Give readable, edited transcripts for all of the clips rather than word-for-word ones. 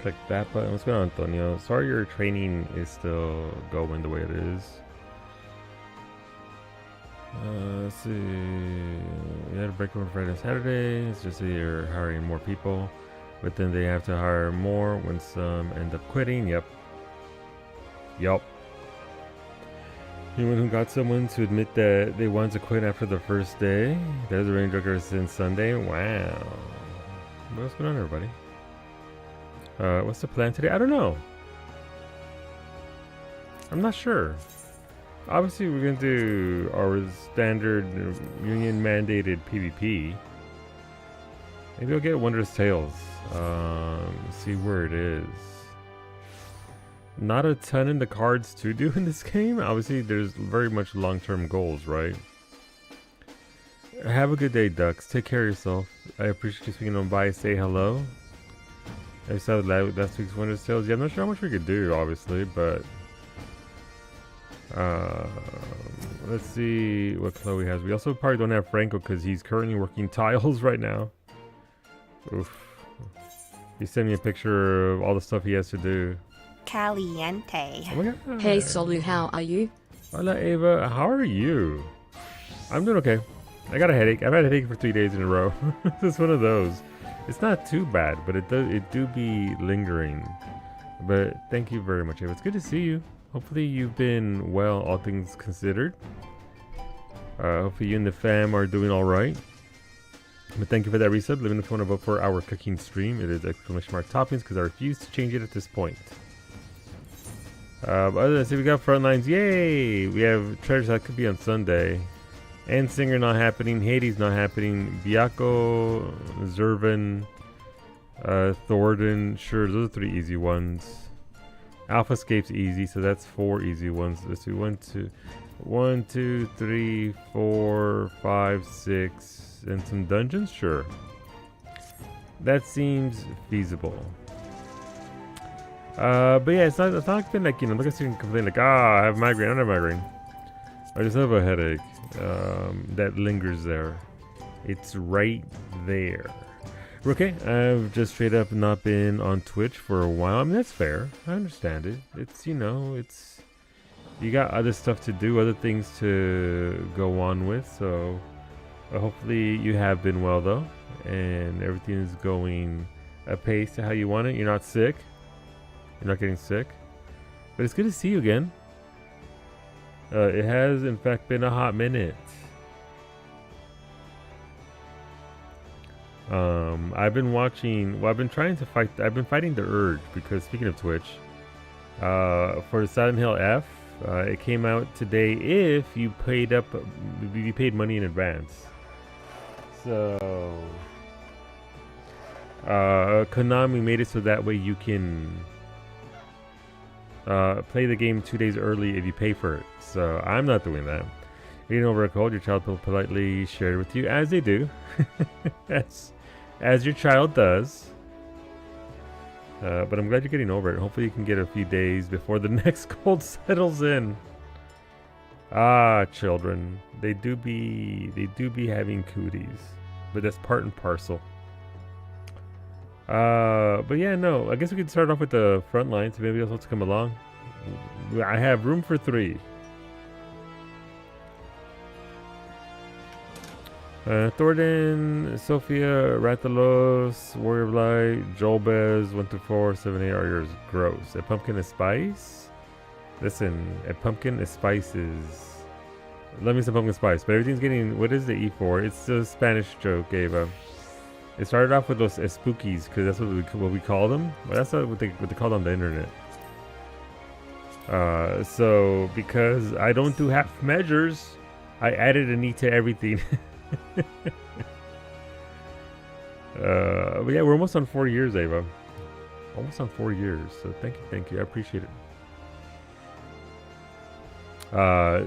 Click that button. What's going on, Antonio? Sorry your training is still going the way it is. Let's see. We had a break on Friday and Saturday. It's just that you're hiring more people, but then they have to hire more when some end up quitting. Yep. Anyone who got someone to admit that they wanted to quit after the first day? There's a range record since Sunday. Wow. What's going on, everybody? What's the plan today? I don't know. I'm not sure. Obviously, we're going to do our standard union mandated PvP. Maybe I'll get Wondrous Tales. See where it is. Not a ton in the cards to do in this game. Obviously, there's very much long-term goals, right? Have a good day, Ducks. Take care of yourself. I appreciate you speaking on by. Say hello. I saw last week's Wondrous Tales. Yeah, I'm not sure how much we could do, obviously, but let's see what Chloe has. We also probably don't have Franco because he's currently working tiles right now. Oof. He sent me a picture of all the stuff he has to do. Caliente. Oh my God. Hey Solu, how are you? Hola Ava, how are you? I'm doing okay. I got a headache. I've had a headache for 3 days in a row. It's one of those. It's not too bad, but it do be lingering. But thank you very much, Ava. It's good to see you. Hopefully you've been well, all things considered. Hopefully you and the fam are doing all right. But thank you for that resub. Let me know if you want to vote for our cooking stream. It is !toppings because I refuse to change it at this point. Other than that, we got Frontlines. Yay! We have Treasures that could be on Sunday. And Singer not happening. Hades not happening. Biako, Zervan, Thornton. Sure, those are 3 easy ones. Alpha Escape's easy, so that's 4 easy ones. Let's do 1, 2, 3, 4, 5, 6, and some dungeons. Sure, that seems feasible. But yeah, it's not been like, you know, look at you can complain like, I have migraine. I don't have migraine. I just have a headache that lingers there. It's right there. Okay, I've just straight up not been on Twitch for a while. I mean, that's fair. I understand it. It's, you know, it's, you got other stuff to do, other things to go on with. So hopefully you have been well though, and everything is going apace to how you want it. You're not sick. You're not getting sick. But it's good to see you again. It has in fact been a hot minute. I've been watching, well, I've been trying to fight, I've been fighting the urge because, speaking of Twitch, for Silent Hill F, it came out today if you paid money in advance. So Konami made it so that way you can play the game 2 days early if you pay for it. So I'm not doing that. Reading over a cold, your child will politely share it with you, as they do. as your child does. But I'm glad you're getting over it. Hopefully you can get a few days before the next cold settles in. Ah, children. They do be having cooties. But that's part and parcel. But yeah, no. I guess we could start off with the front lines. Maybe else wants to come along. I have room for 3. Thornton, Sophia, Rathalos, Warrior of Light, Jolbez, 1 through 4, 7, 8 are yours. Gross. A pumpkin is spice? Listen, a pumpkin is spices. Let me some pumpkin spice. But everything's getting, what is the E for? It's a Spanish joke, Ava. It started off with those spookies, because that's what we call them. Well, that's what they called on the internet. So, because I don't do half measures, I added an E to everything. But yeah, we're almost on 4 years, Ava. Almost on 4 years. So thank you. I appreciate it.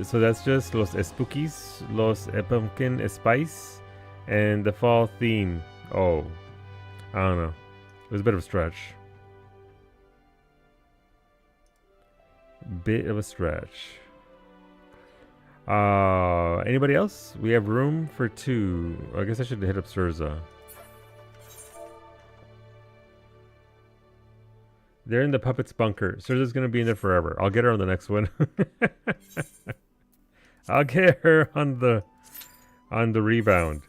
So that's just Los Spookies, Los Pumpkin Spice, and the fall theme. Oh, I don't know. It was a bit of a stretch. Bit of a stretch. Anybody else? We have room for 2. I guess I should hit up Surza. They're in the puppet's bunker. Serza's gonna be in there forever. I'll get her on the next one. I'll get her on the rebound.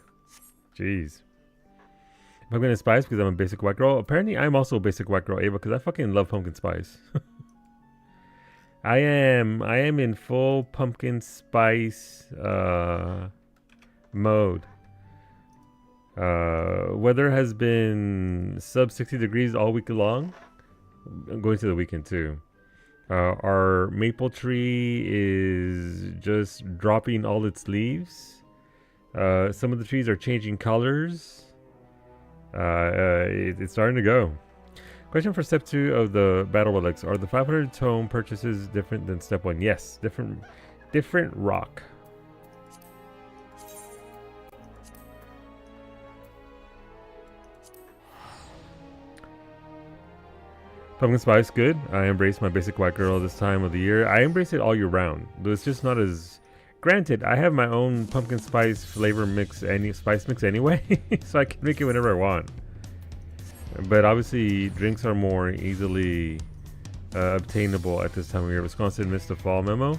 Jeez. Pumpkin spice because I'm a basic white girl. Apparently, I'm also a basic white girl, Ava, because I fucking love pumpkin spice. I am in full pumpkin spice mode. Weather has been sub 60 degrees all week long. I'm going to the weekend too. Our maple tree is just dropping all its leaves. Some of the trees are changing colors. It's starting to go. Question for step 2 of the battle relics: are the 500 tome purchases different than step 1? Yes, different rock. Pumpkin spice, good. I embrace my basic white girl this time of the year. I embrace it all year round. Though it's just not as... Granted, I have my own pumpkin spice flavor mix, spice mix anyway, so I can make it whenever I want. But obviously, drinks are more easily obtainable at this time of year. Wisconsin missed the fall memo.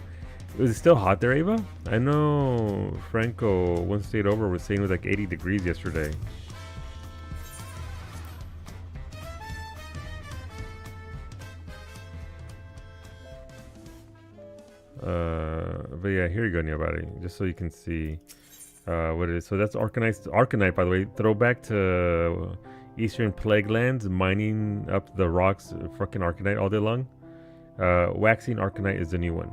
Was it still hot there, Ava? I know Franco, one state over, was saying it was like 80 degrees yesterday. But yeah, here you go, Neobody, just so you can see what it is. So that's Arcanite, by the way. Throwback to Eastern Plague Lands, mining up the rocks, fucking Arcanite all day long. Waxing Arcanite is the new one.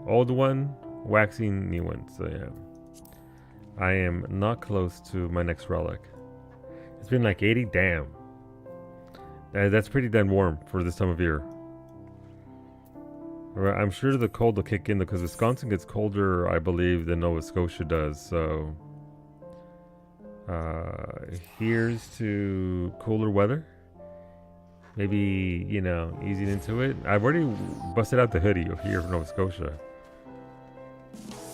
Old one, waxing new one. So yeah, I am not close to my next relic. It's been like 80, damn. That's pretty damn warm for this time of year. I'm sure the cold will kick in because Wisconsin gets colder, I believe, than Nova Scotia does. So here's to cooler weather. Maybe, you know, easing into it. I've already busted out the hoodie here from Nova Scotia.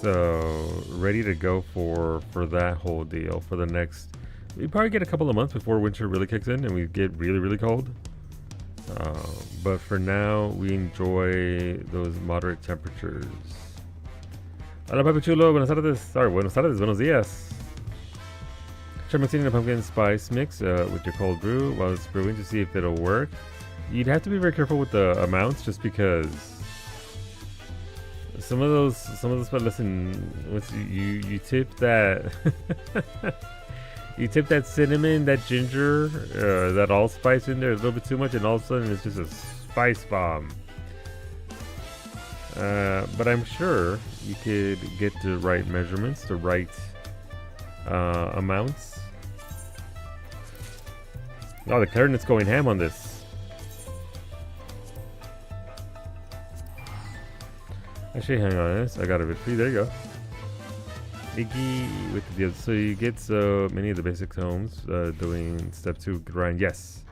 So ready to go for that whole deal for the next... We probably get a couple of months before winter really kicks in and we get really, really cold. But for now, we enjoy those moderate temperatures. Hola, Papi Chulo. Buenas tardes. Sorry, buenos tardes. Buenos días. Try mixing a pumpkin spice mix with your cold brew while it's brewing to see if it'll work. You'd have to be very careful with the amounts just because some of those, but listen, once you tip that, you tip that cinnamon, that ginger, that allspice in there a little bit too much, and all of a sudden it's just a spice bomb. But I'm sure you could get the right measurements, the right amounts. Oh, the clarinet's going ham on this. Actually, hang on this. I got a bit free. There you go. Iggy with the deal. So you get so many of the basic tomes doing step 2 grind. Yes.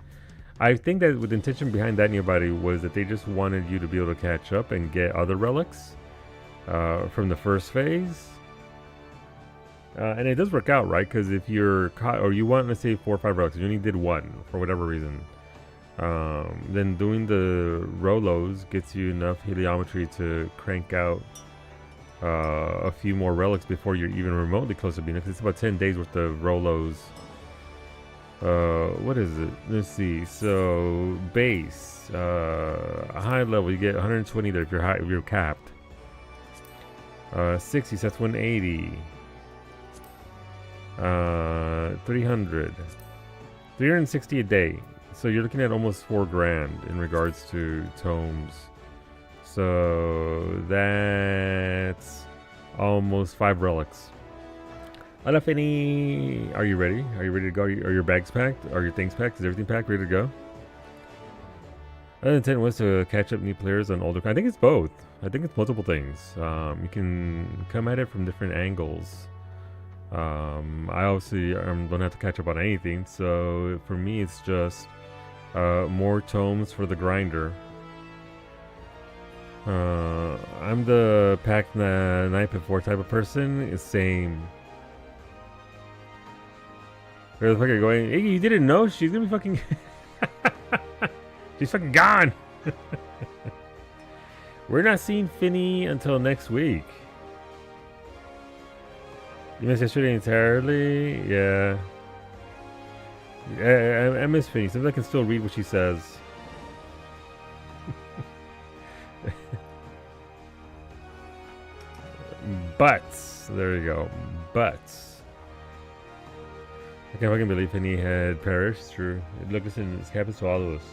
I think that with the intention behind that nearby was that they just wanted you to be able to catch up and get other relics from the first phase. And it does work out, right? Because if you're caught, or you want, let's say, 4 or 5 relics, and you only did 1 for whatever reason, then doing the Rolos gets you enough heliometry to crank out a few more relics before you're even remotely close to being. It's about 10 days worth of Rolos. What is it? Let's see. So base, a high level, you get 120 there if you're high, if you're capped. 60, so that's 180. 300, 360 a day. So you're looking at almost 4 grand in regards to tomes. So that's almost 5 relics. Hola, Finny. Are you ready? Are you ready to go? Are your bags packed? Are your things packed? Is everything packed? Ready to go? Another intent was to catch up new players on older. I think it's both. I think it's multiple things. You can come at it from different angles. I obviously don't have to catch up on anything, so for me it's just more tomes for the grinder. I'm the pack the night before type of person. It's same. Where the fuck are you going? Iggy, you didn't know? She's gonna be fucking... She's fucking gone. We're not seeing Finny until next week. You missed yesterday entirely? Yeah. I miss Finny. Sometimes I can still read what she says. Butts. There you go. Butts. I can't fucking believe Finny had perished. It's true. Look, listen, this happens to all of us.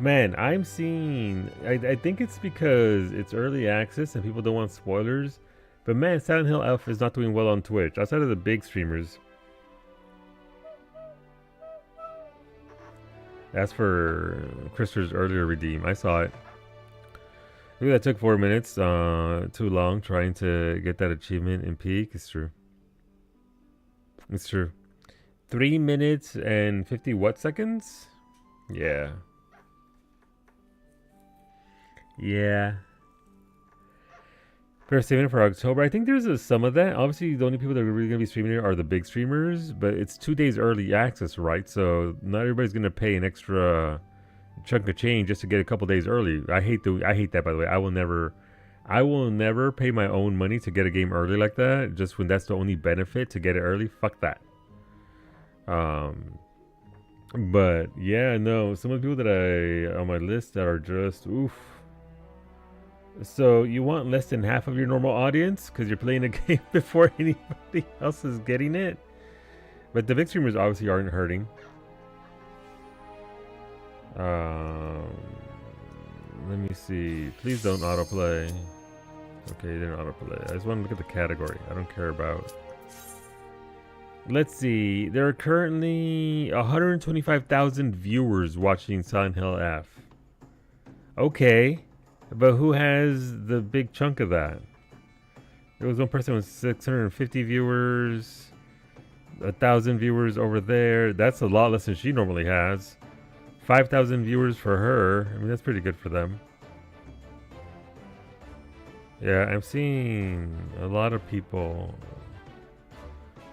Man, I'm seeing... I think it's because it's early access and people don't want spoilers. But man, Silent Hill Alpha is not doing well on Twitch. Outside of the big streamers. As for Krister's earlier redeem, I saw it. Maybe that took 4 minutes. Too long trying to get that achievement in peak. It's true. It's true. 3 minutes and 50 what seconds? Yeah. Yeah. Better saving it for October. I think there's some of that. Obviously, the only people that are really going to be streaming it are the big streamers. But it's 2 days early access, right? So not everybody's going to pay an extra chunk of change just to get a couple days early. I hate that, by the way. I will never pay my own money to get a game early like that. Just when that's the only benefit to get it early. Fuck that. But yeah, no. Some of the people that on my list that are just oof. So you want less than half of your normal audience because you're playing a game before anybody else is getting it. But the big streamers obviously aren't hurting. Let me see. Please don't autoplay. Okay, they didn't autoplay. I just want to look at the category. I don't care about. Let's see. There are currently 125,000 viewers watching Silent Hill F. Okay. But who has the big chunk of that? There was one person with 650 viewers, 1,000 viewers over there. That's a lot less than she normally has. 5,000 viewers for her. I mean, that's pretty good for them. Yeah, I'm seeing a lot of people.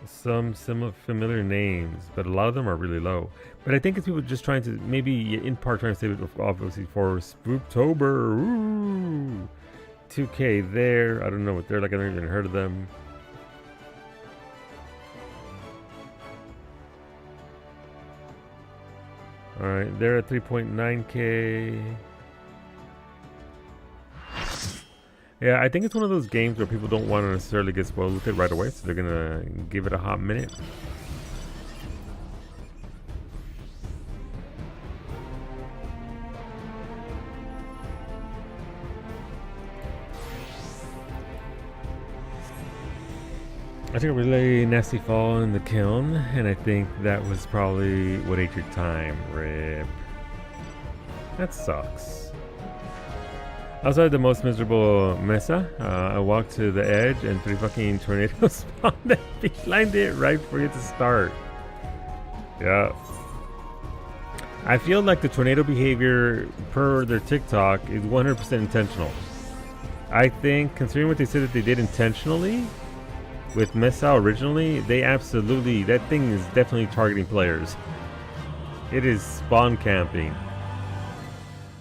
Some familiar names, but a lot of them are really low. But I think it's people just trying to, maybe in part trying to save it obviously for Spooktober. Ooh, 2K there. I don't know what they're like. I haven't even heard of them. All right, they're at 3.9K. Yeah, I think it's one of those games where people don't want to necessarily get spoiled with it right away, so they're gonna give it a hot minute. I took a really nasty fall in the kiln, and I think that was probably what ate your time, rip. That sucks. Outside the most miserable mesa, I walked to the edge and 3 fucking tornadoes spawned behind it right for you to start. Yeah. I feel like the tornado behavior per their TikTok is 100% intentional. I think, considering what they said that they did intentionally with Mesa originally, they absolutely, that thing is definitely targeting players. It is spawn camping.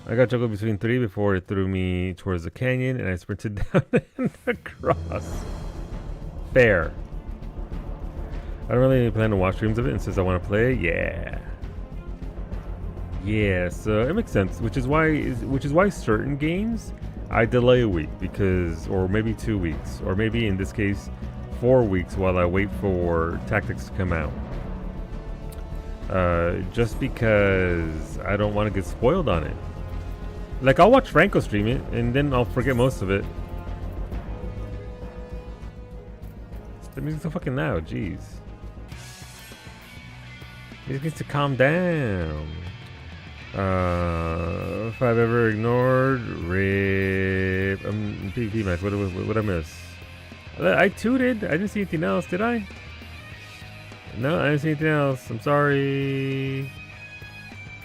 I got juggled between 3 before it threw me towards the canyon and I sprinted down and across. Fair. I don't really plan to watch streams of it, and since I want to play, yeah. Yeah, so it makes sense, which is why certain games I delay a week because, or maybe 2 weeks, or maybe in this case 4 weeks while I wait for tactics to come out. Just because I don't want to get spoiled on it. Like, I'll watch Franco stream it, and then I'll forget most of it. The music's so fucking loud, jeez. It needs to calm down. If I've ever ignored, rip. PvP match, what I miss? I tooted, I didn't see anything else, did I? No, I didn't see anything else, I'm sorry.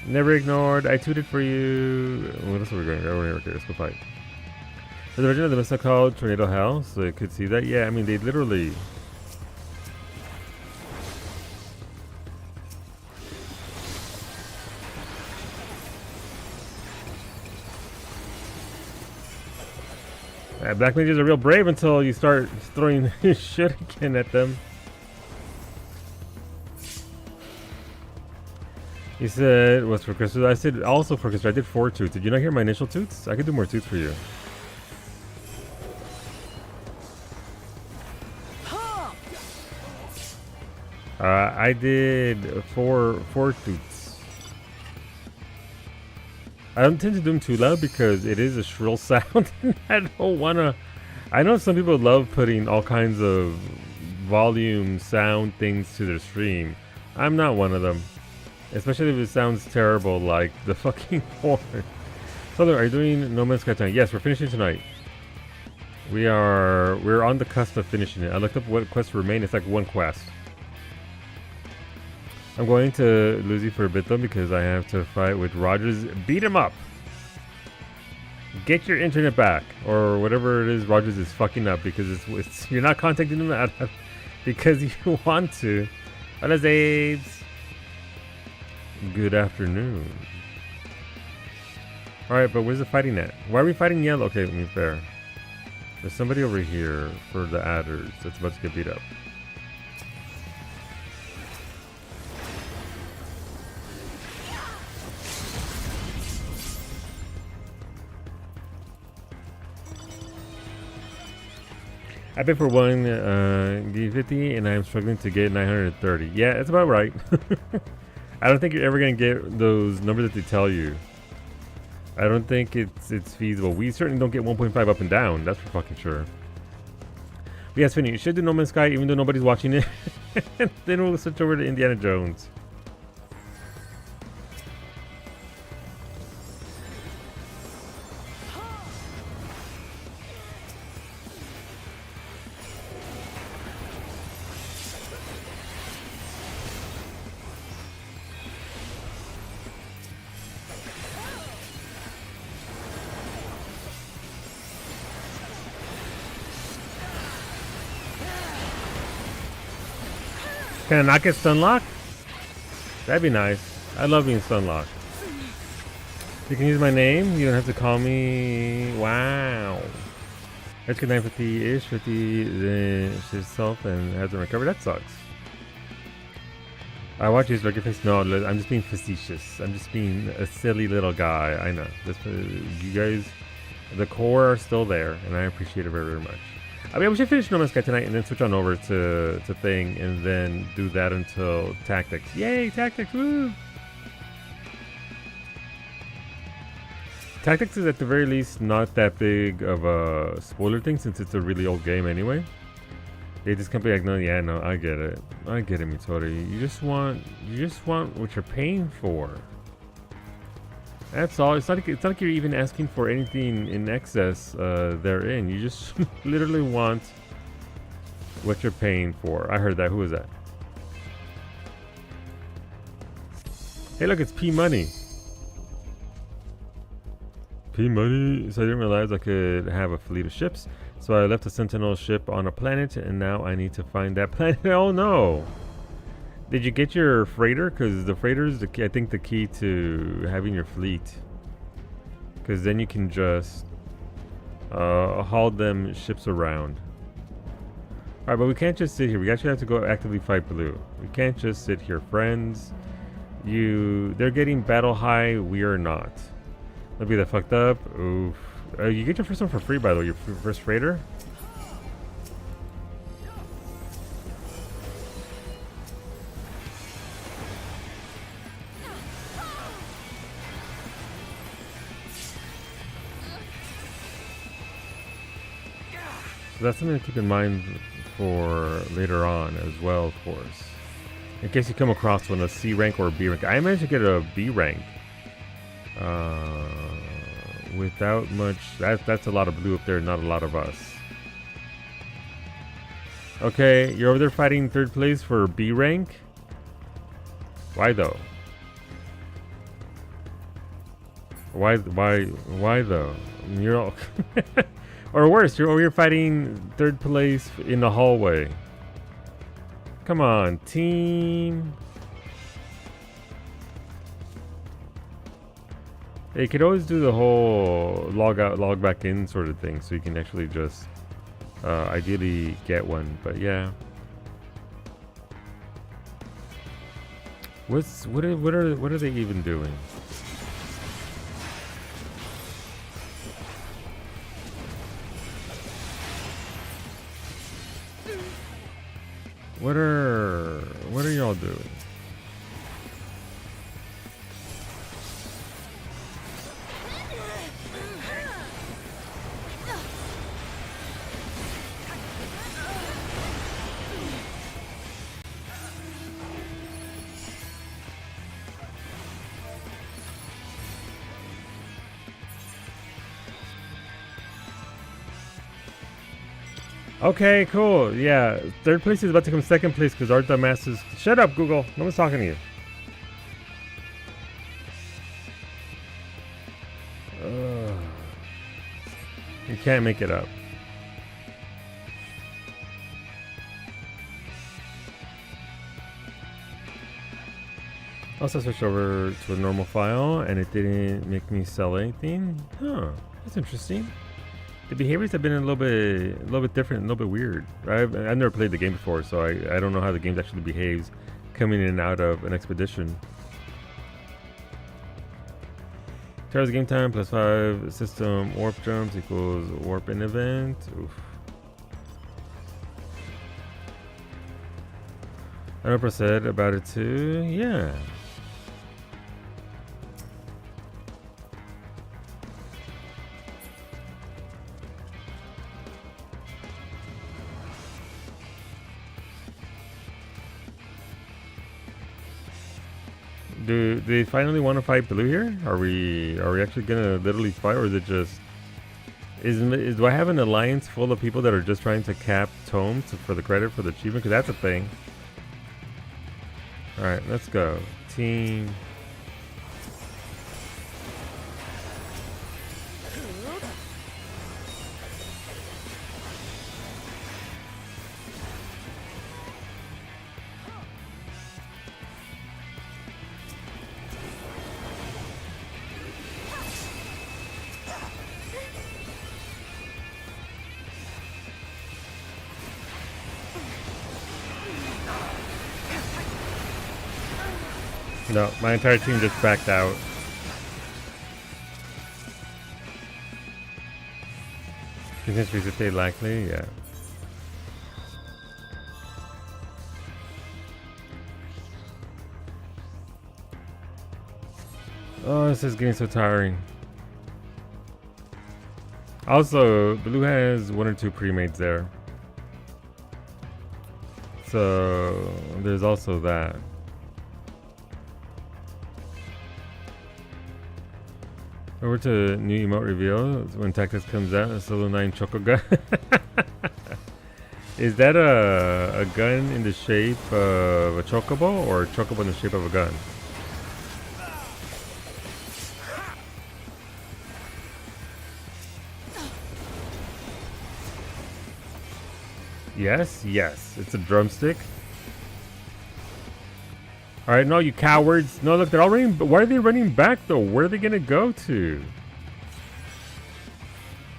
Never ignored. I tooted for you. What else are we going? Over here. Let's go fight. There's a version of the mesa called Tornado Hell, so you could see that. Yeah, I mean, they literally... Black mages are real brave until you start throwing shit again at them. He said, what's for Christmas? I said also for Christmas. I did 4 toots. Did you not hear my initial toots? I could do more toots for you. I did four toots. I don't tend to do them too loud because it is a shrill sound. I don't wanna. I know some people love putting all kinds of volume sound things to their stream. I'm not one of them. Especially if it sounds terrible like the fucking horn. So are you doing No Man's Sky tonight? Yes, we're finishing tonight. We're on the cusp of finishing it. I looked up what quests remain. It's like 1 quest. I'm going to Lucy for a bit though because I have to fight with Rogers. Beat him up. Get your internet back or whatever it is Rogers is fucking up because it's you're not contacting him because you want to. Hola Zabes. Good afternoon. Alright, but where's the fighting at? Why are we fighting yellow? Okay, let me fair. There's somebody over here for the adders that's about to get beat up. I paid for 1 D50 and I'm struggling to get 930. Yeah, that's about right. I don't think you're ever gonna get those numbers that they tell you. I don't think it's feasible. We certainly don't get 1.5 up and down. That's for fucking sure. But yes, Finny, you should do No Man's Sky even though nobody's watching it. Then we'll switch over to Indiana Jones. Can I not get stun locked? That'd be nice. I love being stun locked. You can use my name. You don't have to call me. Wow. Let's get 950-ish, 50 itself and hasn't recovered. That sucks. I watch his regular face. No, I'm just being facetious. I'm just being a silly little guy. I know. You guys, the core are still there, and I appreciate it very, very much. I mean, we should finish No Man's Sky tonight and then switch on over to Thing and then do that until Tactics. Yay, Tactics, woo! Tactics is at the very least not that big of a spoiler thing since it's a really old game anyway. They just can't be like, no, yeah, no, I get it. I get it, Mitori. You just want what you're paying for. That's all. It's not like you're even asking for anything in excess therein. You just literally want what you're paying for. I heard that. Who was that? Hey, look, it's P Money. P Money. So I didn't realize I could have a fleet of ships. So I left a Sentinel ship on a planet, and now I need to find that planet. Oh no! Did you get your freighter? Because the freighter is, I think, the key to having your fleet. Because then you can just haul them ships around. Alright, but we can't just sit here. We actually have to go actively fight blue. We can't just sit here, friends. They're getting battle high. We are not. That'd be that fucked up. Oof. You get your first one for free, by the way. Your first freighter. So that's something to keep in mind for later on as well, of course. In case you come across one, a C rank or a B rank. I managed to get a B rank. Without much. That's a lot of blue up there, not a lot of us. Okay, you're over there fighting third place for B rank? Why though? Why though? You're all or worse, you're over here fighting third place in the hallway. Come on, team. You could always do the whole log out, log back in sort of thing, so you can actually just ideally get one. But yeah, what are they even doing? What are y'all doing? Okay, cool. Yeah, third place is about to come second place because our dumbasses. Shut up, Google. No one's talking to you. You can't make it up. Also switched over to a normal file and it didn't make me sell anything. Huh, that's interesting. The behaviors have been a little bit different, a little bit weird. I've never played the game before, so I don't know how the game actually behaves coming in and out of an expedition. Tara's game time +5 system warp jumps equals warp in event. Oof. I know said about it too. Yeah. Do they finally want to fight Blue here? Are we actually gonna literally fight, or is it just do I have an alliance full of people that are just trying to cap Tome for the credit for the achievement? Because that's a thing. All right, let's go, team. No, my entire team just backed out. Continues to stay likely, yeah. Oh, this is getting so tiring. Also, Blue has 1 or 2 pre-mates there. So, there's also that. Over to new emote reveal when Tactics comes out. A solo 9 Choco gun. Is that a gun in the shape of a chocobo or a chocobo in the shape of a gun? Yes, yes. It's a drumstick. Alright, no, you cowards. No, look, they're all running. Why are they running back, though? Where are they going to go to?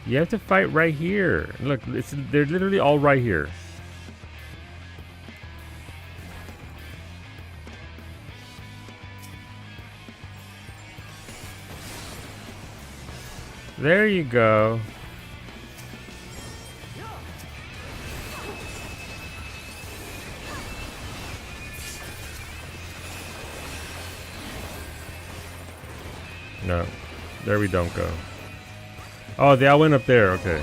You have to fight right here. Look, they're literally all right here. There you go. No, there we don't go. Oh, they all went up there. Okay.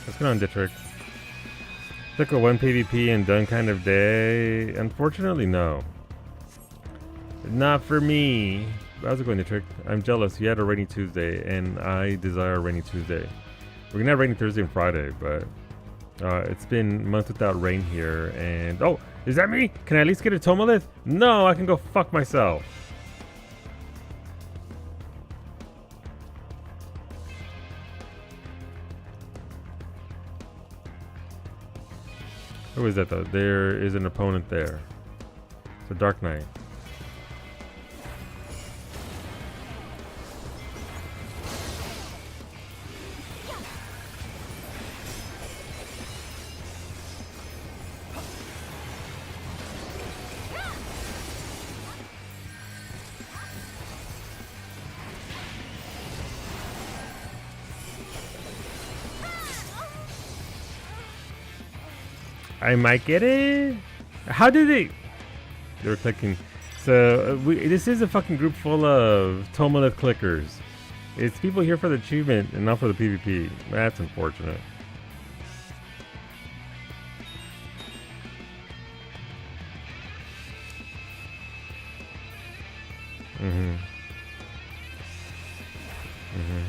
Let's go on Dietrich. Took a 1 PvP and done kind of day. Unfortunately, no. Not for me. How's it going, Dietrich? I'm jealous. You had a rainy Tuesday, and I desire a rainy Tuesday. We're gonna have rainy Thursday and Friday, but it's been months without rain here. And oh, is that me? Can I at least get a Tomalith? No, I can go fuck myself. Who is that though? There is an opponent there. It's a Dark Knight. I might get it. How did they? They were clicking. So this is a fucking group full of Tomoneth clickers. It's people here for the achievement and not for the PvP. That's unfortunate. Mm-hmm. Mm-hmm.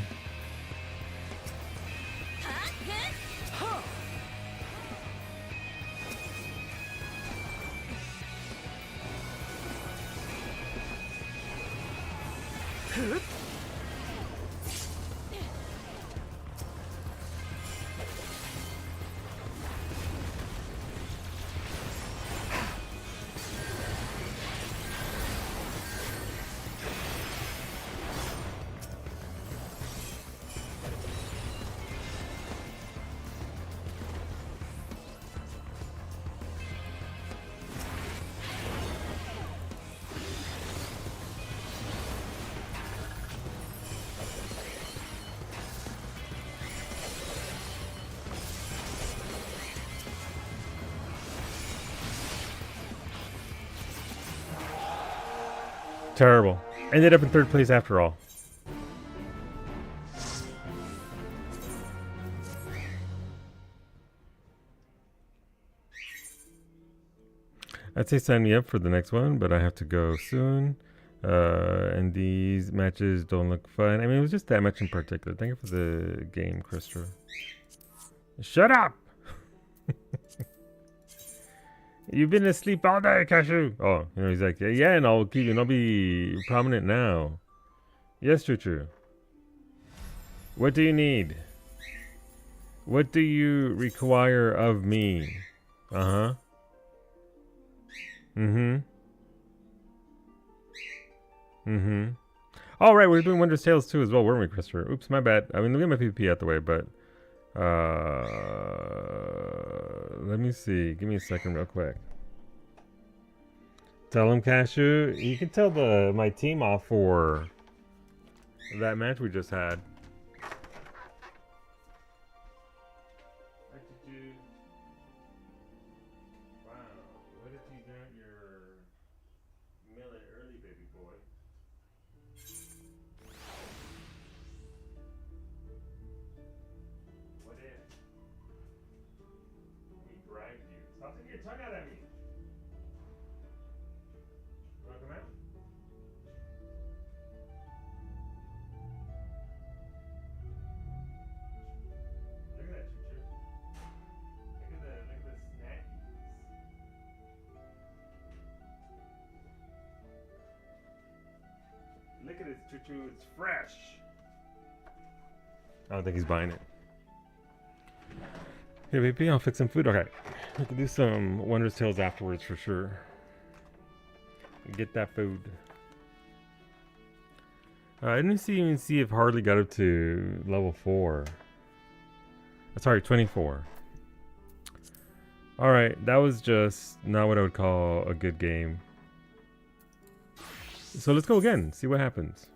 Terrible. Ended up in third place after all. I'd say sign me up for the next one, but I have to go soon. And these matches don't look fun. I mean, it was just that match in particular. Thank you for the game, Krista. Shut up! You've been asleep all day, Cashew. Oh, you know, he's like, yeah, and I'll keep you, and I'll be prominent now. Yes, Choo-Choo. What do you need? What do you require of me? Uh-huh. Mm-hmm. Mm-hmm. All right, we're doing Wondrous Tales too as well, weren't we, Christopher? Oops, my bad. I mean, let me get my PvP out the way, but let me see. Give me a second real quick. Tell him, Cashew. You can tell my team off for that match we just had. Wow, what if you got your millet early, baby boy? What if we bribed you? Stop taking your tongue out at me! You wanna come out? Look at that, Choo-Choo. Look at the snackies. Look at this, Choo-Choo. It's fresh. I don't think he's buying it. Hey, baby, I'll fix some food. Okay. We can do some Wondrous Tales afterwards for sure. Get that food. I didn't even see if Harley got up to level 4. Sorry, 24. Alright, that was just not what I would call a good game. So let's go again, see what happens.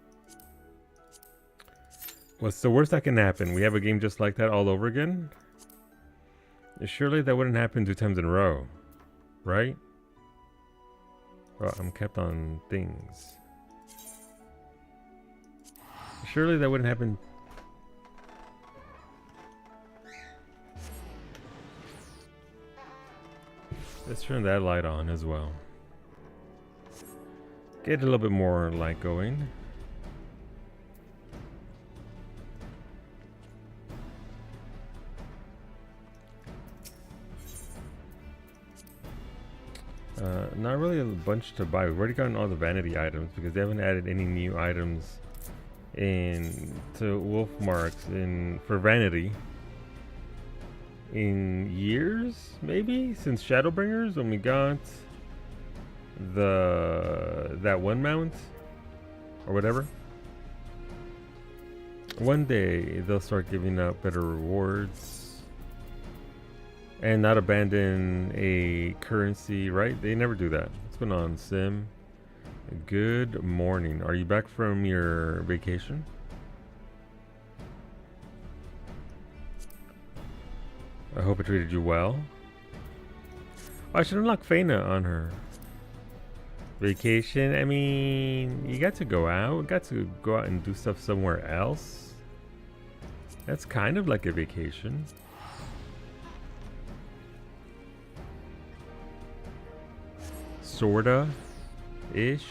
What's the worst that can happen? We have a game just like that all over again? Surely that wouldn't happen 2 times in a row, right? Well, I'm kept on things. Surely that wouldn't happen. Let's turn that light on as well. Get a little bit more light going. Not really a bunch to buy. We've already gotten all the vanity items because they haven't added any new items to wolf marks for vanity in years, maybe since Shadowbringers, when we got that one mount or whatever. One day they'll start giving out better rewards and not abandon a currency, right? They never do that. What's going on, Sim? Good morning. Are you back from your vacation? I hope it treated you well. Oh, I should unlock Feyna on her. Vacation, I mean, you got to go out. And do stuff somewhere else. That's kind of like a vacation. Sorta-ish.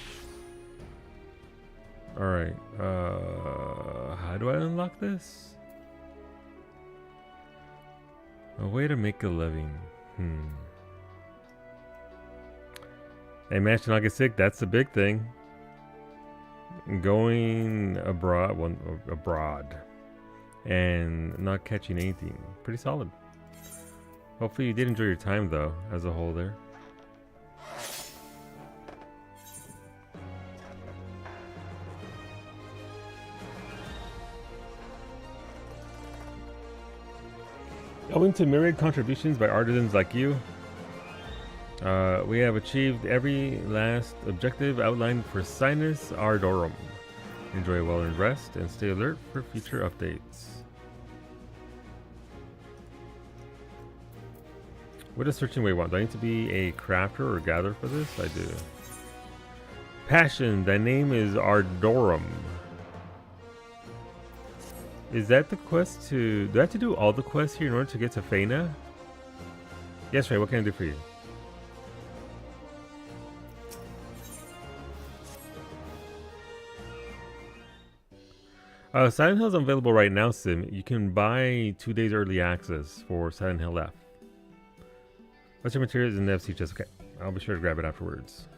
Alright, how do I unlock this? A way to make a living. I managed to not get sick, that's the big thing. Going abroad and not catching anything. Pretty solid. Hopefully you did enjoy your time though, as a whole there. Owing to myriad contributions by artisans like you, we have achieved every last objective outlined for Sinus Ardorum. Enjoy a well-earned rest and stay alert for future updates. What does searching way want? Do I need to be a crafter or gatherer for this? I do. Passion, thy name is Ardorum. Is that the quest to... Do I have to do all the quests here in order to get to Feyna? Yes, Ray, what can I do for you? Silent Hill is available right now, Sim. You can buy 2 days early access for Silent Hill F. What's your materials in the FC chest? Okay, I'll be sure to grab it afterwards.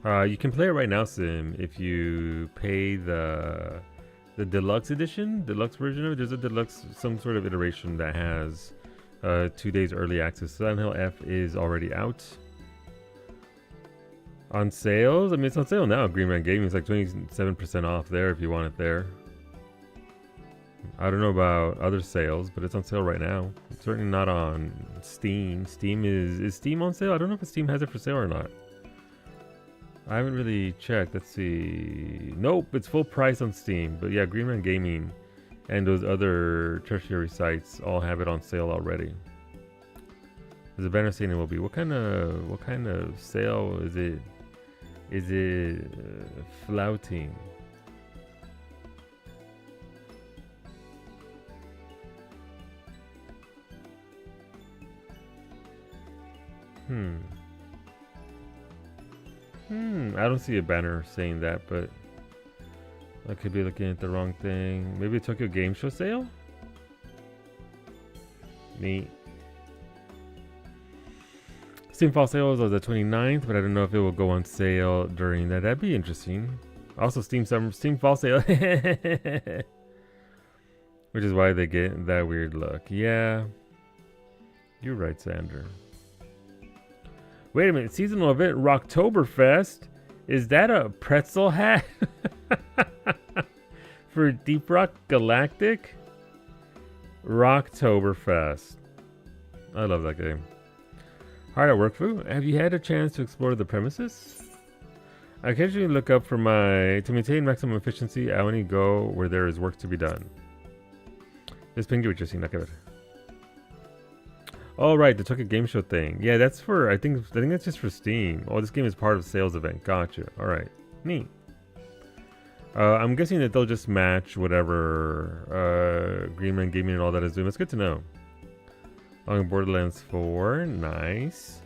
You can play it right now, Sim, if you pay the deluxe edition, deluxe version of it. There's a deluxe, some sort of iteration that has 2 days early access. Silent Hill F is already out. On sales? I mean, it's on sale now. Green Man Gaming is like 27% off there if you want it there. I don't know about other sales, but it's on sale right now. It's certainly not on Steam. Steam is Steam on sale? I don't know if Steam has it for sale or not. I haven't really checked. Let's see. Nope, it's full price on Steam. But yeah, Green Man Gaming and those other tertiary sites all have it on sale already. There's a banner saying it will be. What kind of sale is it? Is it flouting? I don't see a banner saying that, but I could be looking at the wrong thing. Maybe a Tokyo Game Show sale? Neat. Steam Fall sale is on the 29th, but I don't know if it will go on sale during that. That'd be interesting. Also, Steam Fall sale. Which is why they get that weird look. Yeah. You're right, Sander. Wait a minute, seasonal event Rocktoberfest? Is that a pretzel hat? For Deep Rock Galactic? Rocktoberfest. I love that game. Hard at work, Fu. Have you had a chance to explore the premises? I occasionally look up for to maintain maximum efficiency, I only go where there is work to be done. This ping you interesting, not good. Oh right, the Tokyo Game Show thing. Yeah, that's for I think that's just for Steam. Oh, this game is part of a sales event. Gotcha. All right, neat. I'm guessing that they'll just match whatever Green Man Gaming and all that is doing. It's good to know. On Borderlands 4, nice.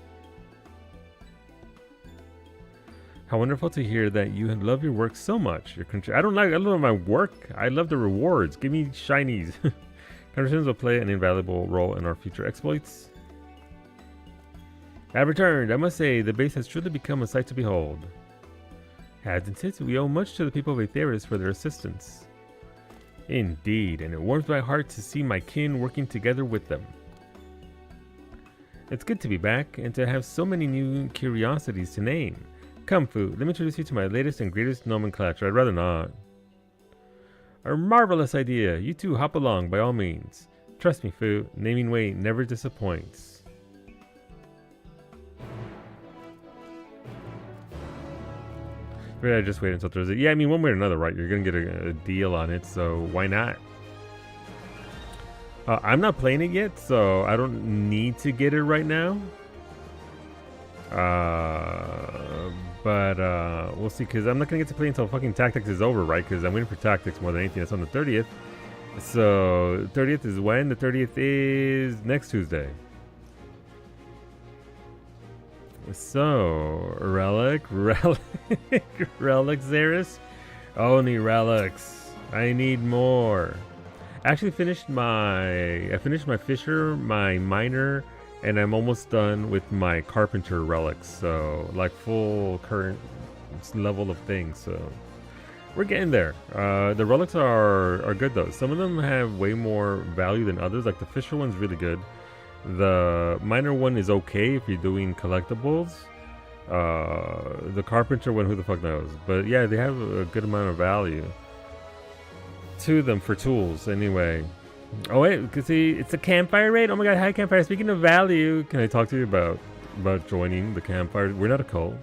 How wonderful to hear that you love your work so much. I love my work. I love the rewards. Give me shinies. Conversations will play an invaluable role in our future exploits. I have returned. I must say, the base has truly become a sight to behold. Hasn't it? We owe much to the people of Aetheris for their assistance. Indeed, and it warms my heart to see my kin working together with them. It's good to be back, and to have so many new curiosities to name. Come, Fu, let me introduce you to my latest and greatest nomenclature. I'd rather not. A marvelous idea. You two hop along, by all means. Trust me, Fu, naming way never disappoints. I just wait until Thursday. Yeah, I mean, one way or another, right? You're going to get a deal on it, so why not? I'm not playing it yet, so I don't need to get it right now. But we'll see, because I'm not gonna get to play until fucking Tactics is over, right? Because I'm waiting for Tactics more than anything. It's on the 30th. So 30th is when? The 30th is next Tuesday. So relic, Xeris. Only relics. I need more. I actually finished my fisher, my miner, and I'm almost done with my carpenter relics. So like full current level of things. So we're getting there. The relics are good though. Some of them have way more value than others. Like the fisher one's really good. The miner one is okay if you're doing collectibles. The carpenter one, who the fuck knows? But yeah, they have a good amount of value to them for tools anyway. Oh wait, cause see, it's a campfire raid. Oh my god, hi campfire. Speaking of value, can I talk to you about joining the campfire? We're not a cult.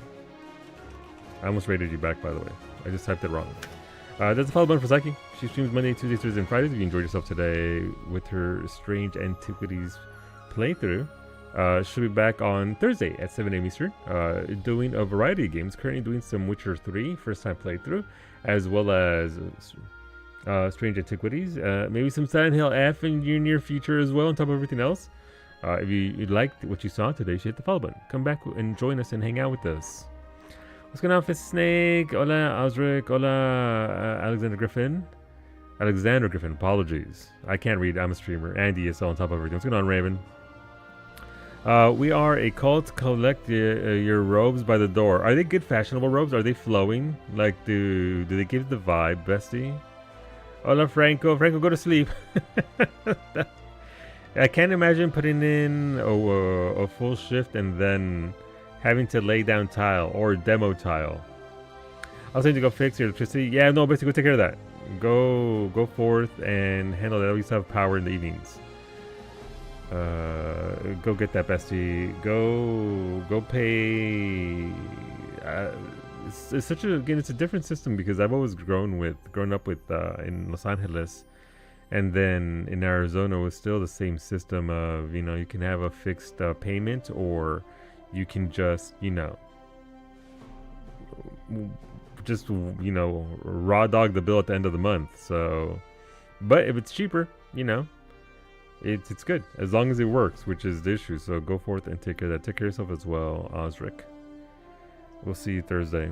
I almost raided you back, by the way. I just typed it wrong. There's a follow button for Psyche. She streams Monday, Tuesday, Thursday, and Fridays. If you enjoyed yourself today with her Strange Antiquities playthrough, she'll be back on Thursday at 7 a.m. Eastern, doing a variety of games. Currently doing some Witcher 3 first time playthrough, as well as Strange Antiquities, maybe some Silent Hill F in your near future as well, on top of everything else. If you liked what you saw today, you should hit the follow button. Come back and join us and hang out with us. What's going on, Fist Snake? Hola, Osric. Hola, Alexander Griffin. Apologies. I can't read. I'm a streamer. Andy is on top of everything. What's going on, Raven? We are a cult. Collect your robes by the door. Are they good fashionable robes? Are they flowing? Like, do they give the vibe, bestie? Hola, Franco. Franco, go to sleep. I can't imagine putting in a full shift and then having to lay down tile or demo tile. I was saying to go fix your electricity. Yeah, no, basically go take care of that. Go forth and handle that. At least have power in the evenings. Go get that, bestie. Go pay. It's such a, again, it's a different system because I've always grown up with in Los Angeles, and then in Arizona it was still the same system of, you know, you can have a fixed payment, or you can just, you know, raw dog the bill at the end of the month. So, but if it's cheaper, you know, it's good as long as it works, which is the issue. So go forth and take care of that. Take care of yourself as well, Osric. We'll see you Thursday.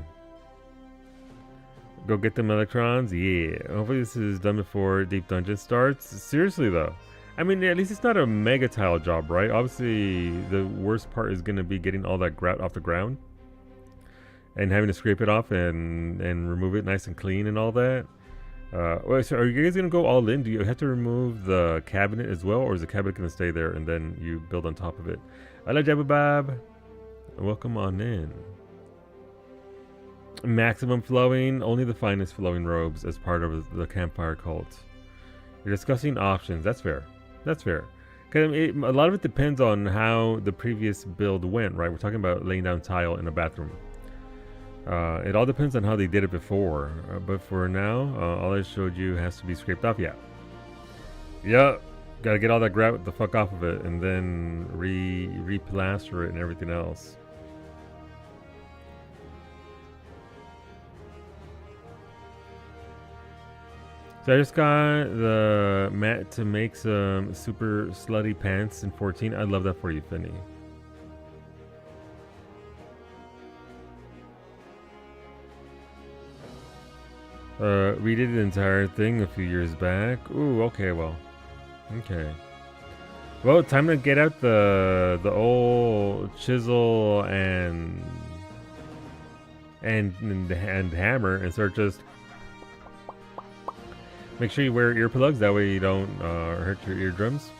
Go get them electrons. Yeah. Hopefully this is done before Deep Dungeon starts. Seriously though. I mean, at least it's not a mega tile job, right? Obviously, the worst part is going to be getting all that grout off the ground and having to scrape it off and remove it nice and clean and all that. Wait, so are you guys going to go all in? Do you have to remove the cabinet as well, or is the cabinet going to stay there and then you build on top of it? Hello, Jababab. Welcome on in. Maximum flowing, only the finest flowing robes as part of the campfire cult. You're discussing options. That's fair. That's fair. Because a lot of it depends on how the previous build went, right? We're talking about laying down tile in a bathroom. It all depends on how they did it before. But for now, all I showed you has to be scraped off. Yeah. Yep. Gotta get all that grout the fuck off of it and then re-plaster it and everything else. So I just got the mat to make some super slutty pants in 14. I love that for you, Finny. Redid the entire thing a few years back. Ooh, okay, well. Okay. Well, time to get out the old chisel and hammer and start just. Make sure you wear earplugs, that way you don't hurt your eardrums.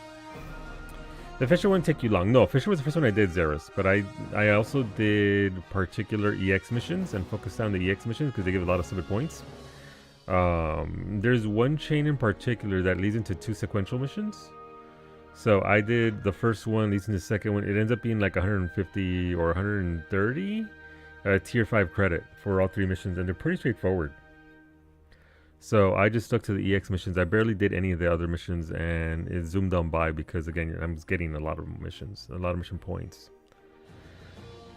The Fisher one take you long. No, Fisher was the first one I did, Xeris, but I also did particular EX missions and focused on the EX missions because they give a lot of stupid points. There's one chain in particular that leads into 2 sequential missions. So I did the first one, leads into the second one. It ends up being like 150 or 130 tier 5 credit for all 3 missions, and they're pretty straightforward. So I just stuck to the EX missions. I barely did any of the other missions, and it zoomed on by because, again, I'm getting a lot of missions, a lot of mission points.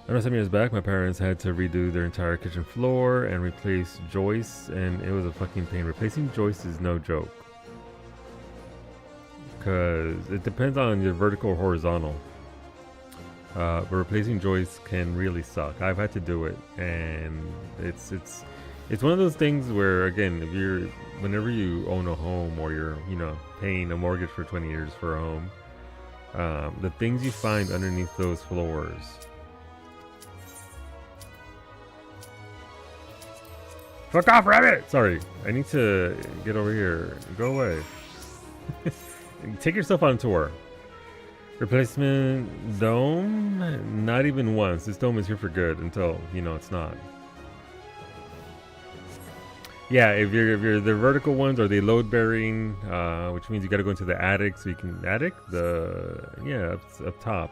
I know some years back, my parents had to redo their entire kitchen floor and replace joists, and it was a fucking pain. Replacing joists is no joke. Because it depends on your vertical or horizontal. But replacing joists can really suck. I've had to do it, and it's one of those things where, again, whenever you own a home or you're, paying a mortgage for 20 years for a home, the things you find underneath those floors. Fuck off, rabbit! Sorry, I need to get over here. Go away. Take yourself on tour. Replacement dome? Not even once. This dome is here for good until, it's not. Yeah, if you're the vertical ones or the load bearing, which means you got to go into the attic so you can up top,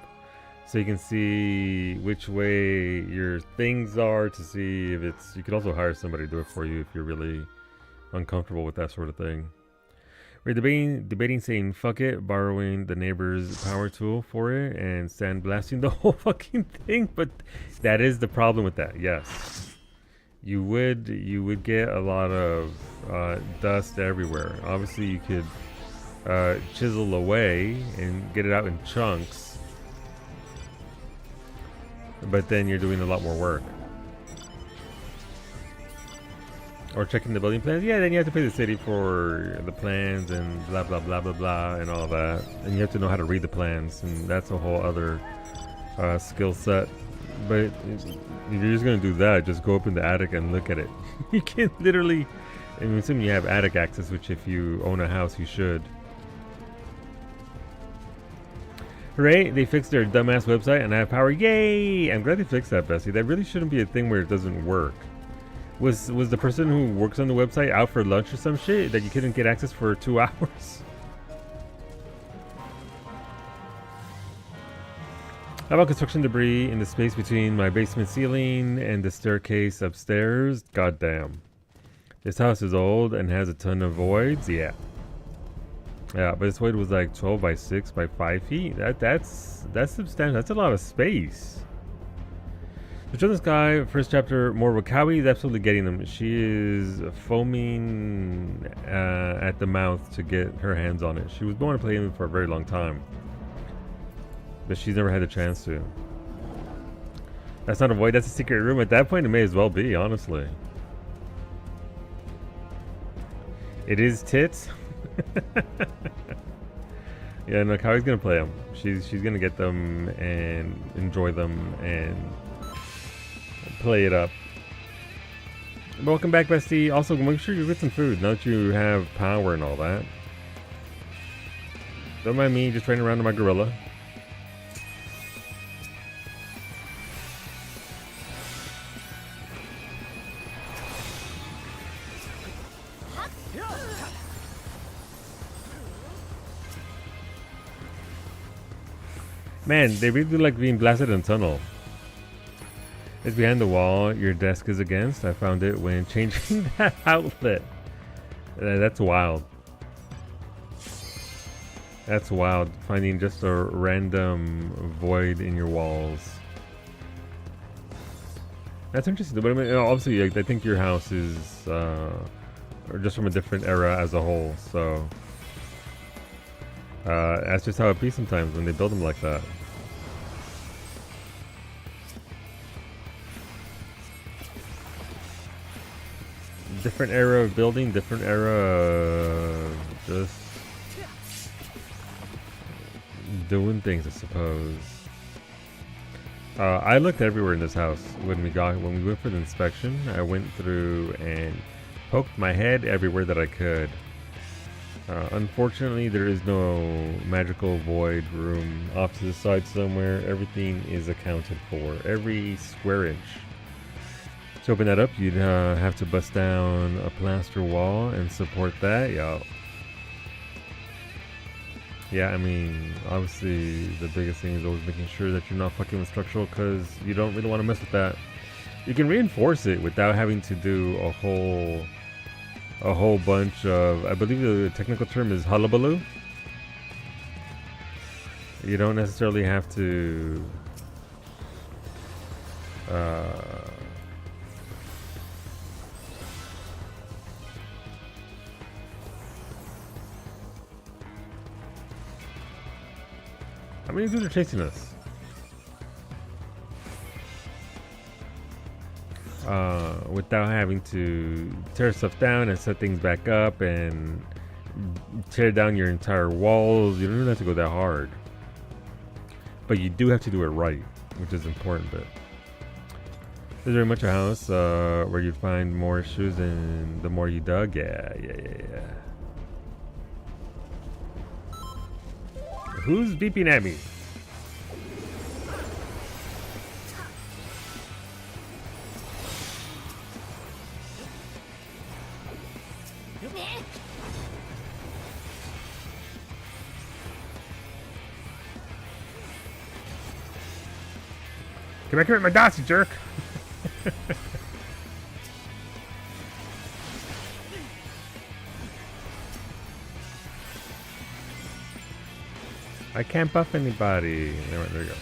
so you can see which way your things are to see if it's. You could also hire somebody to do it for you if you're really uncomfortable with that sort of thing. We're debating saying fuck it, borrowing the neighbor's power tool for it and sandblasting the whole fucking thing, but that is the problem with that. Yes. You would get a lot of dust everywhere. Obviously, you could chisel away and get it out in chunks, but then you're doing a lot more work. Or checking the building plans. Yeah, then you have to pay the city for the plans and blah blah blah blah blah and all that. And you have to know how to read the plans, and that's a whole other skill set. But if you're just gonna do that, just go up in the attic and look at it. You can literally, I'm assuming you have attic access, which if you own a house, you should. Hooray, they fixed their dumbass website and I have power. Yay! I'm glad they fixed that, Bessie. That really shouldn't be a thing where it doesn't work. Was the person who works on the website out for lunch or some shit that you couldn't get access for 2 hours? How about construction debris in the space between my basement ceiling and the staircase upstairs? Goddamn. This house is old and has a ton of voids. Yeah. Yeah, but this void was like 12 by 6 by 5 feet. That's substantial. That's a lot of space. The Children's Sky, first chapter, more Wakawi is absolutely getting them. She is foaming at the mouth to get her hands on it. She was going to play him for a very long time, but she's never had a chance to. That's not a void, that's a secret room. At that point, it may as well be, honestly. It is tits. Yeah, no, Kawai's gonna play them. She's gonna get them and enjoy them and play it up. Welcome back, bestie. Also, make sure you get some food now that you have power and all that. Don't mind me just running around to my gorilla. Man, they really like being blasted in a tunnel. It's behind the wall your desk is against. I found it when changing that outlet. That's wild. That's wild. Finding just a random void in your walls. That's interesting. But I mean, obviously, I think your house is just from a different era as a whole. So that's just how it be sometimes when they build them like that. Different era of building, different era of just doing things, I suppose. I looked everywhere in this house when we went for the inspection. I went through and poked my head everywhere that I could. Unfortunately, there is no magical void room off to the side somewhere. Everything is accounted for, every square inch. To open that up, you'd have to bust down a plaster wall and support that. Yeah, I mean, obviously the biggest thing is always making sure that you're not fucking with structural, because you don't really want to mess with that. You can reinforce it without having to do a whole bunch of, I believe the technical term is hullabaloo. You don't necessarily have to How many dudes are chasing us? Without having to tear stuff down and set things back up and tear down your entire walls. You don't even have to go that hard. But you do have to do it right, which is important bit. There's very much a house where you find more issues and the more you dug. Yeah. Who's beeping at me? Get back here with my dots, you jerk! I can't buff anybody. There we go.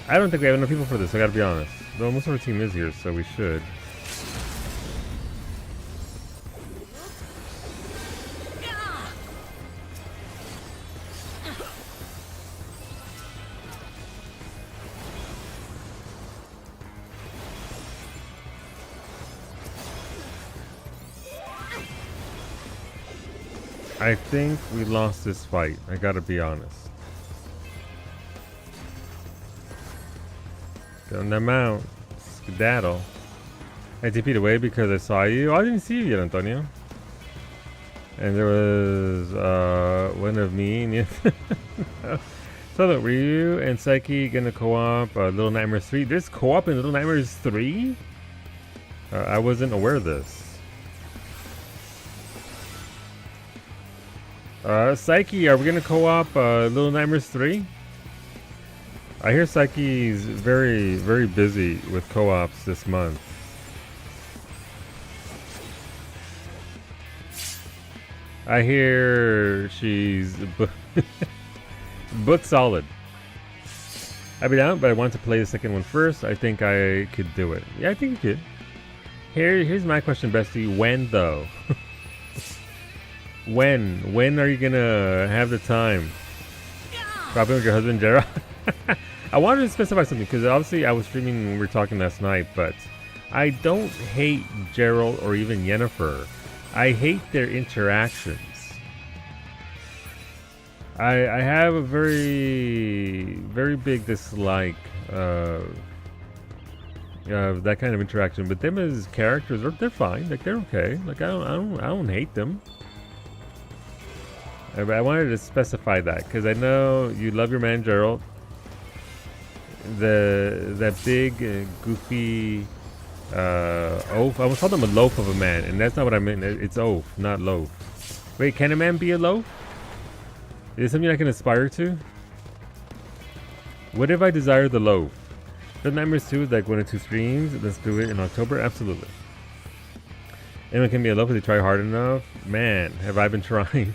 I don't think we have enough people for this, I gotta be honest. Though most of our team is here, so we should. I think we lost this fight, I gotta be honest. Get on that mount. Skedaddle. I TP'd away because I saw you. Oh, I didn't see you yet, Antonio. And there was one of me and you. So look, Ryu and Psyche gonna co-op Little Nightmares 3. There's co-op in Little Nightmares 3? I wasn't aware of this. Psyche, are we gonna co-op Little Nightmares 3? I hear Psyche's very, very busy with co-ops this month. I hear she's booked solid. I've been out, but I want to play the second one first. I think I could do it. Yeah, I think you could. Here's my question, Bestie. When though? When are you gonna have the time? Probably with your husband, Gerald. I wanted to specify something because obviously I was streaming when we were talking last night, but I don't hate Gerald or even Yennefer. I hate their interactions. I have a very, very big dislike of that kind of interaction. But them as characters, they're fine. Like they're okay. Like I don't hate them. But I wanted to specify that because I know you love your man Gerald. That big goofy oaf. I almost called him a loaf of a man, and that's not what I meant. It's oaf, not loaf. Wait, can a man be a loaf? Is it something I can aspire to? What if I desire the loaf? Little Nightmares 2 is like 1 or 2 streams. Let's do it in October. Absolutely. Anyone can be a loaf if they try hard enough. Man, have I been trying.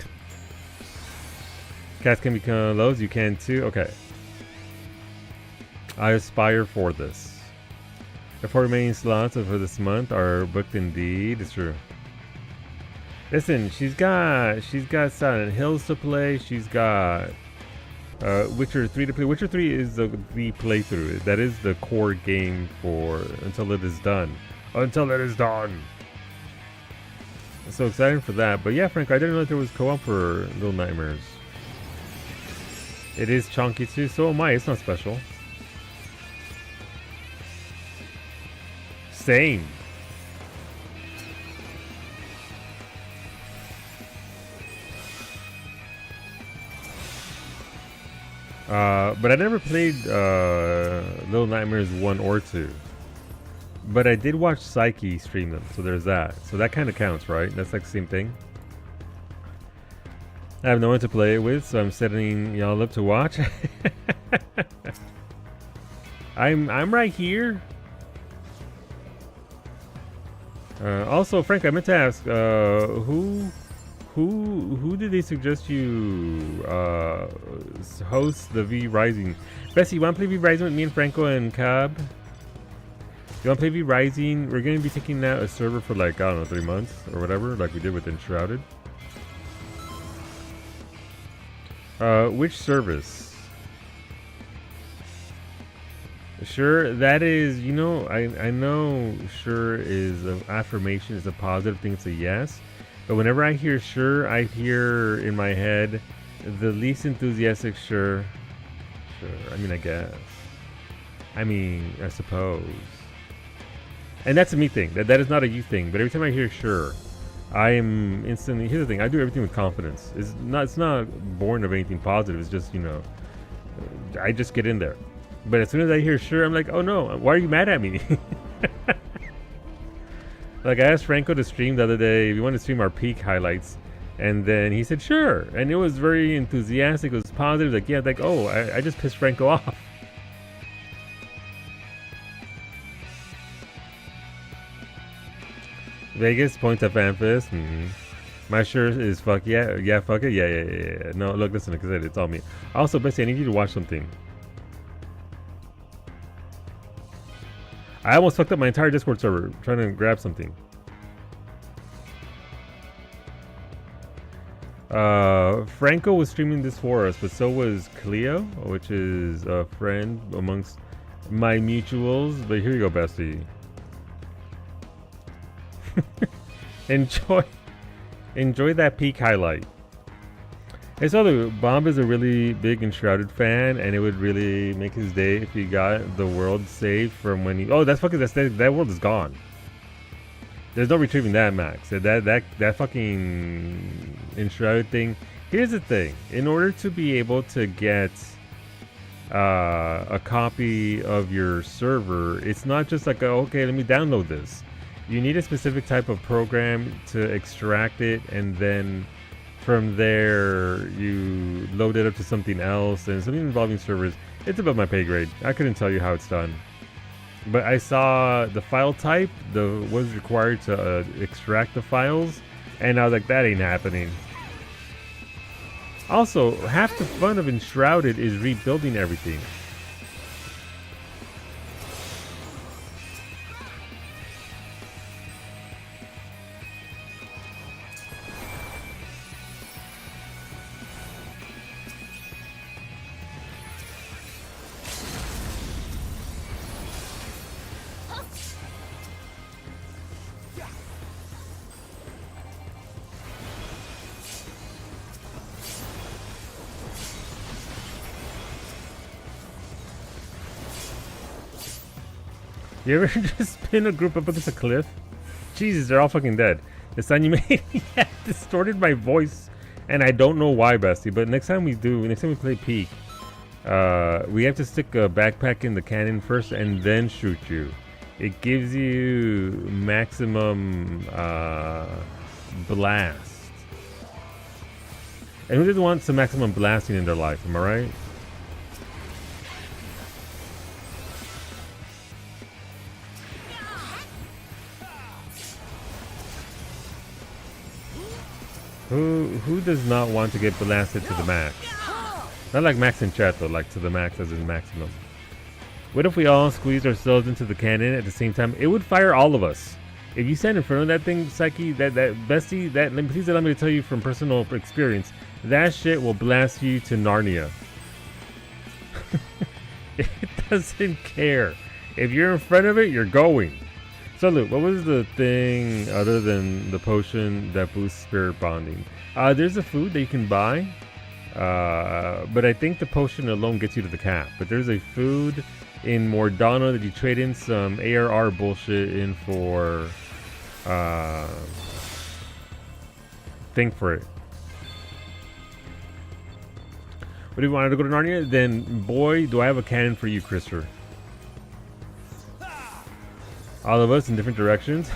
Cats can become loaves. You can too. Okay. I aspire for this. The 4 remaining slots for this month are booked indeed. It's true. Listen, she's got Silent Hills to play. She's got Witcher 3 to play. Witcher 3 is the playthrough. That is the core game for until it is done. Until it is done. I'm so excited for that. But yeah, Frank, I didn't know that there was co-op for Little Nightmares. It is chunky too. So am I. It's not special. Same. But I never played Little Nightmares 1 or 2. But I did watch Psyche stream them, so there's that. So that kind of counts, right? That's like the same thing. I have no one to play it with, so I'm setting y'all up to watch. I'm right here. Also, Frank, I meant to ask, who did they suggest you host the V Rising? Bessie, you want to play V Rising with me and Franco and Cab? You want to play V Rising? We're going to be taking out a server for like, I don't know, 3 months or whatever, like we did with Enshrouded. Which service? Sure, that is, you know, I know sure is an affirmation, is a positive thing, it's a yes. But whenever I hear sure, I hear in my head the least enthusiastic sure. I mean, I guess. I mean, I suppose. And that's a me thing. That is not a you thing. But every time I hear sure, I am instantly. Here's the thing: I do everything with confidence. It's not born of anything positive. It's just, you know, I just get in there. But as soon as I hear sure, I'm like, oh no, why are you mad at me? Like, I asked Franco to stream the other day if we wanted to stream our peak highlights, and then he said sure, and it was very enthusiastic. It was positive. Like, yeah, like, oh, I just pissed Franco off. Vegas points at FanFest. My sure is fuck yeah, fuck it, yeah. No, look, listen, because it's all me. Also, Bessie, I need you to watch something. I almost fucked up my entire Discord server trying to grab something. Franco was streaming this for us, but so was Cleo, which is a friend amongst my mutuals. But here you go, Bestie. Enjoy that peak highlight. I saw the Bomb is a really big Enshrouded fan, and it would really make his day if he got the world saved from when he. Oh, that's fucking that world is gone. There's no retrieving that, Max. That fucking Enshrouded thing. Here's the thing: in order to be able to get a copy of your server, it's not just like, okay, let me download this. You need a specific type of program to extract it, and then from there you load it up to something else, and something involving servers. It's above my pay grade. I couldn't tell you how it's done, but I saw the file type, what was required to extract the files, and I was like, that ain't happening. Also, half the fun of Enshrouded is rebuilding everything. You ever just pin a group up against a cliff? Jesus, they're all fucking dead. The sound you made distorted my voice, and I don't know why, Bestie. But next time we play Peak, we have to stick a backpack in the cannon first and then shoot you. It gives you maximum blast. And who doesn't want some maximum blasting in their life? Am I right? Who does not want to get blasted to the max? Not like max in chat though, like to the max as in maximum. What if we all squeezed ourselves into the cannon at the same time? It would fire all of us. If you stand in front of that thing, Psyche, that Bestie, please allow me to tell you from personal experience, that shit will blast you to Narnia. It doesn't care. If you're in front of it, you're going. So Luke, what was the thing other than the potion that boosts spirit bonding? There's a food that you can buy, but I think the potion alone gets you to the cap. But there's a food in Mordano that you trade in some ARR bullshit in for thing for it. What do you want to go to Narnia? Then boy, do I have a cannon for you, Krister. All of us in different directions.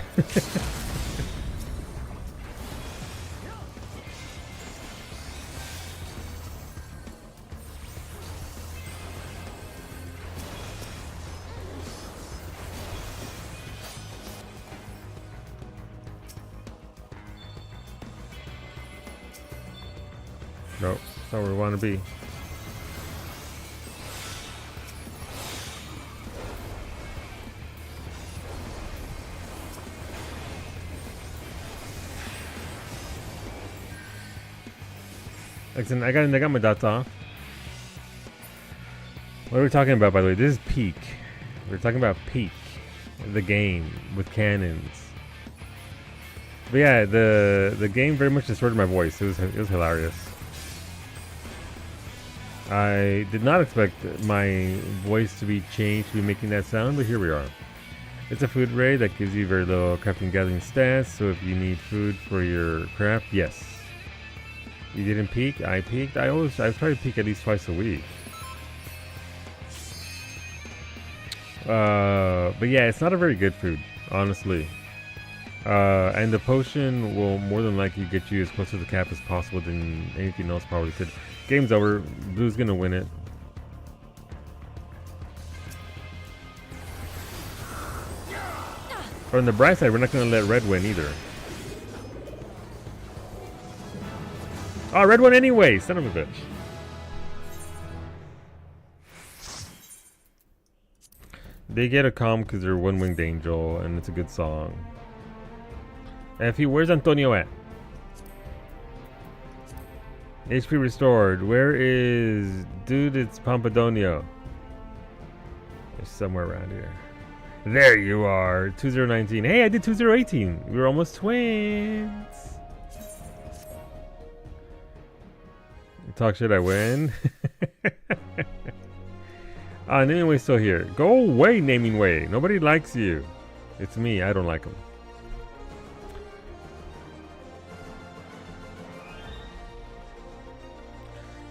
Nope, that's not where we want to be. Excellent. I got my dots off. What are we talking about, by the way? This is Peak. We're talking about Peak, the game with cannons. But yeah, the game very much distorted my voice. It was hilarious. I did not expect my voice to be changed to be making that sound, but here we are. It's a food raid that gives you very low crafting and gathering stats, so if you need food for your craft, yes. You didn't peak? I peaked? I try to peak at least twice a week. But yeah, it's not a very good food, honestly. And the potion will more than likely get you as close to the cap as possible than anything else probably could. Game's over. Blue's gonna win it. But on the bright side, we're not gonna let red win either. Oh, red won anyway! Son of a bitch. They get a calm because they're one-winged angel, and it's a good song. Effie, where's Antonio at? HP restored. Where is... Dude, it's Pompadonio. It's somewhere around here. There you are. 2019. Hey, I did 2018. We were almost twins. Talk shit, I win. Naming Way's still here. Go away, Naming Way. Nobody likes you. It's me. I don't like him.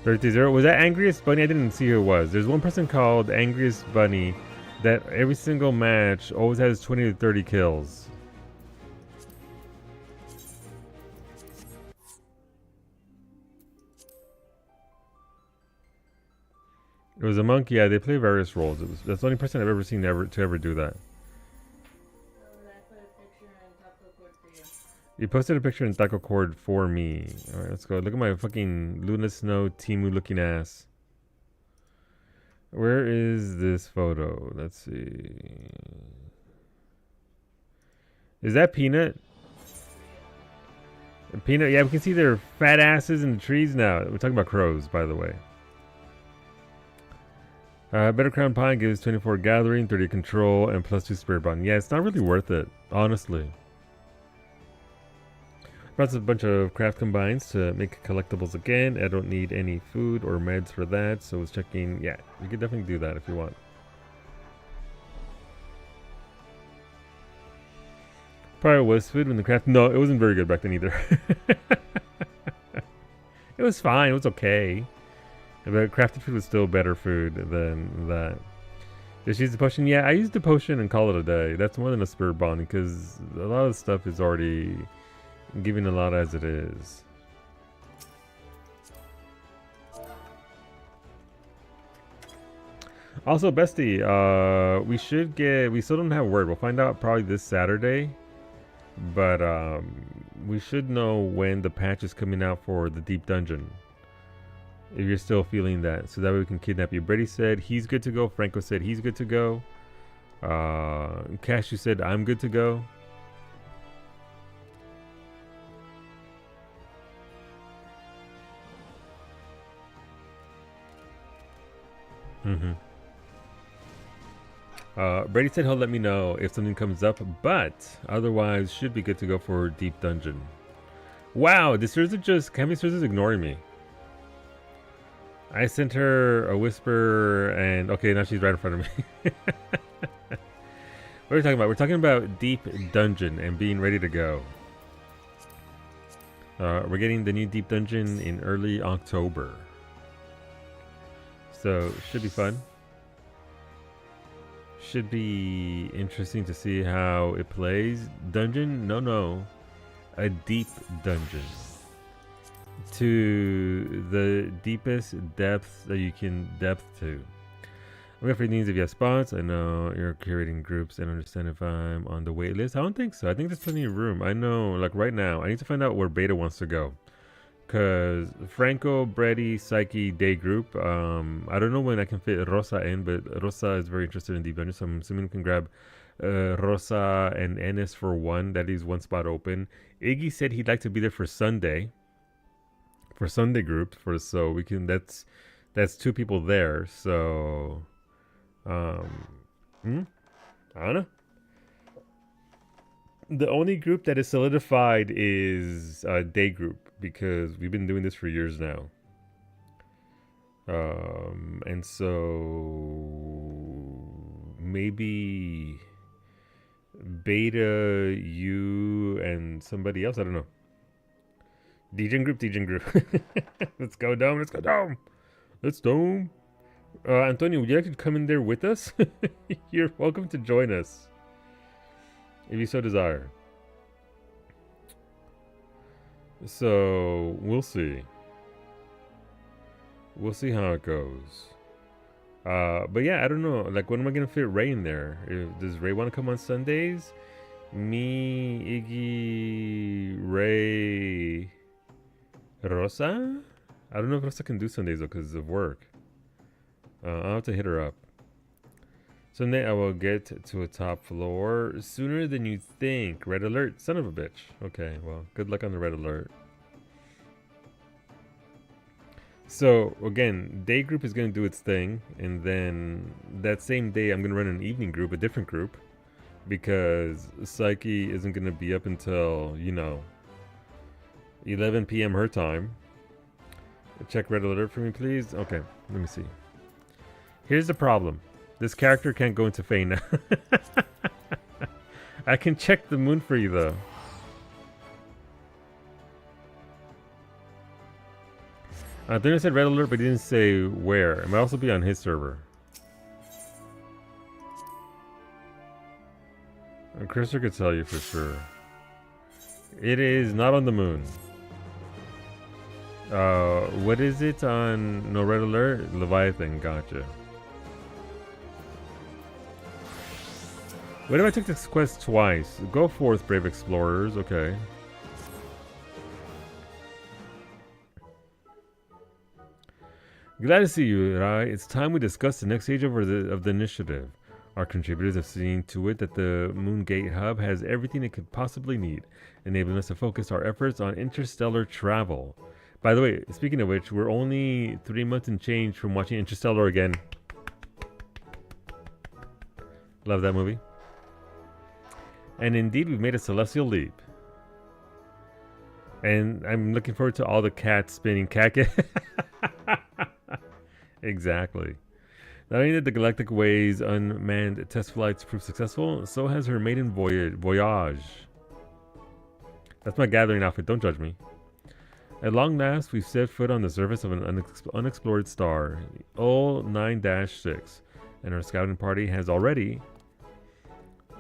$30. Was that Angriest Bunny? I didn't see who it was. There's one person called Angriest Bunny that every single match always has 20 to 30 kills. It was a monkey. Yeah, they play various roles. That's the only person I've ever seen to ever do that. You posted a picture in Taco Cord for me. Alright, let's go. Look at my fucking Luna Snow Timu looking ass. Where is this photo? Let's see. Is that Peanut? Peanut, yeah, we can see their fat asses in the trees now. We're talking about crows, by the way. Better Crown Pine gives 24 gathering, 30 control, and plus 2 spirit bond. Yeah, it's not really worth it, honestly. Brought a bunch of craft combines to make collectibles again. I don't need any food or meds for that, so I was checking. Yeah, you can definitely do that if you want. Probably was food when the craft. No, it wasn't very good back then either. It was fine. It was okay. But crafted food was still better food than that. Just use the potion? Yeah, I used the potion and call it a day. That's more than a spirit bonding because a lot of stuff is already giving a lot as it is. Also, Bestie, we still don't have word. We'll find out probably this Saturday. But we should know when the patch is coming out for the deep dungeon. If you're still feeling that. So that way we can kidnap you. Brady said he's good to go. Franco said he's good to go. Cashew said I'm good to go. Brady said he'll let me know if something comes up, but otherwise should be good to go for deep dungeon. Wow, this is just Cammy is ignoring me. I sent her a whisper, and okay, now she's right in front of me. What are we talking about? We're talking about deep dungeon and being ready to go. We're getting the new deep dungeon in early October, so should be fun. Should be interesting to see how it plays. Dungeon? No. A deep dungeon. To the deepest depths that you can depth to. I'm going for needs if you have spots. I know you're curating groups and understand if I'm on the wait list. I don't think so. I think there's plenty of room. I know, like right now, I need to find out where Beta wants to go. Because Franco, Brady, Psyche, Day Group. I don't know when I can fit Rosa in, but Rosa is very interested in Deep Dungeon, so I'm assuming we can grab Rosa and Ennis for one. That leaves one spot open. Iggy said he'd like to be there for Sunday. For Sunday group, so we can. That's two people there. So, I don't know. The only group that is solidified is Day Group, because we've been doing this for years now. And so maybe Beta, you, and somebody else. I don't know. DJ group. Let's go, Dome. Let's Dome. Antonio, would you like to come in there with us? You're welcome to join us, if you so desire. So, we'll see. We'll see how it goes. But yeah, I don't know. Like, when am I going to fit Ray in there? Does Ray want to come on Sundays? Me, Iggy, Ray, Rosa? I don't know if Rosa can do Sundays, though, because of work. I'll have to hit her up. Someday I will get to a top floor sooner than you think. Red alert, son of a bitch. Okay, well, good luck on the red alert. So, again, day group is going to do its thing. And then that same day, I'm going to run an evening group, a different group. Because Psyche isn't going to be up until, 11 p.m. her time. Check red alert for me, please. Okay, let me see. Here's the problem. This character can't go into Fae now. I can check the moon for you, though. I think I said red alert, but he didn't say where. It might also be on his server. Christopher could tell you for sure. It is not on the moon. What is it on no red alert? Leviathan, gotcha. What if I took this quest twice? Go forth, brave explorers. Okay. Glad to see you, Rai. It's time we discuss the next stage of the initiative. Our contributors have seen to it that the Moongate Hub has everything it could possibly need, enabling us to focus our efforts on interstellar travel. By the way, speaking of which, we're only 3 months and change from watching Interstellar again. Love that movie. And indeed, we've made a celestial leap. And I'm looking forward to all the cats spinning cat. Exactly. Not only did the Galactic Way's unmanned test flights prove successful, so has her maiden voyage. That's my gathering outfit, don't judge me. At long last, we've set foot on the surface of an unexplored star, Ol 9-6, and our scouting party has already...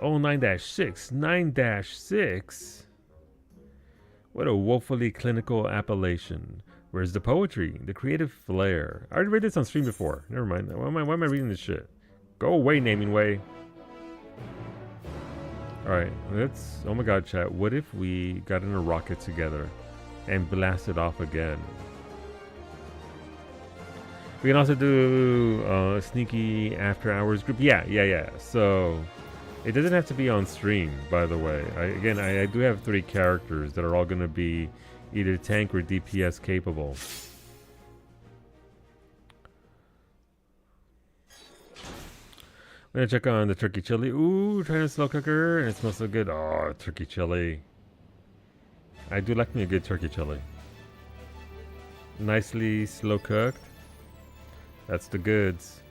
Ol 9-6? 9-6? What a woefully clinical appellation. Where's the poetry? The creative flair? I already read this on stream before. Never mind. Why am I reading this shit? Go away, naming way. Alright, let's... Oh my god, chat. What if we got in a rocket together and blasted off again? We can also do a sneaky after hours group. Yeah. So... It doesn't have to be on stream, by the way. I do have 3 characters that are all going to be either tank or DPS capable. I'm going to check on the turkey chili. Ooh, trying to slow cooker, and it smells so good. Oh, turkey chili. I do like me a good turkey chili. Nicely slow cooked. That's the goods.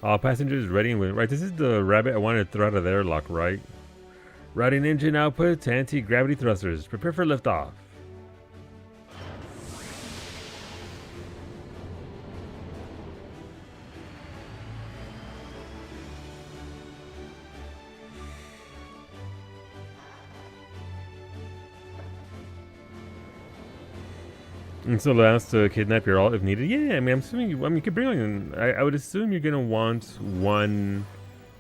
All passengers ready and waiting. Right, this is the rabbit I wanted to throw out of the airlock, right? Routing engine output to anti-gravity thrusters. Prepare for liftoff. And so allows to kidnap your alt if needed. Yeah, I mean, I'm assuming you could bring on. I would assume you're gonna want one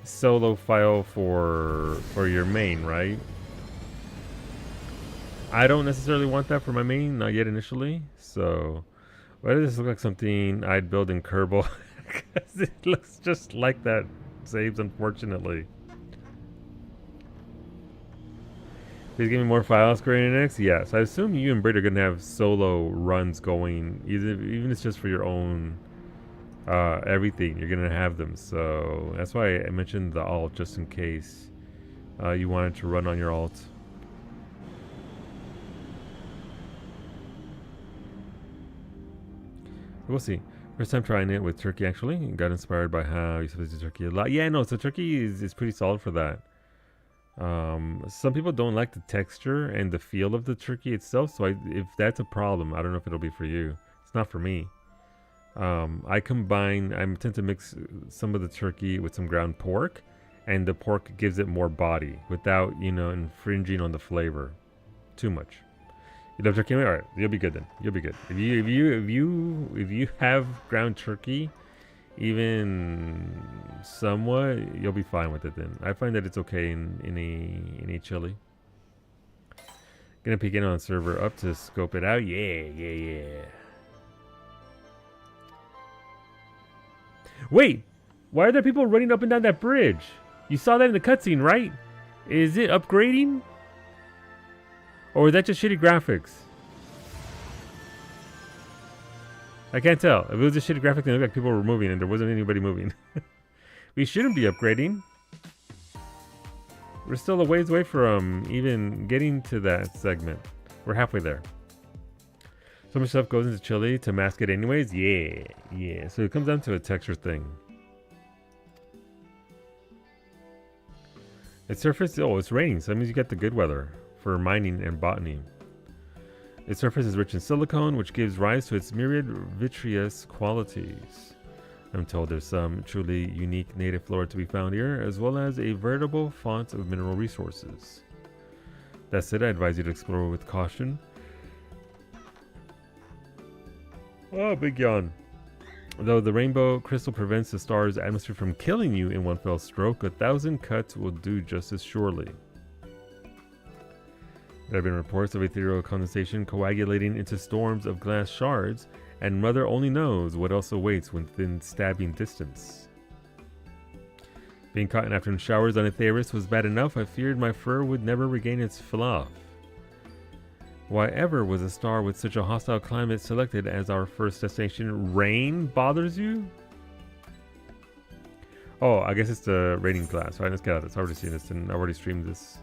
solo file for your main, right? I don't necessarily want that for my main, not yet initially. So, why does this look like something I'd build in Kerbal? Because it looks just like that saves, unfortunately. Please give me more files, Square Enix. Yes, I assume you and Britt are going to have solo runs going, even if it's just for your own everything. You're going to have them. So that's why I mentioned the alt, just in case you wanted to run on your alt. We'll see. First time trying it with turkey, actually. Got inspired by how you substitute turkey a lot. Yeah, no, so turkey is pretty solid for that. Some people don't like the texture and the feel of the turkey itself, so if that's a problem, I don't know if it'll be for you. It's not for me. I tend to mix some of the turkey with some ground pork, and the pork gives it more body without, infringing on the flavor too much. You love turkey? All right, you'll be good then. You'll be good. If you have ground turkey, even somewhat, you'll be fine with it then. I find that it's okay in a chili. Gonna peek in on server up to scope it out. Yeah. Wait, why are there people running up and down that bridge? You saw that in the cutscene, right? Is it upgrading? Or is that just shitty graphics? I can't tell. If it was just shitty graphics, it looked like people were moving and there wasn't anybody moving. We shouldn't be upgrading. We're still a ways away from even getting to that segment. We're halfway there. So much stuff goes into chili to mask it anyways? Yeah. So it comes down to a texture thing. Its surface, it's raining, so that means you get the good weather for mining and botany. Its surface is rich in silicone, which gives rise to its myriad vitreous qualities. I'm told there's some truly unique native flora to be found here, as well as a veritable font of mineral resources. That said, I advise you to explore with caution. Oh, big yawn. Though the rainbow crystal prevents the star's atmosphere from killing you in one fell stroke, 1,000 cuts will do just as surely. There have been reports of ethereal condensation coagulating into storms of glass shards, and Mother only knows what else awaits within stabbing distance. Being caught in afternoon showers on Aetheris was bad enough. I feared my fur would never regain its fluff. Why ever was a star with such a hostile climate selected as our first destination? Rain bothers you? Oh, I guess it's the raining glass. Alright, let's get out of this. I've already seen this and I've already streamed this.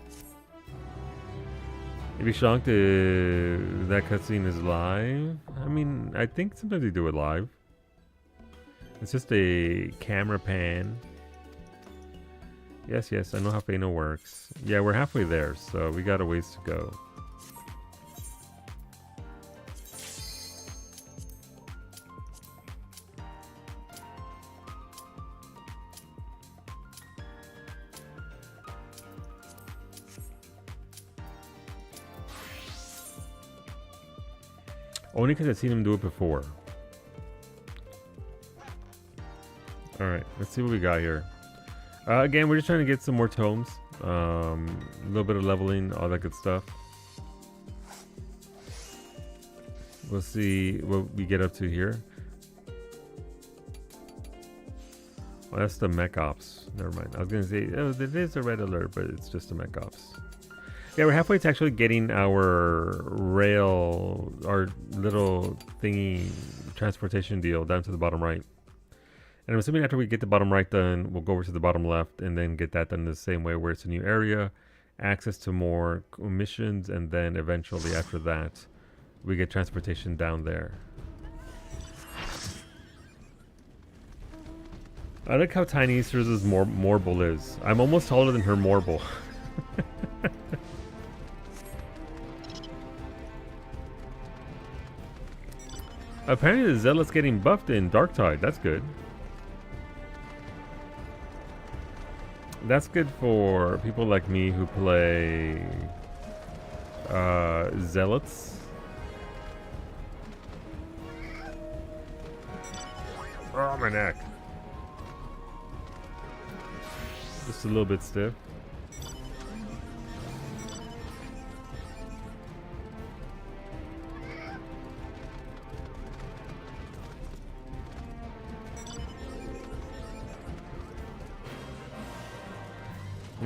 You'd be shocked if that cutscene is live. I mean, I think sometimes they do it live. It's just a camera pan. Yes, I know how Fano works. Yeah, we're halfway there, so we got a ways to go. Only because I've seen him do it before. Alright, let's see what we got here. Again, we're just trying to get some more tomes. A little bit of leveling, all that good stuff. We'll see what we get up to here. Oh, that's the mech ops. Never mind. I was going to say, oh, it is a red alert, but it's just the mech ops. Yeah, we're halfway to actually getting our rail, our little thingy transportation deal down to the bottom right. And I'm assuming after we get the bottom right done, we'll go over to the bottom left and then get that done the same way where it's a new area, access to more missions, and then eventually after that, we get transportation down there. I like how tiny Cerza's Morble is. I'm almost taller than her Morble. Apparently the Zealot's getting buffed in Darktide. That's good. That's good for people like me who play Zealots. Oh, my neck. Just a little bit stiff.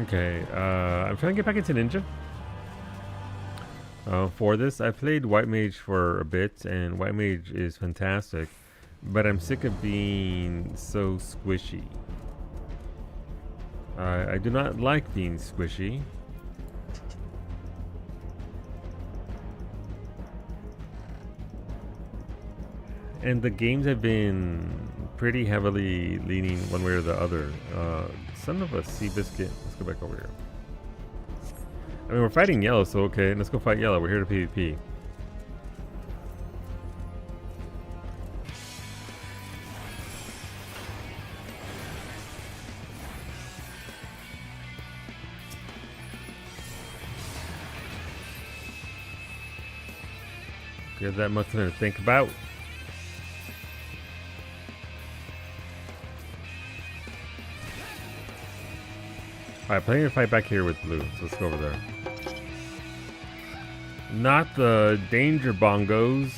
Okay, I'm trying to get back into Ninja. For this, I played White Mage for a bit, and White Mage is fantastic, but I'm sick of being so squishy. I do not like being squishy. And the games have been pretty heavily leaning one way or the other. Son of a sea biscuit. Let's go back over here. I mean, we're fighting yellow, so okay, let's go fight yellow. We're here to PvP. Give that much to think about. Alright, planning to fight back here with blue, so let's go over there. Not the danger bongos.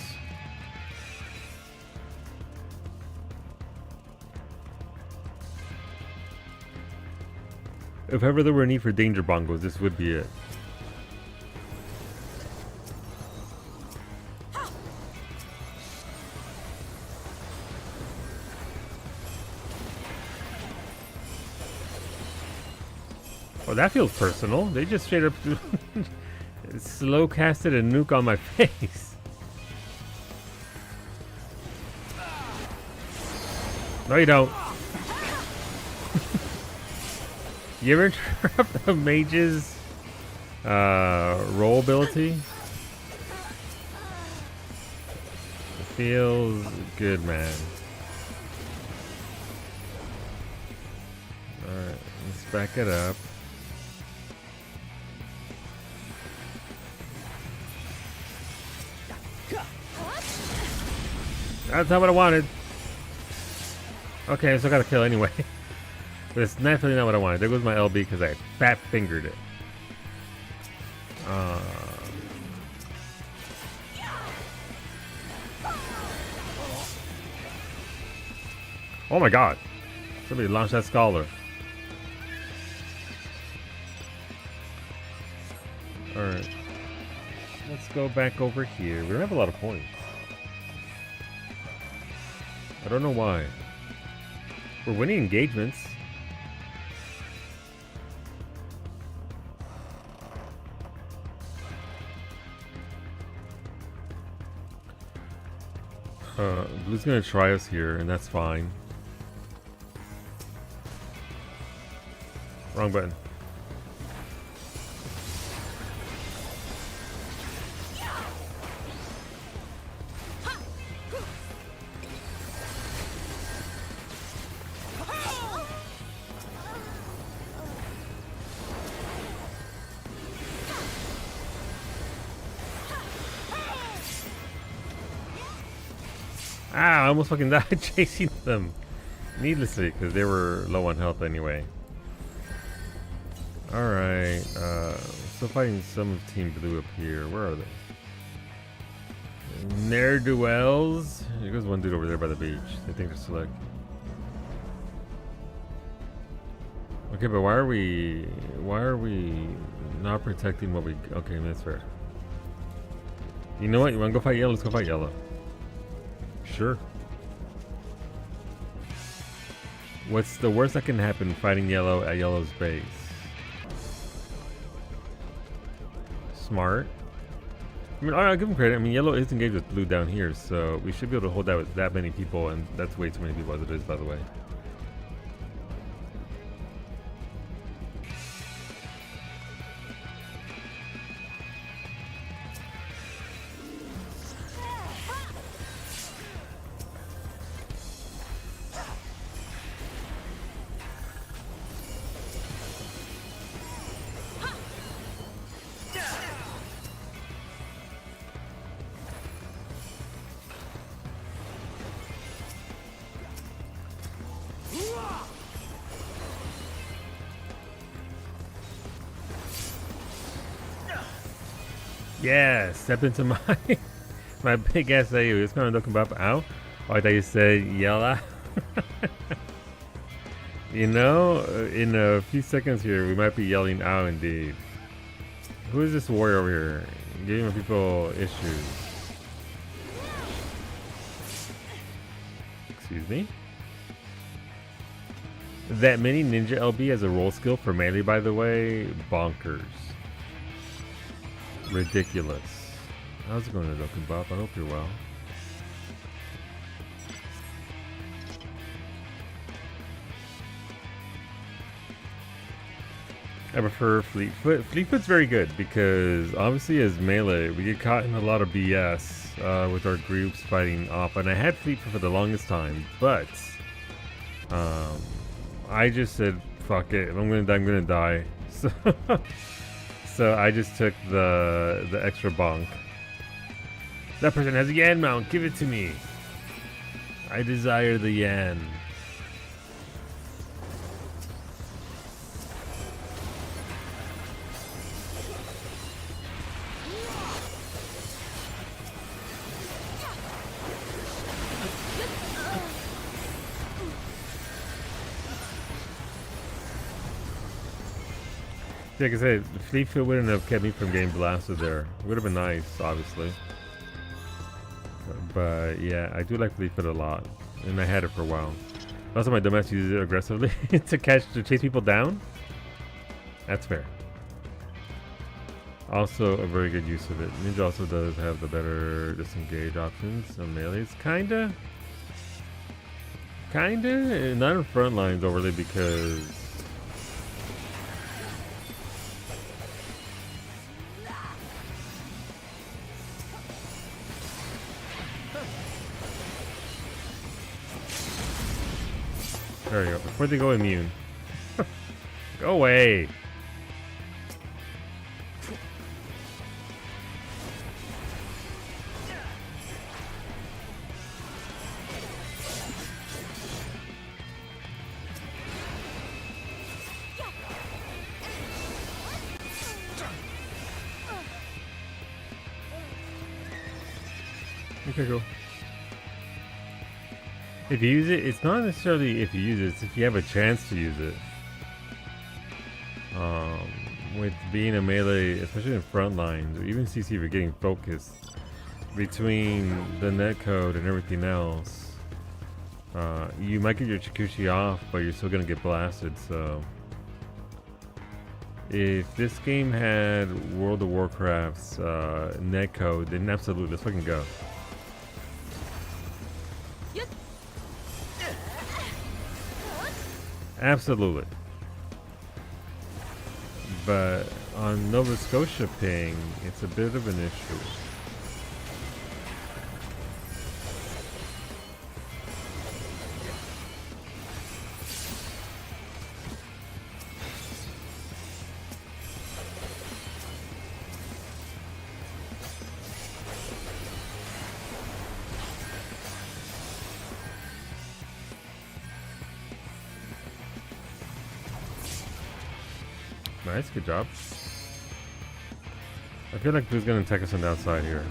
If ever there were a need for danger bongos, this would be it. Oh, that feels personal. They just straight up slow casted a nuke on my face. No, you don't. You ever interrupt the mage's roll ability? It feels good, man. Alright, let's back it up. That's not what I wanted. Okay, I still got to kill anyway. But it's definitely not what I wanted. There goes my LB because I fat fingered it. Oh my god. Somebody launched that scholar. Alright. Let's go back over here. We don't have a lot of points. I don't know why. We're winning engagements. Blue's gonna try us here, and that's fine. Wrong button. Ah, I almost fucking died chasing them needlessly because they were low on health anyway. Alright, still fighting some of Team Blue up here. Where are they? Ne'er-do-wells. There goes one dude over there by the beach. They think they're select. Okay, but why are we not protecting what we... Okay, that's fair. You know what? You wanna go fight yellow? Let's go fight yellow. Sure. What's the worst that can happen fighting yellow at yellow's base? Smart. I mean, I'll give him credit. I mean, yellow is engaged with blue down here, so we should be able to hold that with that many people, and that's way too many people as it is, by the way. Yeah, step into my my big ass AU. It's gonna look about ow. Oh, I thought you said yella. You know, in a few seconds here, we might be yelling out indeed. Who is this warrior over here? Giving people issues. Excuse me? That mini ninja LB as a roll skill for melee, by the way, bonkers. Ridiculous. How's it going, Doku Bob? I hope you're well. I prefer Fleetfoot. Fleetfoot's very good because obviously as melee, we get caught in a lot of BS with our groups fighting off. And I had Fleetfoot for the longest time, but I just said, fuck it. If I'm gonna die, I'm gonna die. So I just took the extra bonk. That person has a Yan mount. Give it to me. I desire the Yan. Like I said, Fleetfoot wouldn't have kept me from getting blasted there. It would have been nice, obviously. But yeah, I do like Fleetfoot a lot. And I had it for a while. Also, my dumbass uses it aggressively to chase people down. That's fair. Also, a very good use of it. Ninja also does have the better disengage options on melees. Kinda. Not in front lines overly because... There you go. Before they go immune. Go away. Okay, go. If you use it, it's not necessarily if you use it, it's if you have a chance to use it. With being a melee, especially in front lines, or even CC, if you're getting focused between the netcode and everything else, you might get your Chikushi off, but you're still gonna get blasted. So, if this game had World of Warcraft's netcode, then absolutely, let's fucking go. Absolutely. But on Nova Scotia ping, it's a bit of an issue. Nice, good job. I feel like Blue's gonna attack us on the outside here.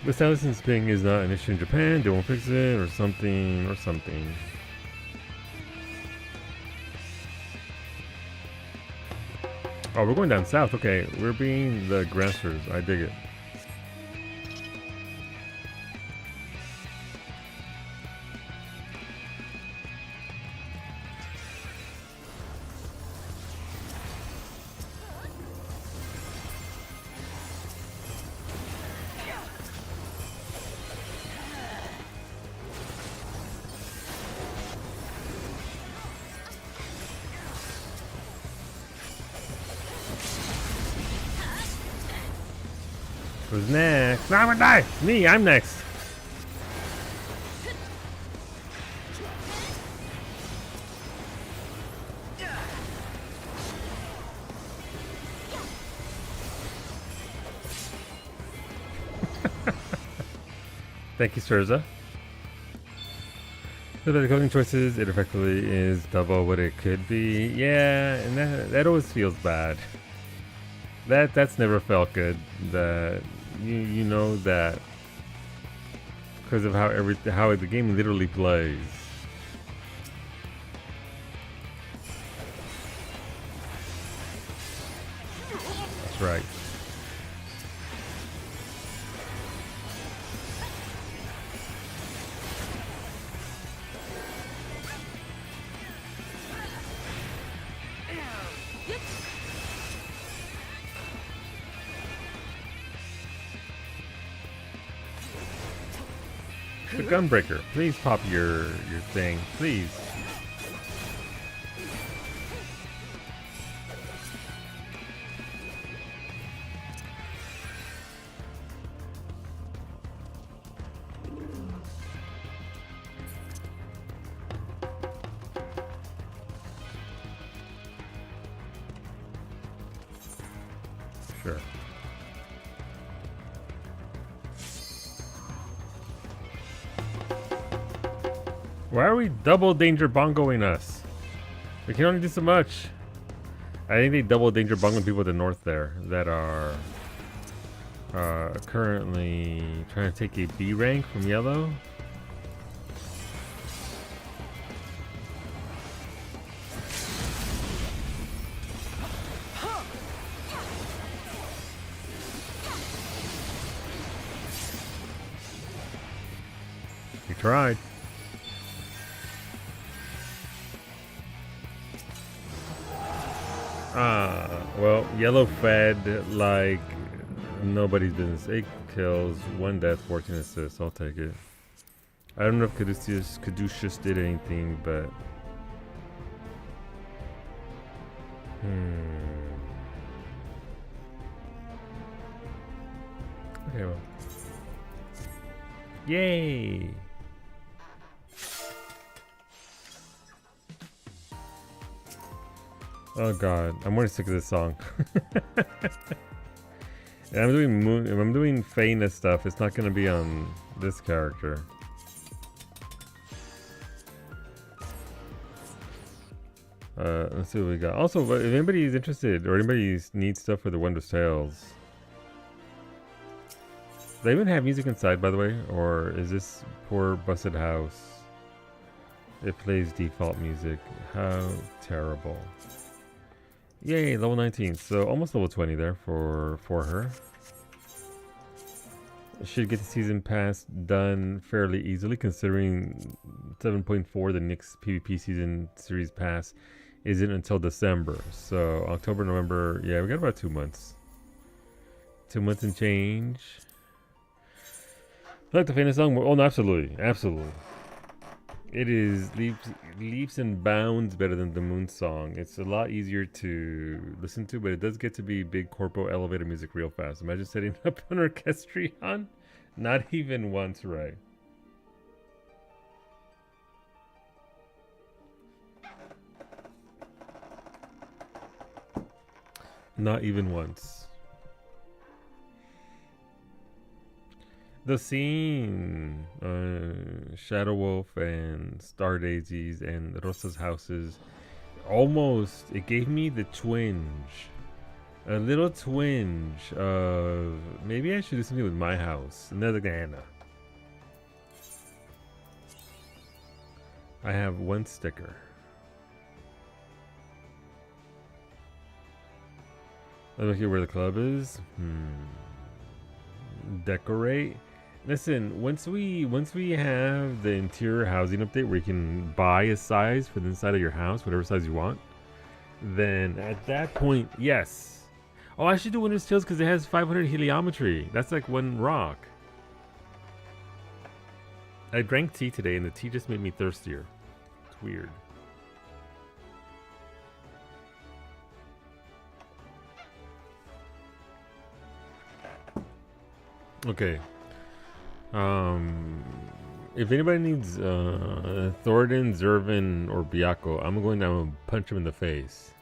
But Silence's ping is not an issue in Japan. They won't fix it, or something, or something. Oh, we're going down south. Okay, we're being the aggressors. I dig it. Who's next? No, I'm gonna die! Me, I'm next! Thank you, Surza. So the coding choices, it effectively is double what it could be. Yeah, and that always feels bad. That's never felt good. That you know that because of how the game literally plays. That's right. The Gunbreaker, please pop your thing, please. Sure. Why are we double danger bongoing us? We can only do so much. I think they double danger bongoing people to the north there that are currently trying to take a B rank from yellow. We tried. Well, yellow fed like nobody's business. 8 kills, 1 death, 14 assists. I'll take it. I don't know if Caduceus did anything, but okay, well. Yay! Oh god, I'm more sick of this song. And if I'm doing Faina stuff, it's not gonna be on this character. Let's see what we got. Also, if anybody is interested or anybody needs stuff for the Wondrous Tales, do they even have music inside, by the way, or is this poor busted house? It plays default music. How terrible. Yay, level 19. So almost level 20 there for her. Should get the season pass done fairly easily, considering 7.4, the next PvP season series pass, isn't until December. So October, November, yeah, we got about 2 months. 2 months and change. I like the famous song. Oh, no, absolutely, absolutely. It is leaps and bounds better than the Moon Song. It's a lot easier to listen to, but it does get to be big corpo elevator music real fast. Imagine setting up an orchestrion. Not even once, right? Not even once. The scene, Shadow Wolf and Star Daisies and Rosa's houses, almost, it gave me the twinge. A little twinge of, maybe I should do something with my house. Another Guyana. I have 1 sticker. Look here where the club is. Decorate. Listen, once we have the interior housing update where you can buy a size for the inside of your house, whatever size you want, then at that point, yes. Oh, I should do Wondrous Tales because it has 500 heliometry. That's like 1 rock. I drank tea today and the tea just made me thirstier. It's weird. Okay. If anybody needs Thoradin, Zervin, or Byakko, I'm going down and punch him in the face.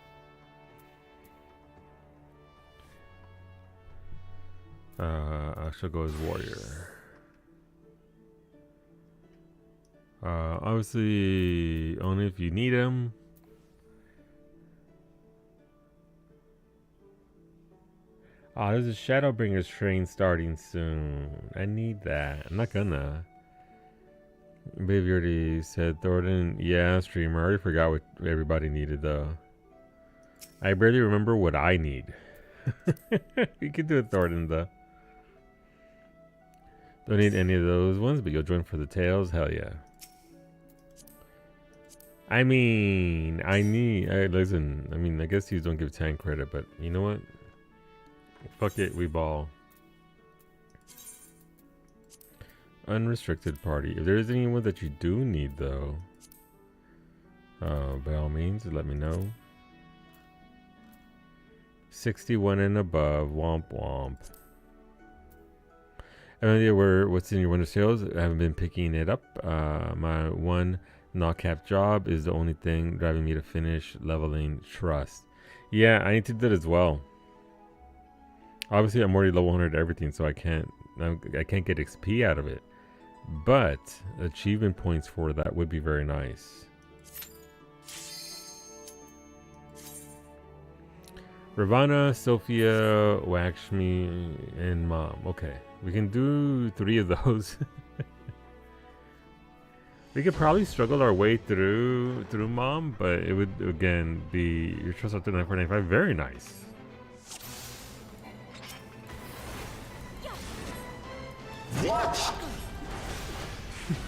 I shall go as warrior. Obviously, only if you need him. Oh, there's a Shadowbringers train starting soon. I need that. I'm not gonna. Baby already said Thornton. Yeah, streamer. I already forgot what everybody needed though. I barely remember what I need. You can do it, Thornton though. Don't need any of those ones, but you'll join for the tails. Hell yeah. I mean, listen. I mean, I guess you don't give tank credit, but you know what? Fuck it, we ball. Unrestricted party. If there is anyone that you do need, though, by all means, let me know. 61 and above. Womp womp. I have no idea what's in your winter sales. I haven't been picking it up. My one knock-cap job is the only thing driving me to finish leveling trust. Yeah, I need to do that as well. Obviously, I'm already level 100 everything, so I can't get XP out of it. But achievement points for that would be very nice. Ravana, Sophia, Wakshmi, and Mom. Okay, we can do 3 of those. We could probably struggle our way through Mom, but it would again be your trust up to 9495. Very nice. What?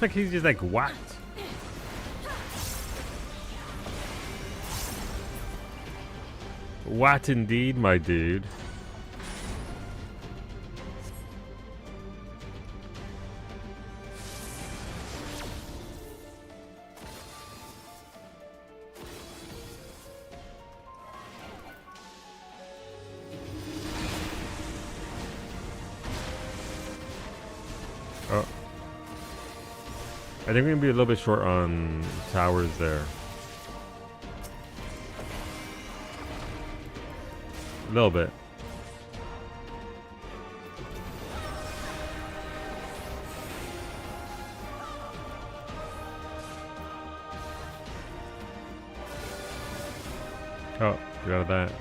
Like he's just like what? What indeed, my dude? Oh. I think we're gonna be a little bit short on towers there. A little bit. Oh, get out of that.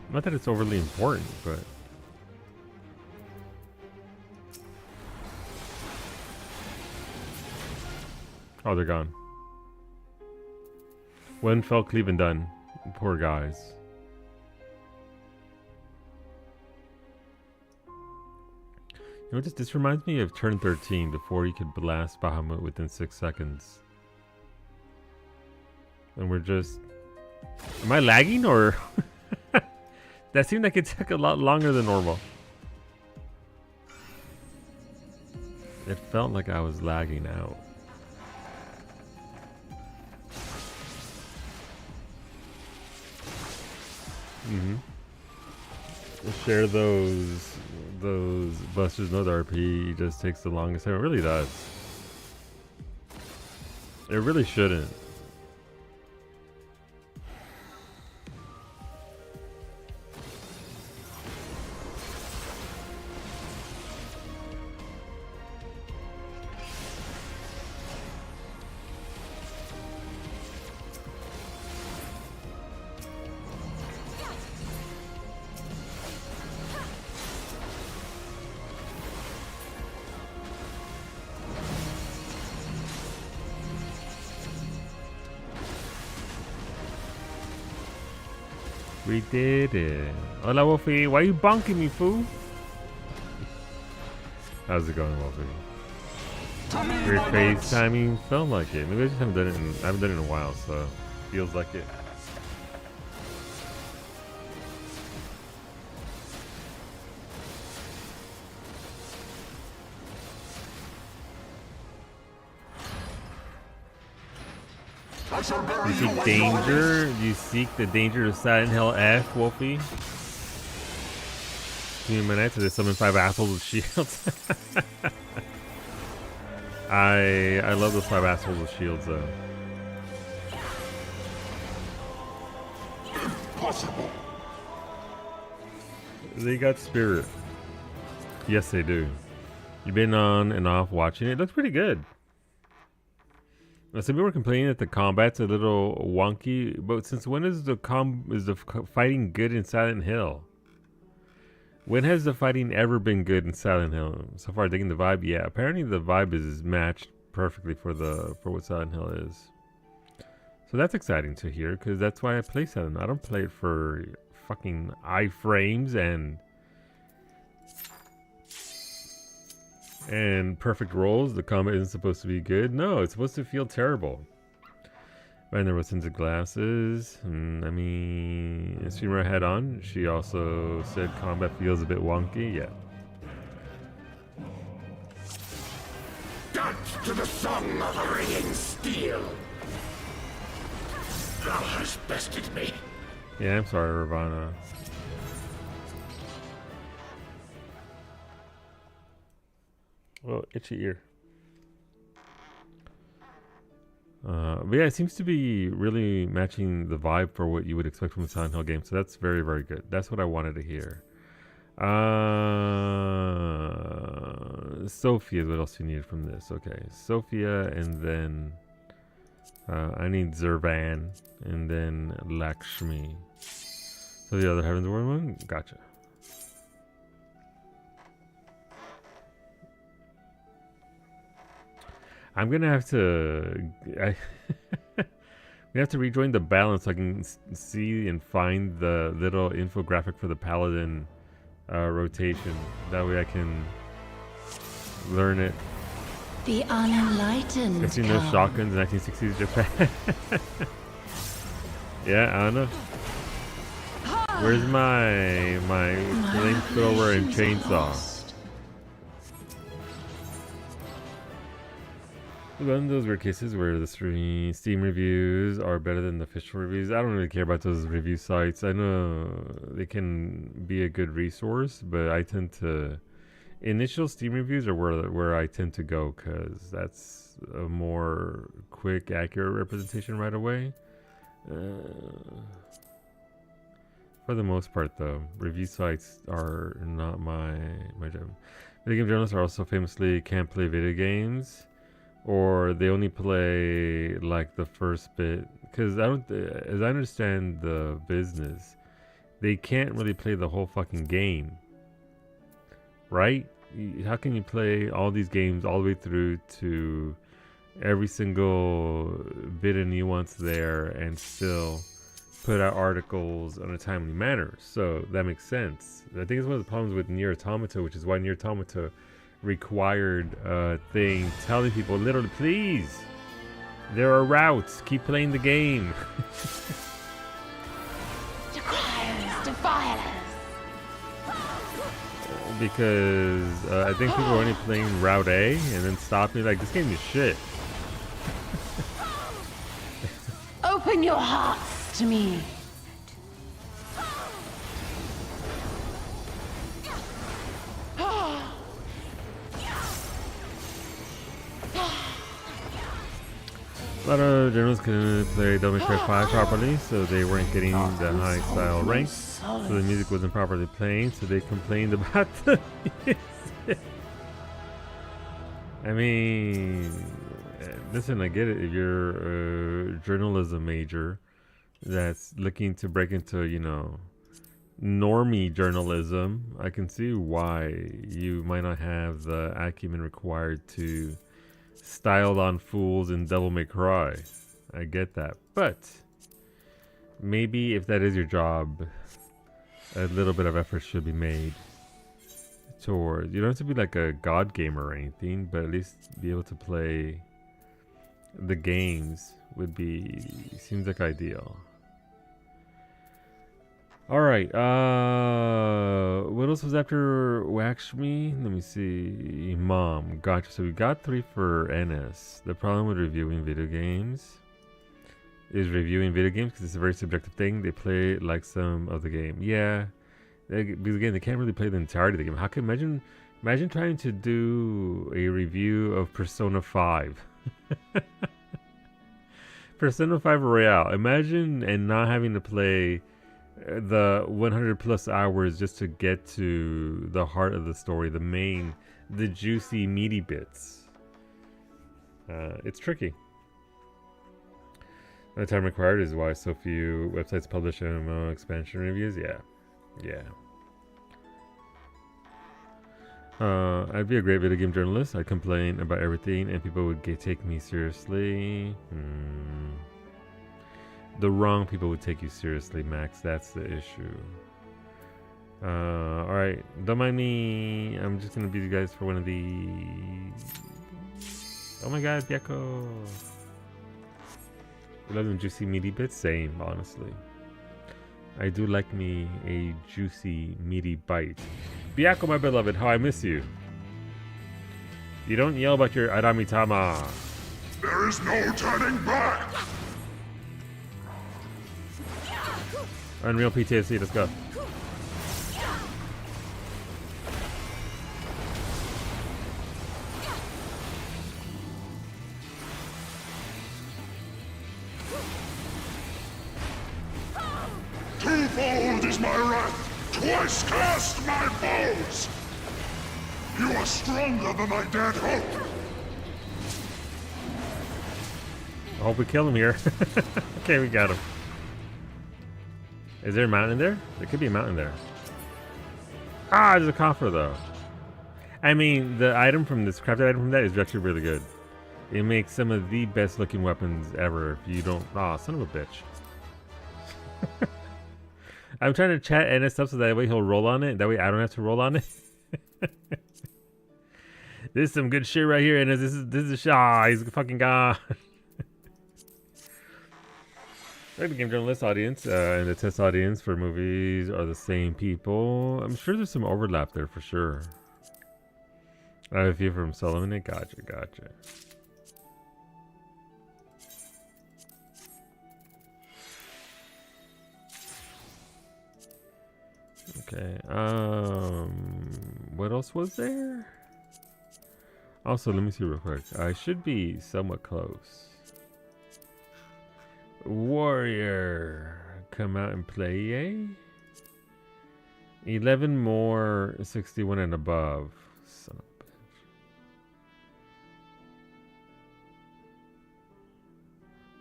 Not that it's overly important, but oh, they're gone. When fell Cleveland done? Poor guys. You know, this reminds me of turn 13 before you could blast Bahamut within 6 seconds. And we're just... Am I lagging or... That seemed like it took a lot longer than normal. It felt like I was lagging out. Share those Buster's Node RP just takes the longest time. It really does. It really shouldn't. We did it. Hola, Wolfie. Why you bonking me, fool? How's it going, Wolfie? Your FaceTiming felt like it. Maybe I just haven't done it in a while, so feels like it. You seek danger? You seek the danger of Silent Hill F, Wolfie? Give me a minute to summon 5 assholes with shields. I love those 5 assholes with shields though. Impossible. They got spirit. Yes, they do. You've been on and off watching it. It looks pretty good. Some people were complaining that the combat's a little wonky, but since when is the fighting good in Silent Hill? When has the fighting ever been good in Silent Hill? So far, digging the vibe. Yeah, apparently the vibe is matched perfectly for what Silent Hill is. So that's exciting to hear, because that's why I play Silent Hill. I don't play it for fucking iframes and perfect rolls. The combat isn't supposed to be good. No, it's supposed to feel terrible. And there was tinted glasses. I mean, the streamer I had on, she also said combat feels a bit wonky. Yeah. Dance to the song of ringing steel. Thou hast bested me. Yeah, I'm sorry, Ravana. Oh, itchy ear. But yeah, it seems to be really matching the vibe for what you would expect from a Silent Hill game. So that's very, very good. That's what I wanted to hear. Sophia is what else you needed from this. Okay, Sophia, and then I need Zervan, and then Lakshmi. So the other Heaven's Word one? Gotcha. I'm gonna have to. We have to rejoin the balance so I can see and find the little infographic for the Paladin rotation. That way I can learn it. The unenlightened. I've seen those shotguns in 1960s Japan. Yeah, Anna. Where's my flamethrower and chainsaw? One of those rare cases where the Steam reviews are better than the official reviews. I don't really care about those review sites. I know they can be a good resource, but I tend to... Initial Steam reviews are where I tend to go, because that's a more quick, accurate representation right away. For the most part, though, review sites are not my jam. Video game journalists are also famously can't play video games, or they only play like the first bit. Because as I understand the business, they can't really play the whole fucking game, right? How can you play all these games all the way through to every single bit of nuance there and still put out articles in a timely manner? So that makes sense. I think it's one of the problems with Nier Automata, which is why Nier Automata required a thing telling people literally, please, there are routes, keep playing the game. Because I think people are only playing Route A and then stop me like, this game is shit. Open your hearts to me. A lot of journalists couldn't play Devil May Cry 5 properly, so they weren't getting the high style rank. So the music wasn't properly playing, so they complained about the music. I mean, listen, I get it. If you're a journalism major that's looking to break into, you know, normie journalism, I can see why you might not have the acumen required to styled on fools in Devil May Cry. I get that. But maybe if that is your job, a little bit of effort should be made towards... You don't have to be like a god gamer or anything, but at least be able to play the games would be... Seems like ideal. Alright, what else was after Lakshmi? Let me see. Mom, gotcha. So we got 3 for NS. The problem with reviewing video games is because it's a very subjective thing. They play like some of the game. Yeah, because again, they can't really play the entirety of the game. How can imagine trying to do a review of Persona 5. Persona 5 Royale. Imagine and not having to play the 100 plus hours just to get to the heart of the story, the juicy, meaty bits. It's tricky. The time required is why so few websites publish MMO expansion reviews. Yeah. Yeah. I'd be a great video game journalist. I'd complain about everything and people would take me seriously. The wrong people would take you seriously, Max. That's the issue. Alright. Don't mind me. I'm just gonna beat you guys for one of these. Oh my god, Biako. I love them juicy meaty bits. Same, honestly. I do like me a juicy meaty bite. Biako, my beloved, how I miss you. You don't yell about your Aramitama. There is no turning back! Unreal PTSD, let's go. Twofold is my wrath, twice cast my foes! You are stronger than I dared hope! I hope we kill him here. Okay, we got him. Is there a mountain there? There could be a mountain there. Ah, there's a coffer though. I mean, the item from this crafted item from that is actually really good. It makes some of the best looking weapons ever if you don't... Ah, son of a bitch. I'm trying to chat and stuff so that way he'll roll on it. That way I don't have to roll on it. This is some good shit right here, and this is a shot. He's a fucking god. The game journalist audience and the test audience for movies are the same people. I'm sure there's some overlap there for sure. I have a few from Sullivan. Gotcha. Okay. What else was there? Also, let me see real quick. I should be somewhat close. Warrior, come out and play, yay? 11 more, 61 and above. Son of a bitch.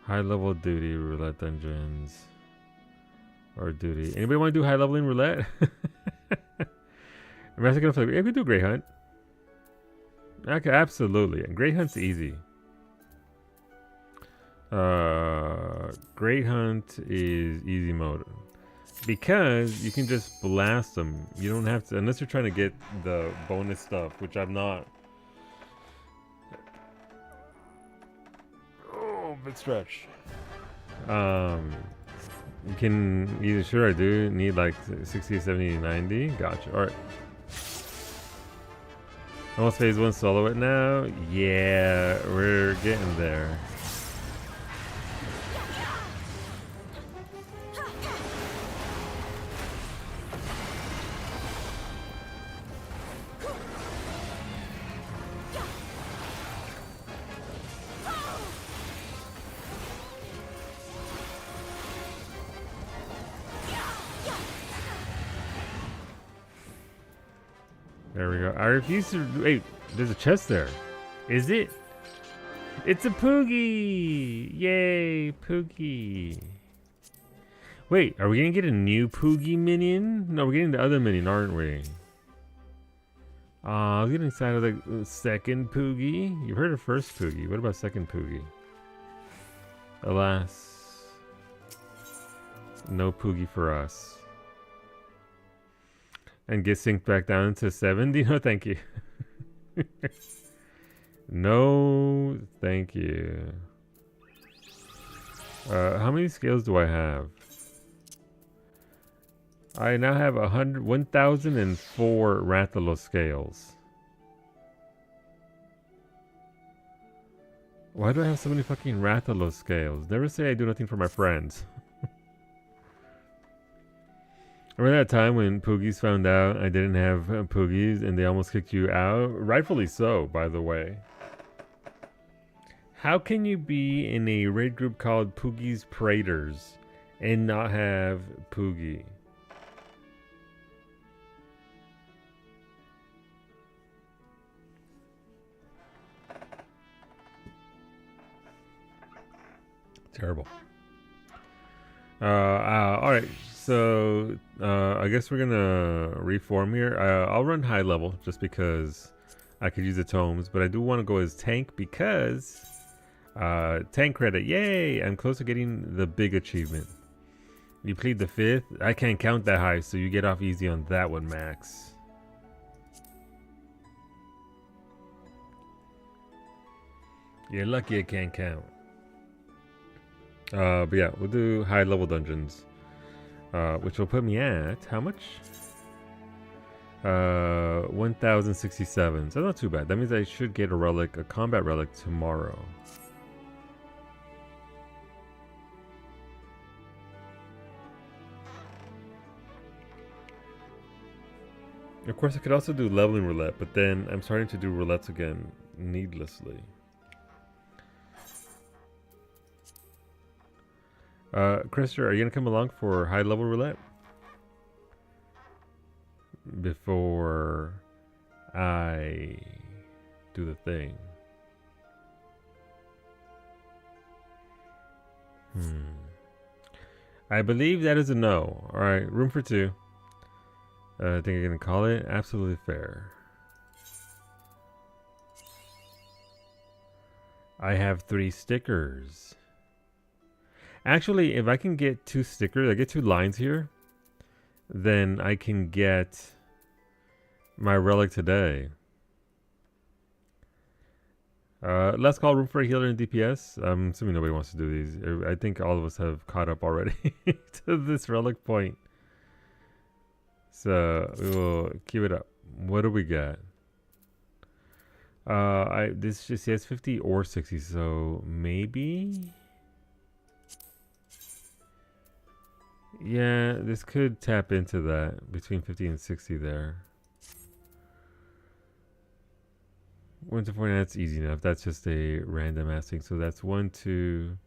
High level duty, roulette dungeons. Or duty. Anybody want to do high leveling roulette? I'm actually gonna play. Yeah, we can do Grey Hunt. Okay, absolutely. Grey Hunt's easy. Great Hunt is easy mode because you can just blast them. You don't have to, unless you're trying to get the bonus stuff, which I'm not. Oh, bit stretch. You can either, sure I do need like 60, 70, 90. Gotcha. All right. Almost phase 1 solo it now. Yeah, we're getting there. There we go. I refuse to... Wait, there's a chest there. Is it? It's a Poogie! Yay, Poogie. Wait, are we gonna get a new Poogie minion? No, we're getting the other minion, aren't we? I was getting excited of the second Poogie. You've heard of first Poogie. What about second Poogie? Alas. No Poogie for us. And get synced back down to 70? No, thank you. No, thank you. How many scales do I have? I now have 1,004 Rathalos scales. Why do I have so many fucking Rathalos scales? Never say I do nothing for my friends. Remember that time when Poogies found out I didn't have Poogies and they almost kicked you out? Rightfully so, by the way. How can you be in a raid group called Poogies Praetors and not have Poogie? Terrible. All right. So I guess we're gonna reform here. I'll run high level just because I could use the tomes, but I do want to go as tank because tank credit. Yay! I'm close to getting the big achievement. You plead the 5th. I can't count that high, so you get off easy on that one, Max. You're lucky I can't count. But yeah, we'll do high level dungeons. Which will put me at how much? 1067. So not too bad. That means I should get a relic, a combat relic tomorrow. Of course, I could also do leveling roulette, but then I'm starting to do roulettes again needlessly. Krister, are you gonna come along for high level roulette? Before I do the thing. I believe that is a no. Alright, room for 2. I think I'm gonna call it absolutely fair. I have 3 stickers. Actually, if I can get 2 stickers, I get 2 lines here, then I can get my relic today. Let's call room for a healer and DPS. I'm assuming nobody wants to do these. I think all of us have caught up already to this relic point. So we will keep it up. What do we got? This just says 50 or 60, so maybe. Yeah, this could tap into that between 50 and 60 there. 1 to 49, that's easy enough. That's just a random ass thing. So that's 1, 2.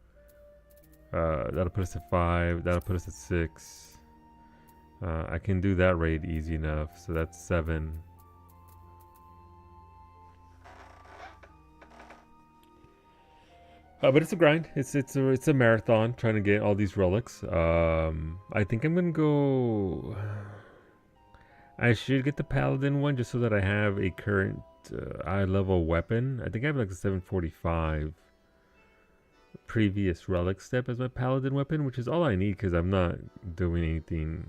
That'll put us at 5. That'll put us at 6. I can do that raid easy enough. So that's 7. But it's a grind. It's a marathon trying to get all these relics. I think I'm gonna go. I should get the paladin one just so that I have a current eye level weapon. I think I have like a 745 previous relic step as my paladin weapon, which is all I need because I'm not doing anything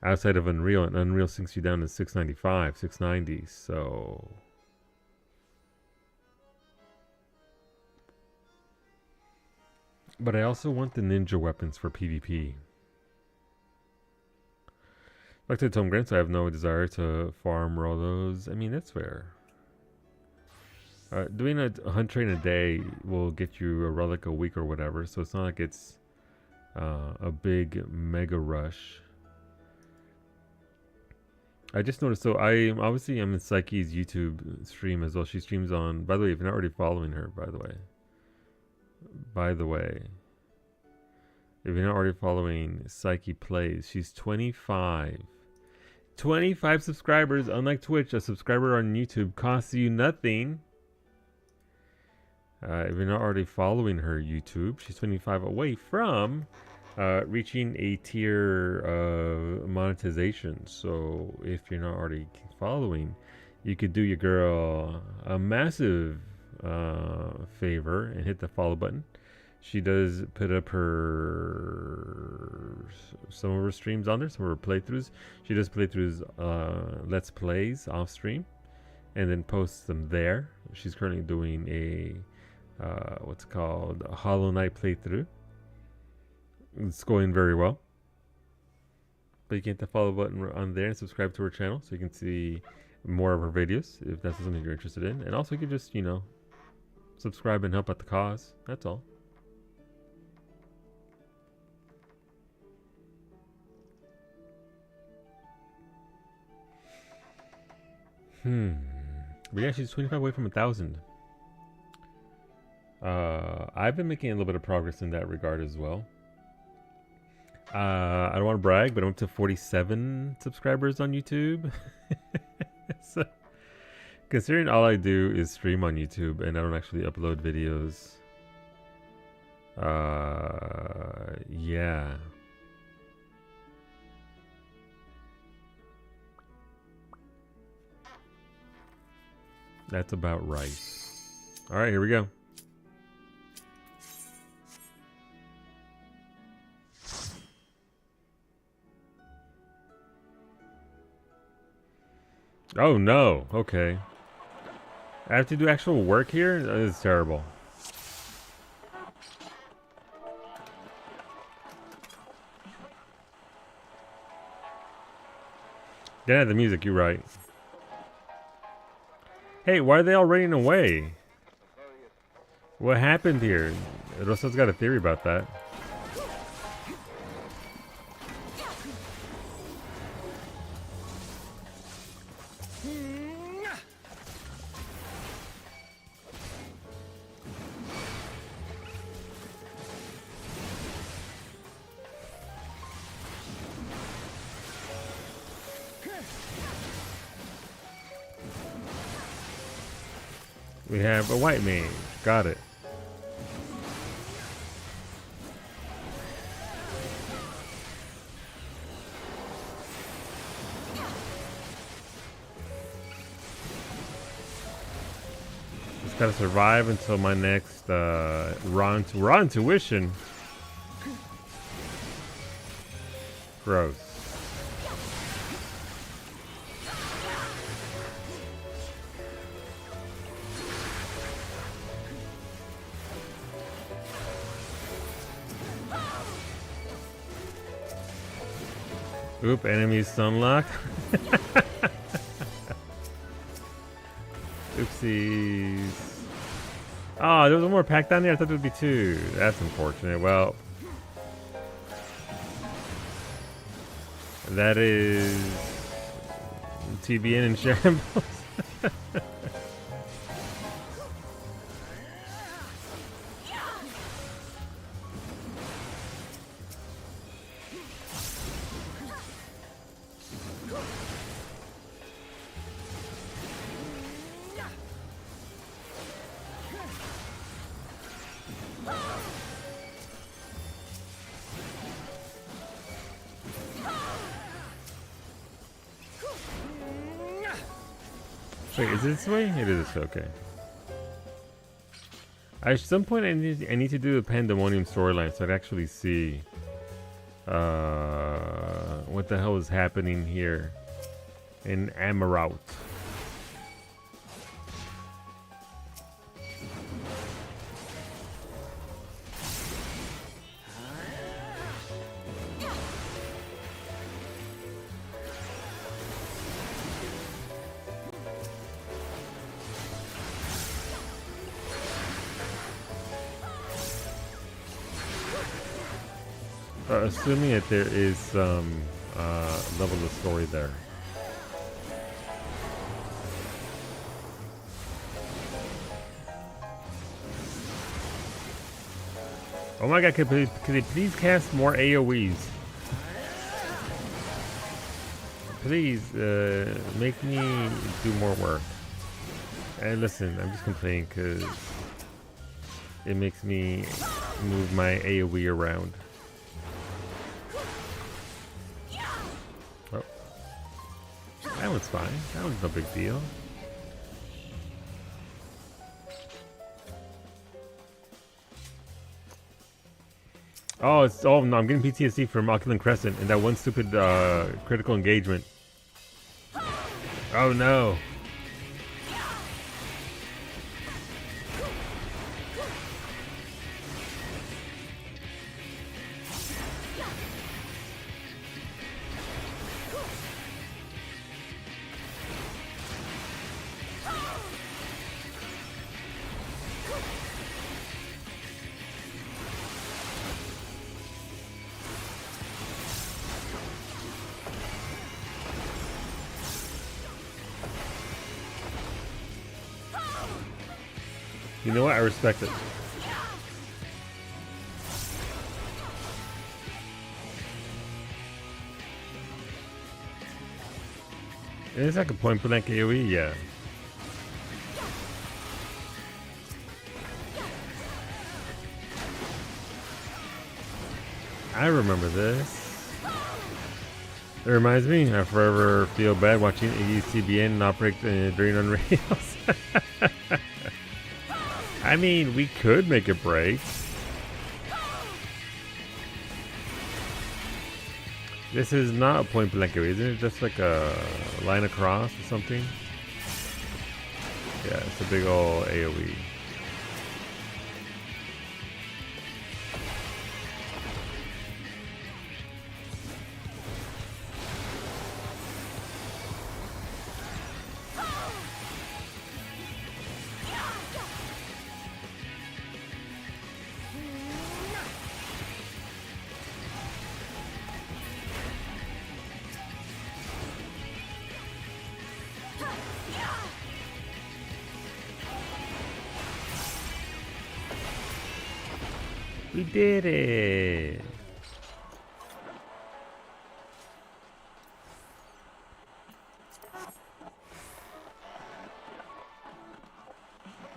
outside of Unreal, and Unreal sinks you down to 695, 690. So. But I also want the ninja weapons for PvP. Back to the Tome Grants, I have no desire to farm all those. I mean, that's fair. Doing a hunt train a day will get you a relic a week or whatever, so it's not like it's a big mega rush. I just noticed, so I'm in Psyche's YouTube stream as well. She streams on, by the way, if you're not already following her, by the way, if you're not already following Psyche Plays, she's 25 subscribers. Unlike Twitch, a subscriber on YouTube costs you nothing. If you're not already following her YouTube, she's 25 away from reaching a tier of monetization. So if you're not already following, you could do your girl a massive favor and hit the follow button. She does put up some of her streams on there, some of her playthroughs. She does playthroughs, let's plays off stream, and then posts them there. She's currently doing a what's called a Hollow Knight playthrough. It's going very well. But you can hit the follow button on there and subscribe to her channel so you can see more of her videos if that's something you're interested in. And also you can just, subscribe and help out the cause. That's all. But yeah, she's 25 away from 1,000. I've been making a little bit of progress in that regard as well. I don't want to brag, but I'm up to 47 subscribers on YouTube. So, considering all I do is stream on YouTube and I don't actually upload videos, yeah, That's about right. All right, here we go. Oh no. Okay. I have to do actual work here? This is terrible. Yeah, the music, you're right. Hey, why are they all running away? What happened here? Rosa's got a theory about that. We have a white mage. Got it. Just gotta survive until my next raw intuition. Gross. Oop, enemies sunlock. Oopsies. Oh, there was one more pack down there. I thought there would be two. That's unfortunate. Well, that is TBN in shambles. Wait, is it this way? It is, okay. At some point I need to do the Pandemonium storyline so I'd actually see what the hell is happening here in Amarout. Assuming that there is some level of story there. Oh my god, could they please cast more AoEs? Please, make me do more work. And listen, I'm just complaining because it makes me move my AoE around. Oh. That one's fine. That one's no big deal. Oh, no, I'm getting PTSD from Oculin Crescent and that one stupid critical engagement. Oh no. You know what? I respect it. It's like a point blank AoE, yeah. I remember this. It reminds me, I forever feel bad watching AECBN not break during on rails. I mean, we could make it break. This is not a point blank, isn't it? Just like a line across or something. Yeah, it's a big old AoE. We did it!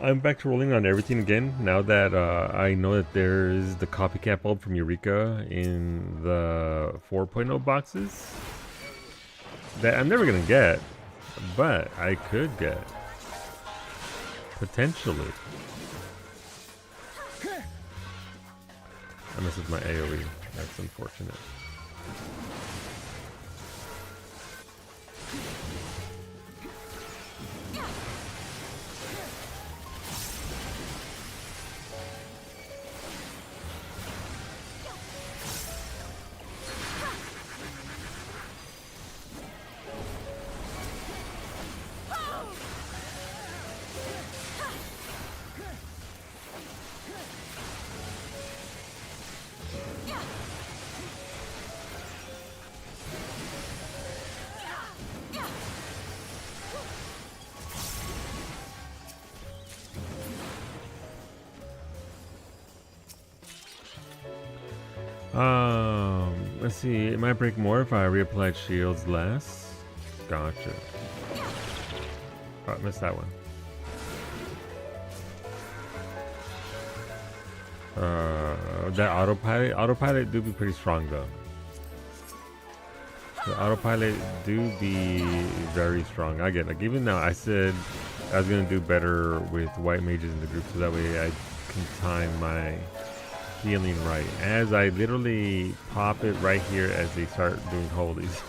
I'm back to rolling on everything again now that I know that there's the copycat bulb from Eureka in the 4.0 boxes that I'm never gonna get, but I could get. Potentially. I messed with my AoE. That's unfortunate. Let's see. It might break more if I reapplied shields less. Gotcha. Oh, I missed that one. That autopilot do be pretty strong though. The autopilot do be very strong. I get like even now I said I was gonna do better with white mages in the group so that way I can time my healing right. As I literally pop it right here as they start doing holies.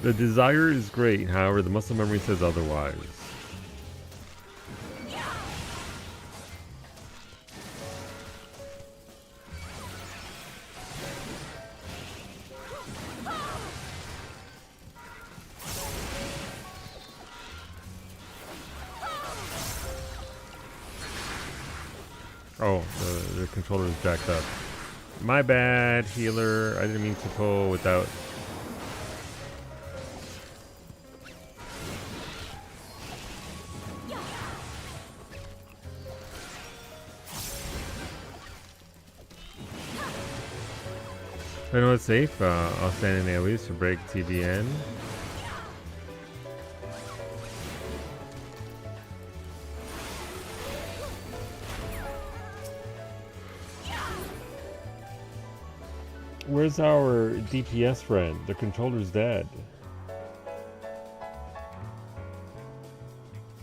The desire is great, however the muscle memory says otherwise. Oh, the controller is jacked up. My bad, healer. I didn't mean to pull without. I know it's safe. I'll stand in AoEs to break TBN. Where's our DPS friend? The controller's dead.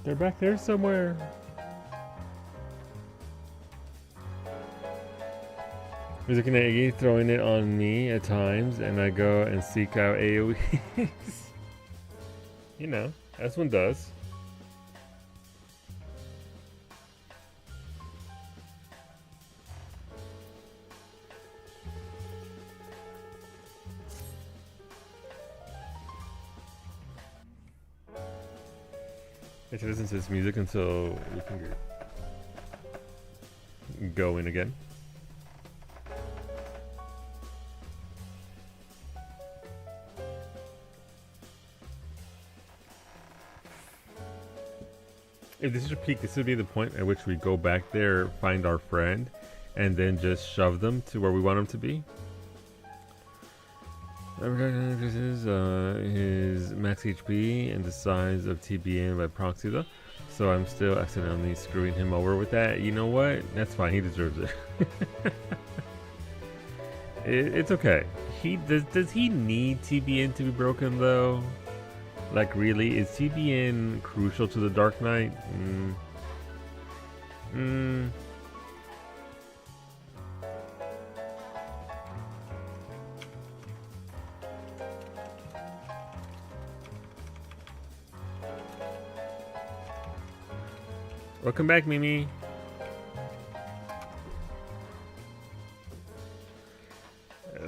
They're back there somewhere. He's looking at Iggy, throwing it on me at times, and I go and seek out AoEs. You know, as one does. I should listen to this music until we can go in again. If this is a peak, this would be the point at which we go back there, find our friend, and then just shove them to where we want them to be. His max HP and the size of TBN by proxy though. so I'm still accidentally screwing him over with that. You know what? That's fine. He deserves it. It's okay. Does he need TBN to be broken though? Like really? Is TBN crucial to the Dark Knight? Welcome back, Mimi.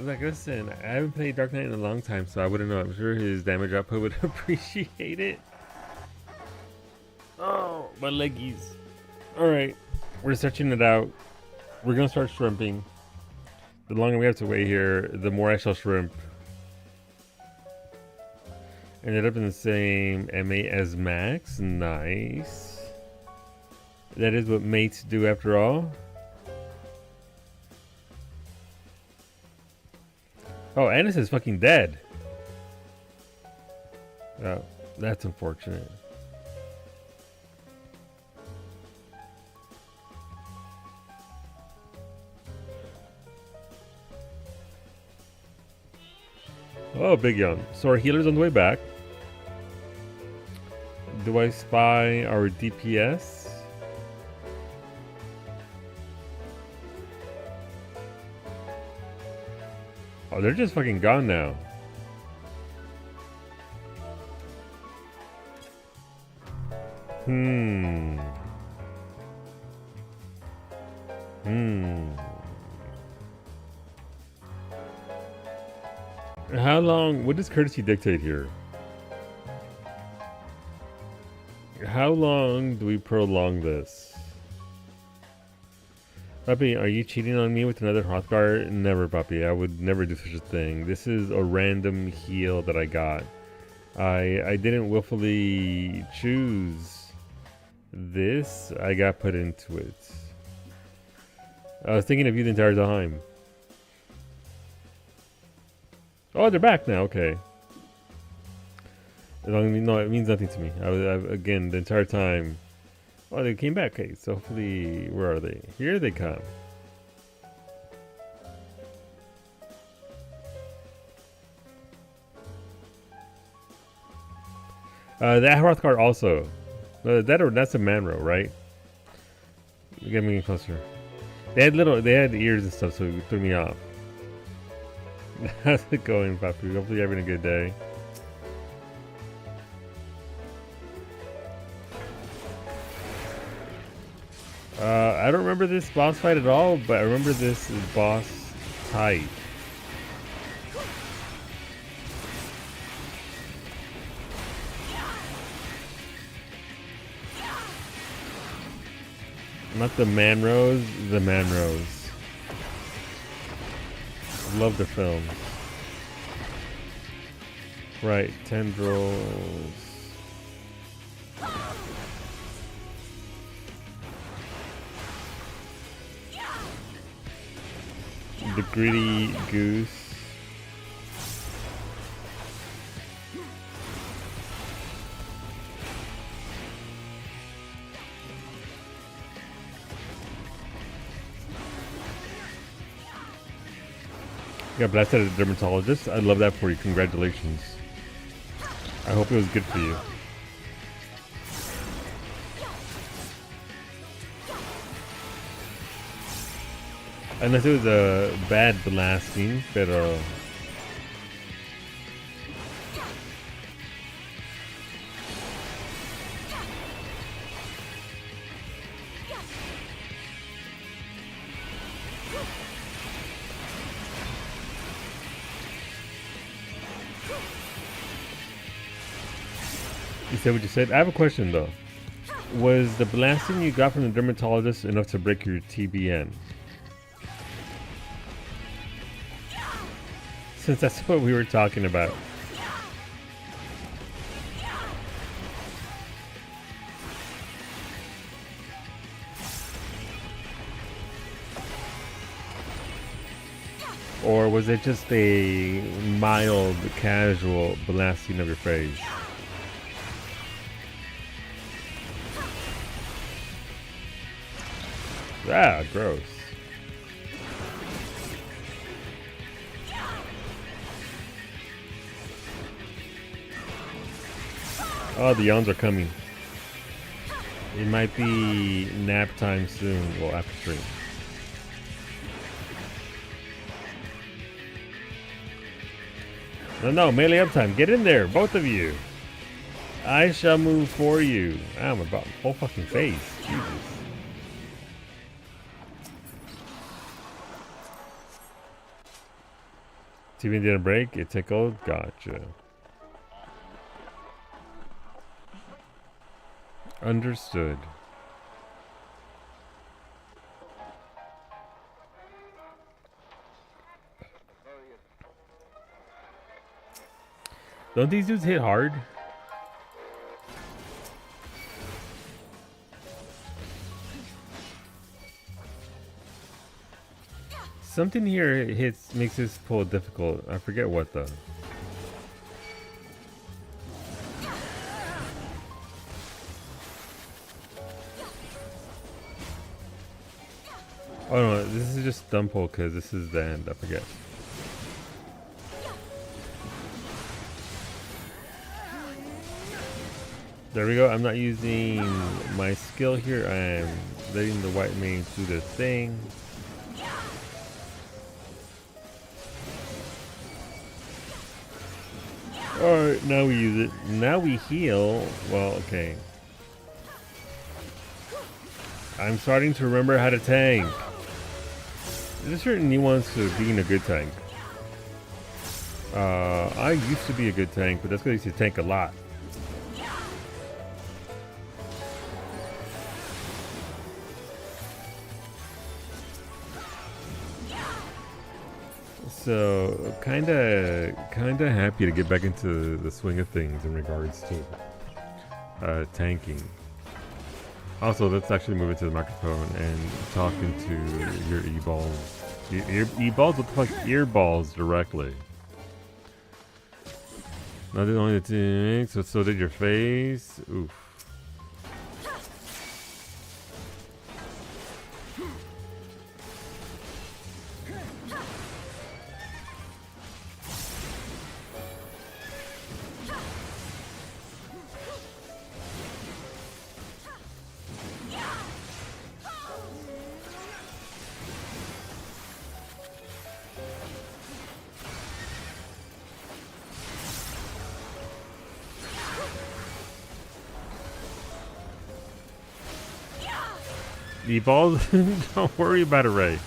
Like listen, I haven't played Dark Knight in a long time, so I wouldn't know. I'm sure his damage output would appreciate it. Oh, my leggies. Alright, we're stretching it out. We're gonna start shrimping. The longer we have to wait here, the more I shall shrimp. Ended up in the same MA as Max. Nice. That is what mates do after all. Oh, Annis is fucking dead. Oh, that's unfortunate. Oh, Big Young. So our healer's on the way back. Do I spy our DPS? Oh, they're just fucking gone now. How long? What does courtesy dictate here? How long do we prolong this? Puppy, are you cheating on me with another Hrothgar? Never, Puppy. I would never do such a thing. This is a random heal that I got. I didn't willfully choose this. I got put into it. I was thinking of you the entire time. Oh, they're back now. Okay. No, it means nothing to me. Again, the entire time. Oh, they came back. Okay, so hopefully, where are they? Here they come. That Hrothgar also. That's a Manro, right? Get me closer. They had ears and stuff, so it threw me off. How's it going, Papu? Hopefully you're having a good day. I don't remember this boss fight at all, but I remember this boss type. Not the Manros, the Manros. Love the film. Right, tendrils. The greedy goose. Got blasted at a dermatologist. I love that for you. Congratulations. I hope it was good for you. Unless it was a bad blasting, pero... You said what you said. I have a question though. Was the blasting you got from the dermatologist enough to break your TBN? Since that's what we were talking about. Or was it just a mild, casual blasting of your face? Ah, gross. Oh, the yawns are coming. It might be nap time soon. Well, after stream. No, melee up time. Get in there, both of you. I shall move for you. I'm about whole fucking face. Jesus. TV didn't break. It tickled. Gotcha. Understood. Don't these dudes hit hard? Something here makes this pull difficult. I forget what though. Oh no, this is just thumb pull because this is the end. I forget. There we go. I'm not using my skill here. I'm letting the white mage do their thing. Alright, now we use it. Now we heal. Well, okay. I'm starting to remember how to tank. There's certain nuance to being a good tank. I used to be a good tank, but that's because I used to tank a lot. So kinda happy to get back into the swing of things in regards to tanking. Also, let's actually move into the microphone and talk into your e-balls. Your e-balls? What the fuck? Earballs directly. Not the only thing, so did your face. Oof. E-balls? Don't worry about it, Ray.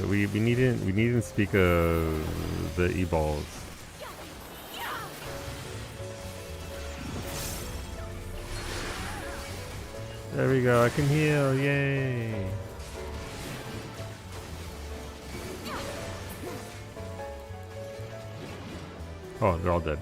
We needn't speak of the e-balls. There we go. I can heal. Yay! Oh, they're all dead.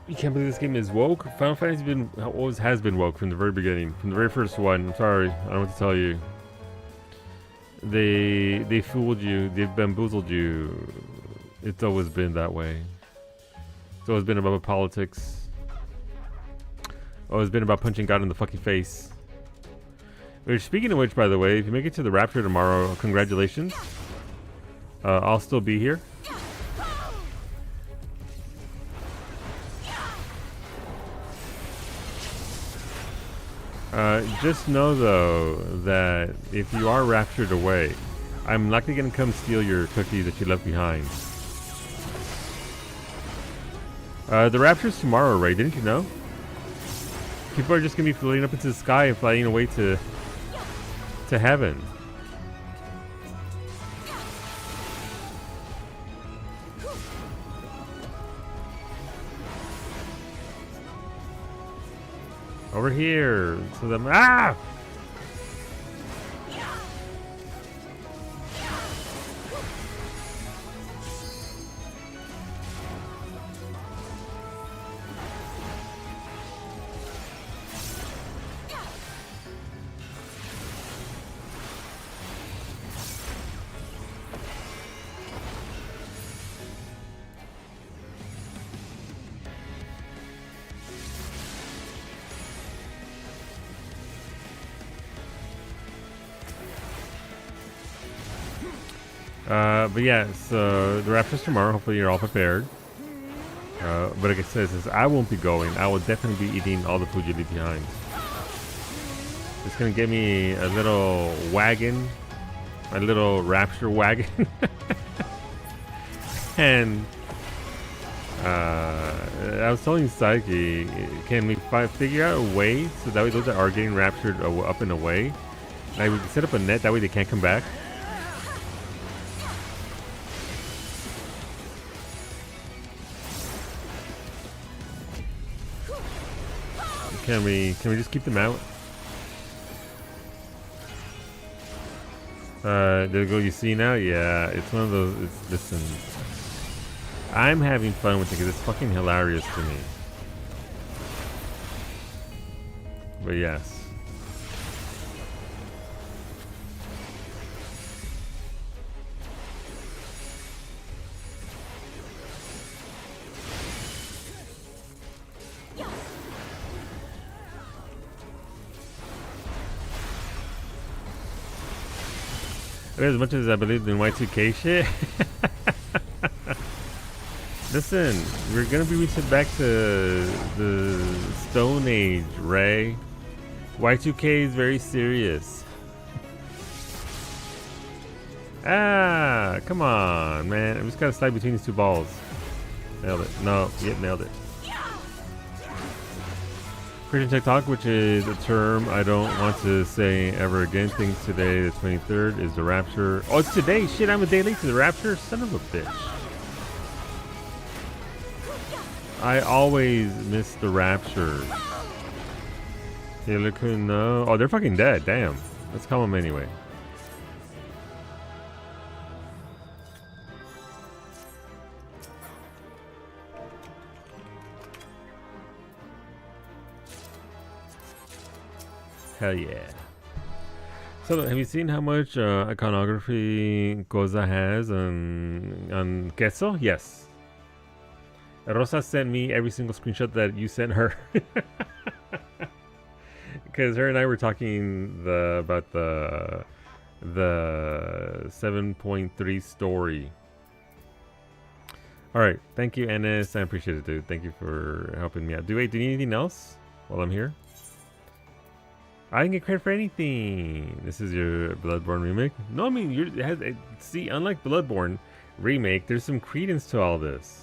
You can't believe this game is woke? Final Fantasy always has been woke from the very beginning, from the very first one. I'm sorry, I don't know what to tell you. They fooled you, they've bamboozled you. It's always been that way. It's always been about politics. Always been about punching God in the fucking face. Which, speaking of which, by the way, if you make it to the Rapture tomorrow, congratulations. I'll still be here. Just know though that if you are raptured away, I'm likely gonna come steal your cookie that you left behind. The rapture's tomorrow, Ray. Didn't you know? People are just gonna be floating up into the sky and flying away to heaven. Over here. So them ah! But yeah, so the rapture's tomorrow. Hopefully you're all prepared. But like I said, since I won't be going, I will definitely be eating all the food you leave behind. It's gonna give me a little wagon, a little rapture wagon, and I was telling Psyche, can we figure out a way so that way those that are getting raptured up and away, like we can set up a net that way they can't come back. Can we just keep them out? There you go. You see now? Yeah, it's one of those. Listen, I'm having fun with it because it's fucking hilarious to me. But yes. As much as I believe in Y2K shit. Listen, we're gonna be reaching back to the Stone Age, Ray. Y2K is very serious. Ah, come on, man. I just gotta slide between these two balls. Nailed it. No, yep, nailed it. Christian TikTok, which is a term I don't want to say ever again. Things today, the 23rd, is the rapture. Oh, it's today. Shit, I'm a day late to the rapture. Son of a bitch. I always miss the rapture. No. Oh, they're fucking dead. Damn. Let's call them anyway. Hell yeah. So, have you seen how much iconography Goza has on Queso? Yes. Rosa sent me every single screenshot that you sent her. Because her and I were talking about the 7.3 story. Alright, thank you, Ennis. I appreciate it, dude. Thank you for helping me out. Do you need anything else while I'm here? I didn't get credit for anything. This is your Bloodborne remake? No, I mean, see, unlike Bloodborne remake, there's some credence to all this.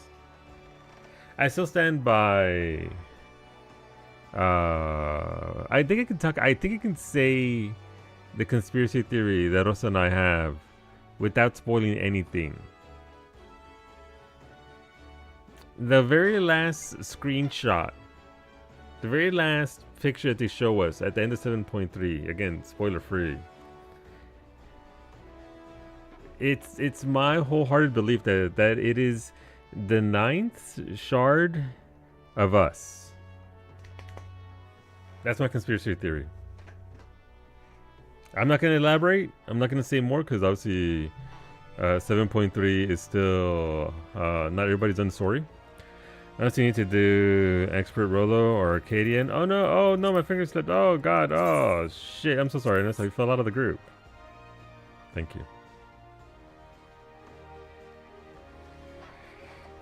I still stand by. I think I can talk. I think I can say the conspiracy theory that Rosa and I have without spoiling anything. The very last screenshot, the very last picture that they show us at the end of 7.3, again, spoiler free. It's my wholehearted belief that it is the 9th shard of us. That's my conspiracy theory. I'm not going to elaborate. I'm not going to say more because obviously 7.3 is still not everybody's done the story. Unless you need to do Expert Rolo or Arcadian. Oh no, my finger slipped. Oh god, oh shit. I'm so sorry, Ernest. I fell out of the group. Thank you.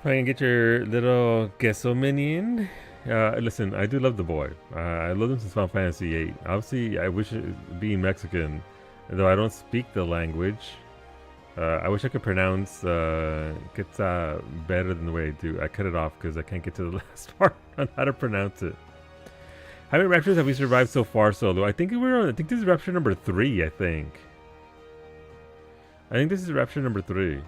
If I can get your little Queso minion. Listen, I do love the boy. I love him since Final Fantasy VIII. Obviously, I wish it being Mexican, though I don't speak the language. I wish I could pronounce Quetzal better than the way I do. I cut it off because I can't get to the last part on how to pronounce it. How many raptures have we survived so far solo? I think this is rapture number 3, I think this is rapture number 3.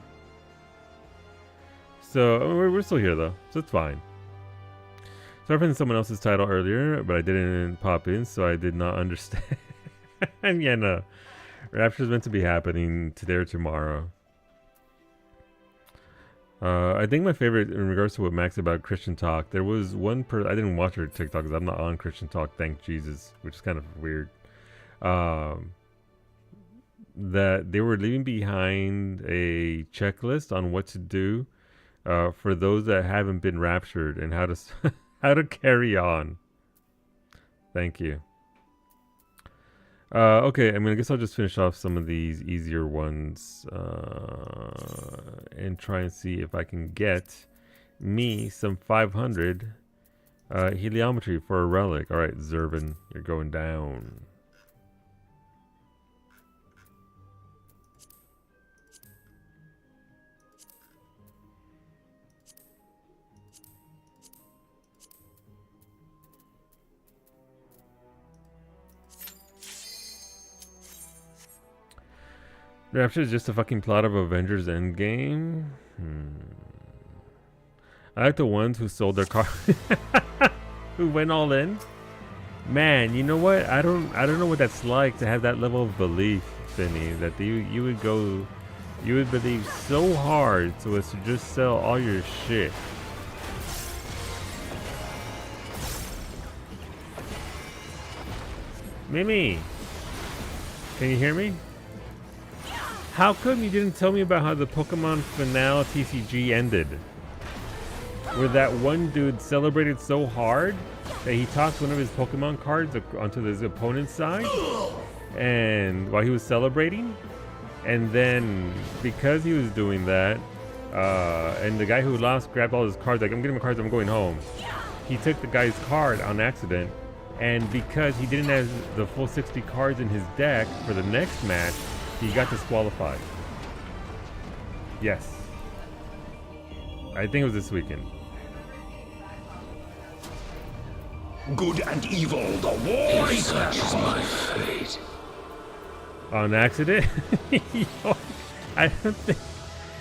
So, I mean, we're still here though, so it's fine. So I referenced someone else's title earlier, but I didn't pop in, so I did not understand. And yeah, no. Rapture is meant to be happening today or tomorrow. I think my favorite in regards to what Max said about Christian Talk, there was one I didn't watch her TikTok because I'm not on Christian Talk, thank Jesus, which is kind of weird. That they were leaving behind a checklist on what to do for those that haven't been raptured and how to how to carry on. Thank you. Okay, I mean, I guess I'll just finish off some of these easier ones and try and see if I can get me some 500 heliometry for a relic. All right, Zervin, you're going down. Rapture is just a fucking plot of Avengers Endgame. I like the ones who sold their car, who went all in. Man, you know what? I don't know what that's like to have that level of belief, Finny. That you would believe so hard so as to just sell all your shit. Mimi, can you hear me? How come you didn't tell me about how the Pokemon Finale TCG ended? Where that one dude celebrated so hard that he tossed one of his Pokemon cards onto his opponent's side, and while he was celebrating, and then because he was doing that, and the guy who lost grabbed all his cards, like, I'm getting my cards, I'm going home. He took the guy's card on accident, and because he didn't have the full 60 cards in his deck for the next match, he got disqualified. Yes. I think it was this weekend. Good and evil, the war is my fate. On accident? I don't think.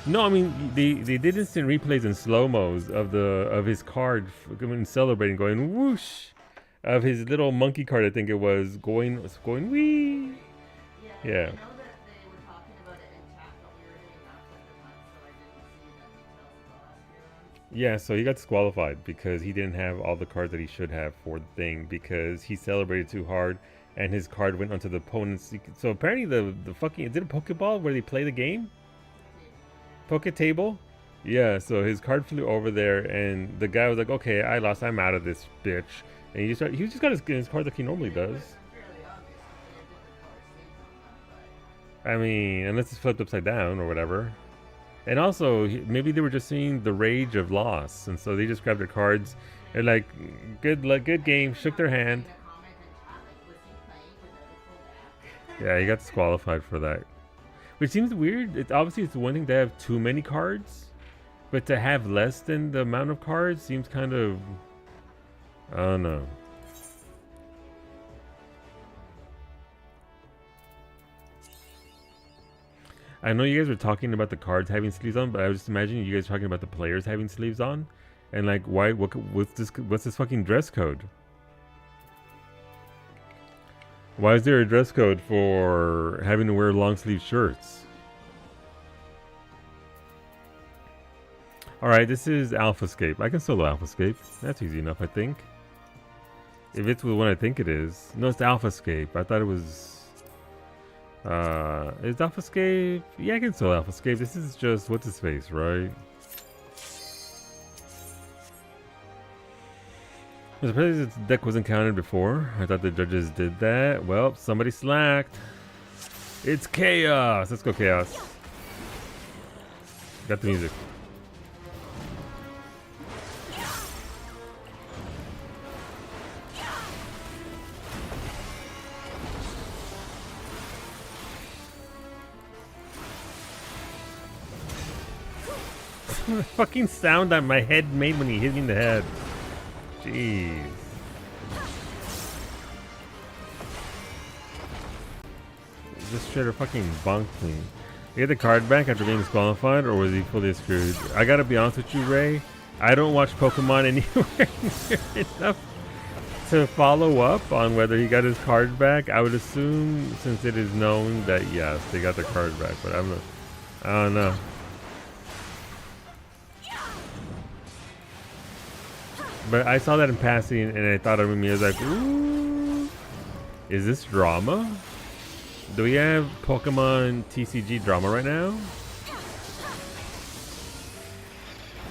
No, I mean they did instant replays and slow-mos of his card when celebrating, going whoosh, of his little monkey card. I think it was going wee. Yeah. Yeah, so he got disqualified because he didn't have all the cards that he should have for the thing because he celebrated too hard and his card went onto the opponent's. So apparently the fucking, is it a Pokeball where they play the game? Poke table? Yeah, so his card flew over there and the guy was like, okay, I lost, I'm out of this bitch. And he just got his card like he normally does. I mean, unless it's flipped upside down or whatever. And also, maybe they were just seeing the rage of loss, and so they just grabbed their cards and like, good luck, good game, shook their hand. Yeah, he got disqualified for that, which seems weird. Obviously it's one thing to have too many cards, but to have less than the amount of cards seems kind of, I don't know. I know you guys were talking about the cards having sleeves on, but I was just imagining you guys talking about the players having sleeves on, and like, why? What's this fucking dress code? Why is there a dress code for having to wear long sleeve shirts? All right, this is AlphaScape. I can solo AlphaScape. That's easy enough, I think. If it's the one I think it is. No, it's AlphaScape. I thought it was. Is AlphaScape? Yeah, I can sell AlphaScape. This is just what's his face, right? I'm surprised this deck wasn't counted before. I thought the judges did that. Well, somebody slacked. It's Chaos. Let's go, Chaos. Got the music. The fucking sound that my head made when he hit me in the head. Jeez. Just straight up fucking bonked me. He had the card back after being disqualified, or was he fully screwed? I gotta be honest with you, Ray. I don't watch Pokemon anywhere near enough to follow up on whether he got his card back. I would assume, since it is known, that yes, they got their card back, but I don't know. But I saw that in passing, and I thought of me. I was like, "Ooh, is this drama? Do we have Pokemon TCG drama right now?"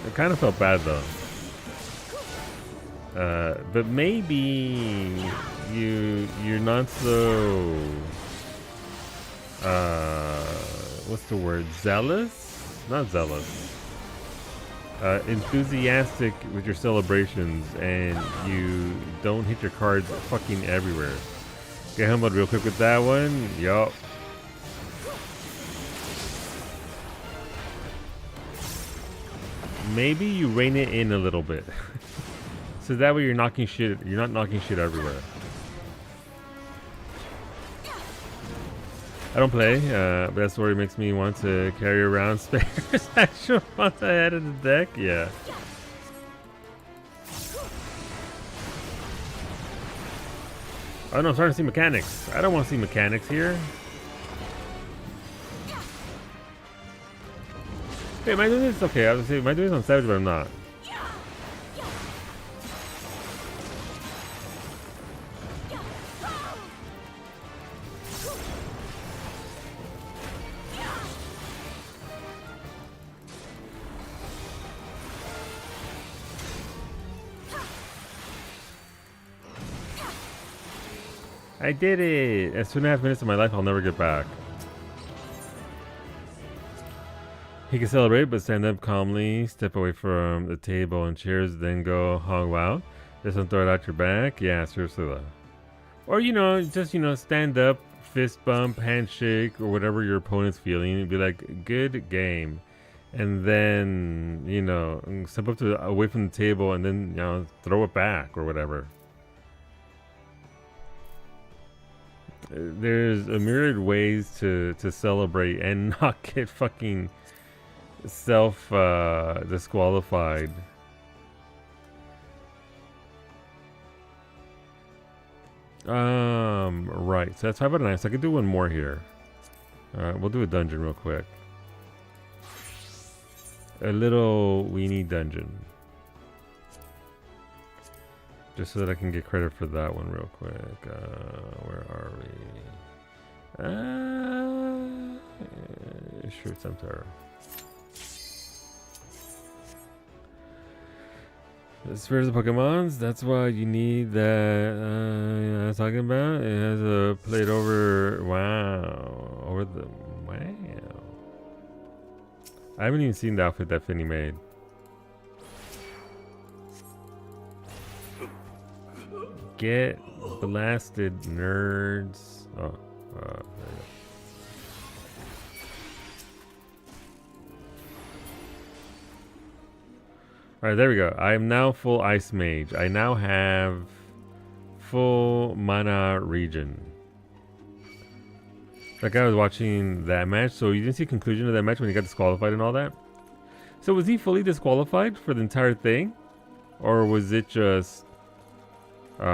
I kind of felt bad though. But maybe you're not so what's the word? Zealous? Not zealous. Enthusiastic with your celebrations, and you don't hit your cards fucking everywhere. Get humbled real quick with that one. Yup. Maybe you rein it in a little bit. So that way you're not knocking shit everywhere. I don't play, but that story makes me want to carry around spares actual months ahead of the deck. Yeah. Oh no, I'm starting to see mechanics. I don't want to see mechanics here. Hey, am I doing this? Okay, I was saying, am I doing this on Savage, but I'm not. I did it! That's 2.5 minutes of my life I'll never get back. He can celebrate, but stand up calmly, step away from the table and chairs, then go hog wild. Just don't throw it out your back. Yeah, seriously though. Or, just, stand up, fist bump, handshake, or whatever your opponent's feeling, and be like, good game. And then, step up away from the table and then, throw it back or whatever. There's a myriad ways to celebrate and not get fucking disqualified. Right. So that's 5 out of 9. So I could do one more here. We'll do a dungeon real quick. A little weenie dungeon. Just so that I can get credit for that one real quick. Where are we? Sure, Centaur. The spheres of Pokemons, that's why you need that I was talking about. It has a plate over, over the, I haven't even seen the outfit that Finny made. Get blasted, nerds. Oh, there you go. Alright, there we go. I am now full Ice Mage. I now have full mana regen. That guy was watching that match, so you didn't see the conclusion of that match when he got disqualified and all that? So was he fully disqualified for the entire thing? Or was it just like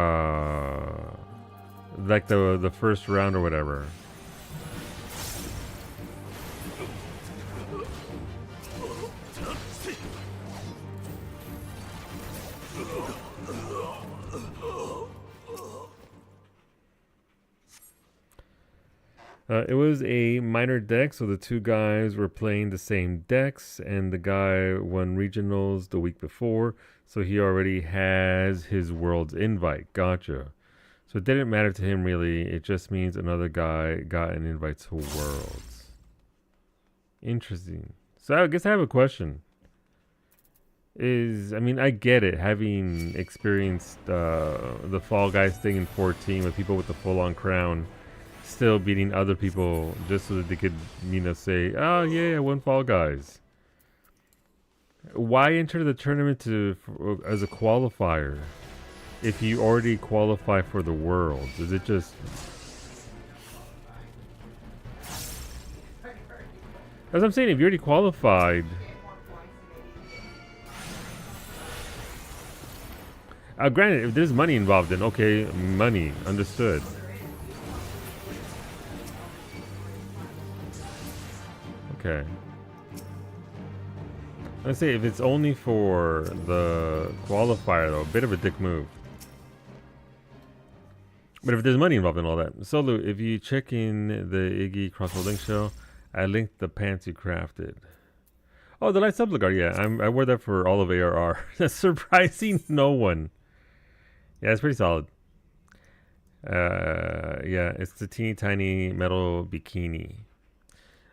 the first round or whatever? It was a minor deck, so the two guys were playing the same decks, and the guy won regionals the week before, so he already has his Worlds invite. Gotcha. So it didn't matter to him really, it just means another guy got an invite to Worlds. Interesting. So I guess I have a question. I get it, having experienced the Fall Guys thing in 14 with people with the full-on crown still beating other people just so that they could, say, oh yeah, I won Fall Guys. Why enter the tournament as a qualifier if you already qualify for the Worlds? Is it just... As I'm saying, if you already qualified... Granted, if there's money involved, then okay, money, understood. Okay. Let's say if it's only for the qualifier, though, a bit of a dick move. But if there's money involved in all that. Solo, if you check in the Iggy Crossroad Link show, I linked the pants you crafted. Oh, the light subligard, yeah. I wore that for all of ARR. That's surprising no one. Yeah, it's pretty solid. Yeah, it's the teeny tiny metal bikini.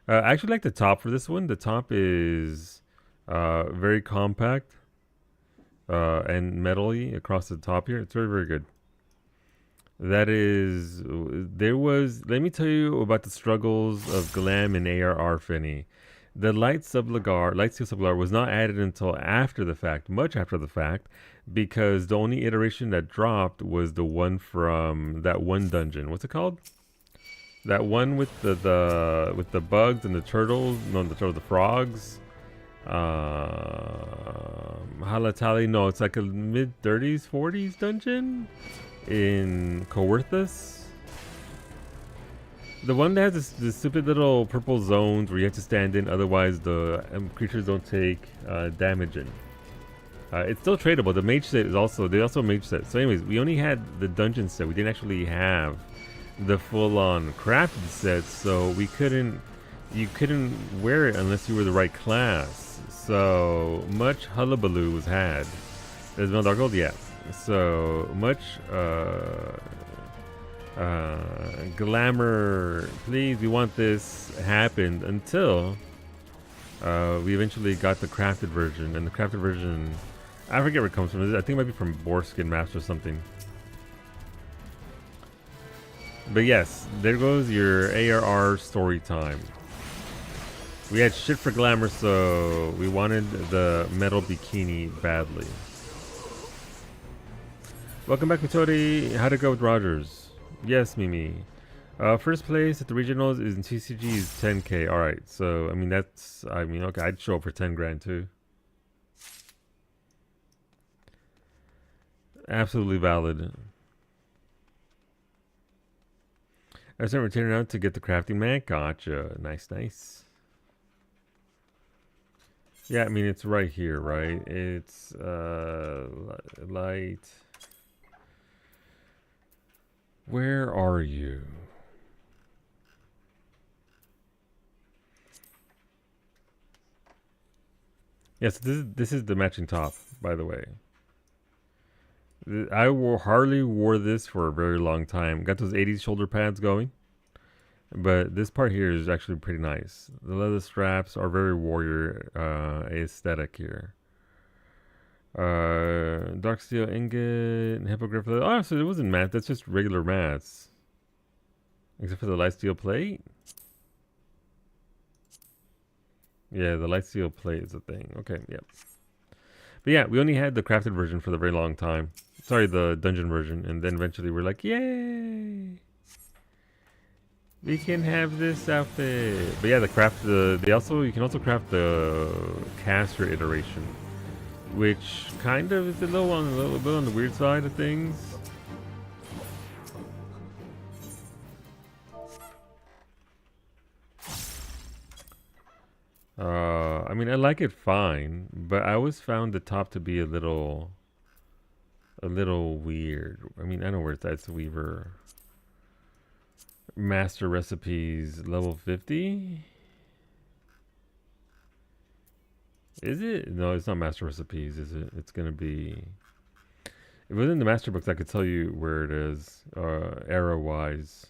I actually like the top for this one. The top is very compact and metally across the top here. It's very, very good. That is, there was, let me tell you about the struggles of Glam and ARR Finny. The light steel sublugar was not added until after the fact, much after the fact, because the only iteration that dropped was the one from that one dungeon. What's it called? That one with the bugs and the turtles, no, the frogs. Halatali, no, it's like a mid 30s, 40s dungeon in Coerthus. The one that has this stupid little purple zones where you have to stand in, otherwise the creatures don't take damage in. It's still tradable. The mage set is also, they also mage set. So anyways, we only had the dungeon set. We didn't actually have the full-on crafted set, so you couldn't wear it unless you were the right class. So much hullabaloo was had. There's no dark gold, yeah. So much glamour, please, we want this happened until we eventually got the crafted version. And the crafted version, I forget where it comes from. I think it might be from Borskin Master or something. But yes, there goes your ARR story time. We had shit for glamour, so we wanted the metal bikini badly. Welcome back, Mitori. How'd it go with Rogers? Yes, Mimi. First place at the regionals is in TCG is 10k. Alright, so I mean okay, I'd show up for 10 grand too. Absolutely valid. I sent returning out to get the crafting mat. Gotcha. Nice, nice. Yeah, I mean it's right here, right? It's light. Where are you? Yes, this is the matching top, by the way. I hardly wore this for a very long time. Got those 80s shoulder pads going. But this part here is actually pretty nice. The leather straps are very warrior aesthetic here. Dark steel ingot, hippogriff leather. Oh, so it wasn't matte. That's just regular mats. Except for the light steel plate. Yeah, the light steel plate is a thing. Okay, yep. But yeah, we only had the crafted version for the very long time. Sorry, the dungeon version. And then eventually we're like, yay! We can have this outfit. But yeah, you can also craft the caster iteration, which kind of is a little bit on the weird side of things. I mean, I like it fine, but I always found the top to be a little weird. I mean, I know where it's at. It's Weaver. Master recipes level 50. Is it? No, it's not master recipes, is it? It's gonna be. If it was in the master books, I could tell you where it is, arrow wise.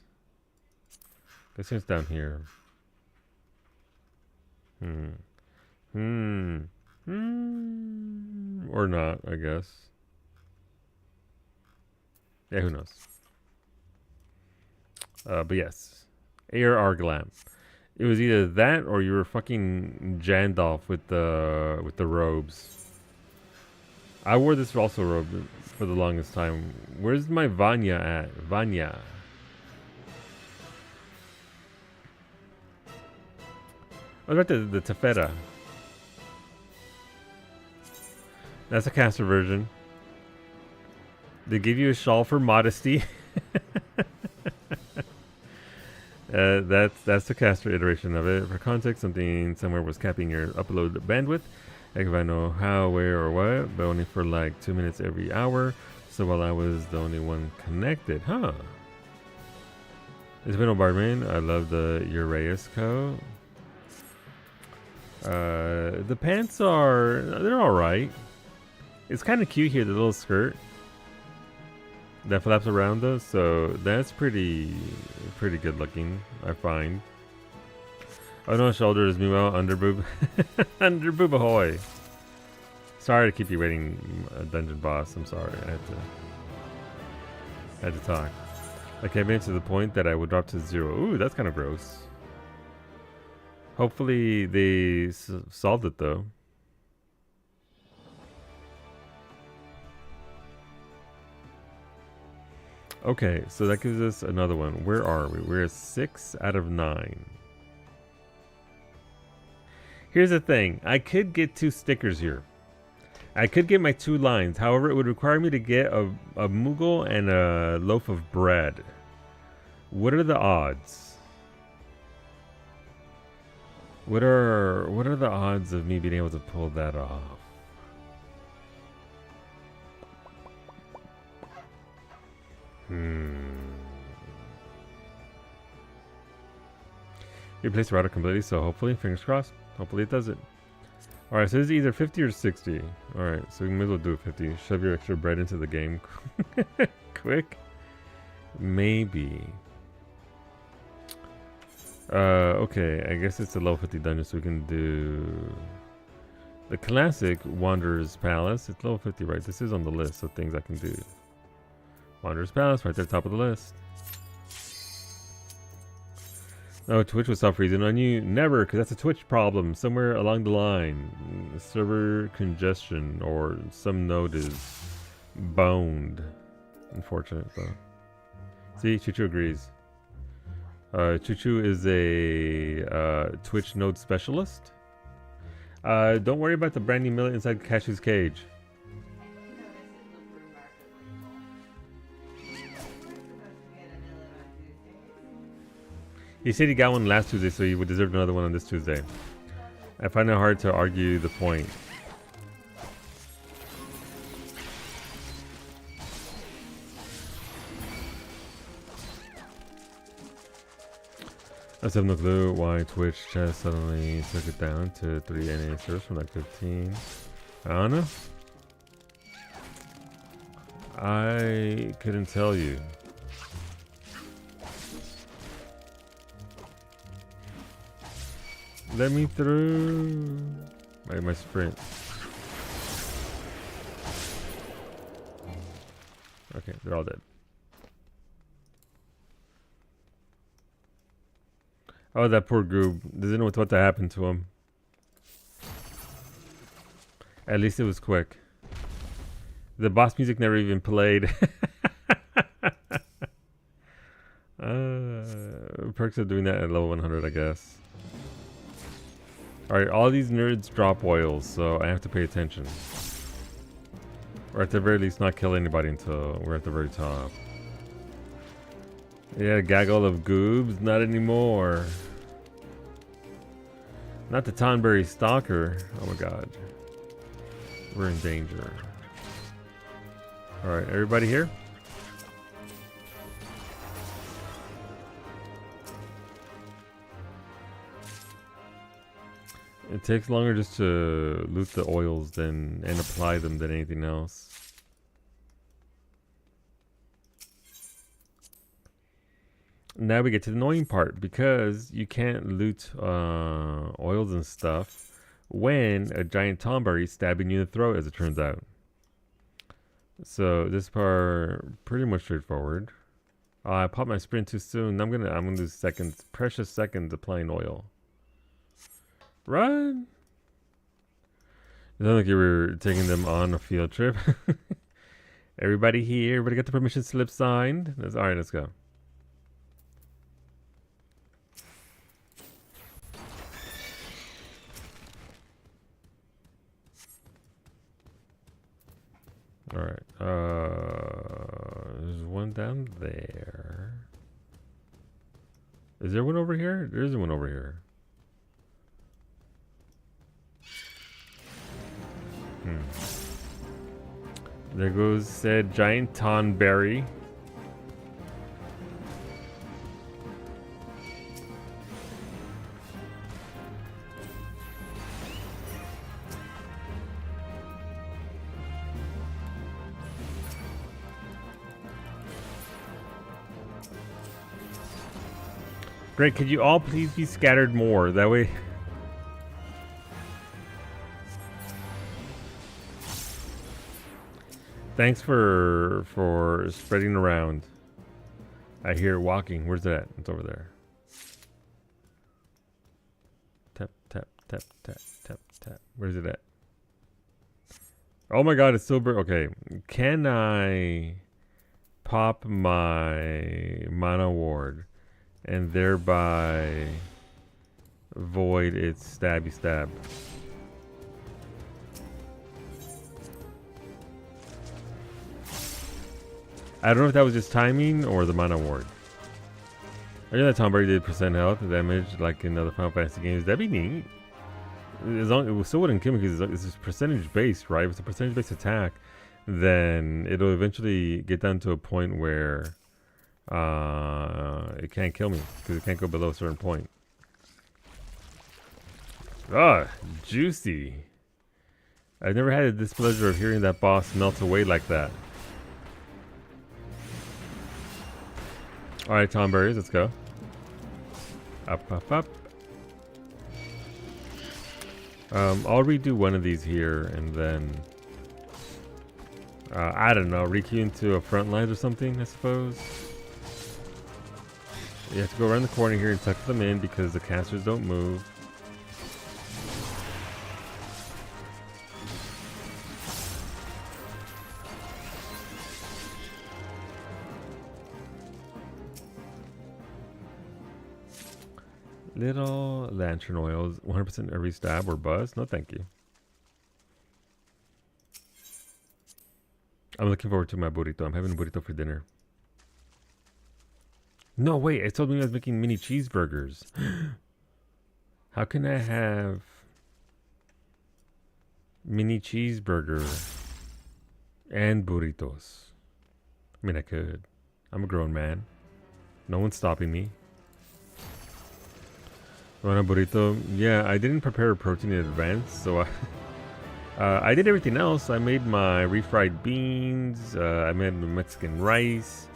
I think it's down here. Or not, I guess. Yeah, who knows? But yes, ARR glam. It was either that or you were fucking Jandalf with the robes. I wore this also robe for the longest time. Where's my Vanya at? Vanya. What about the Tefera? That's a caster version. They give you a shawl for modesty. That's the caster iteration of it. For context, something somewhere was capping your upload bandwidth. Heck if I know how, where, or what, but only for like 2 minutes every hour. So while I was the only one connected, huh? It's been a barman. I love the Uraeus coat. The pants they're alright. It's kind of cute here, the little skirt. that flaps around us, so that's pretty good looking, I find. Oh no, shoulders, meanwhile, underboob. Underboob ahoy! Sorry to keep you waiting, dungeon boss, I'm sorry, I had to talk. Okay, I made it to the point that I would drop to 0. Ooh, that's kind of gross. Hopefully they solved it though. Okay, so that gives us another one. Where are we? We're at 6 out of 9. Here's the thing. I could get 2 stickers here. I could get my 2 lines. However, it would require me to get a Moogle and a loaf of bread. What are the odds? What are the odds of me being able to pull that off? Replace the router completely, so hopefully, fingers crossed. Hopefully it does it. Alright, so it's either 50 or 60. Alright, so we may as well do 50. Shove your extra bread into the game. Quick. Maybe. Okay, I guess it's a level 50 dungeon, so we can do the classic Wanderer's Palace. It's level 50, right? This is on the list of things I can do. Wanderer's Palace, right there, top of the list. Oh, Twitch will stop freezing on you? Never, because that's a Twitch problem somewhere along the line. Server congestion, or some node is boned. Unfortunate, though. See, Chuchu agrees. Chuchu is a Twitch node specialist. Don't worry about the brand new millet inside Cashew's cage. He said he got one last Tuesday, so he would deserve another one on this Tuesday. I find it hard to argue the point. I just have no clue why Twitch chat suddenly took it down to 3 NA servers from like 15. I don't know. I couldn't tell you. Let me through. My sprint. Okay, they're all dead. Oh, that poor goob. Doesn't know what happened to him. At least it was quick. The boss music never even played. Perks of doing that at level 100, I guess. Alright, all these nerds drop oils, so I have to pay attention. Or at the very least not kill anybody until we're at the very top. Yeah, gaggle of goobs? Not anymore. Not the Tonberry Stalker. Oh my god. We're in danger. Alright, everybody here? It takes longer just to loot the oils and apply them than anything else. Now we get to the annoying part, because you can't loot oils and stuff when a giant Tomberry is stabbing you in the throat, as it turns out. So this part pretty much straightforward. I popped my sprint too soon. I'm gonna do seconds, precious seconds applying oil. Run! It sounded like you were taking them on a field trip. Everybody here, everybody got the permission slip signed. Alright, let's go. Alright, there's one down there. Is there one over here? There is one over here. There goes said giant Tonberry. Great, could you all please be scattered more? That way... Thanks for spreading around. I hear it walking. Where's it at? It's over there. Tap, tap, tap, tap, tap, tap. Where's it at? Oh my god, it's still... Okay. Can I pop my mana ward and thereby void its stabby stab? I don't know if that was just timing or the mana ward. I know that Tom Brady did percent health damage like in other Final Fantasy games. That'd be neat. As long it still wouldn't kill me because it's just percentage based, right? If it's a percentage based attack, then it'll eventually get down to a point where it can't kill me because it can't go below a certain point. Ah, juicy. I've never had the displeasure of hearing that boss melt away like that. Alright, Tom Berries, let's go. Up, up, up. I'll redo one of these here and then... I don't know, requeue into a front line or something, I suppose. You have to go around the corner here and tuck them in because the casters don't move. Little lantern oils, 100% every stab or buzz. No, thank you. I'm looking forward to my burrito. I'm having a burrito for dinner. No, wait. I told me I was making mini cheeseburgers. How can I have mini cheeseburger and burritos? I mean, I could. I'm a grown man. No one's stopping me. Want a burrito? Yeah, I didn't prepare a protein in advance, so I did everything else. I made my refried beans. I made my Mexican rice.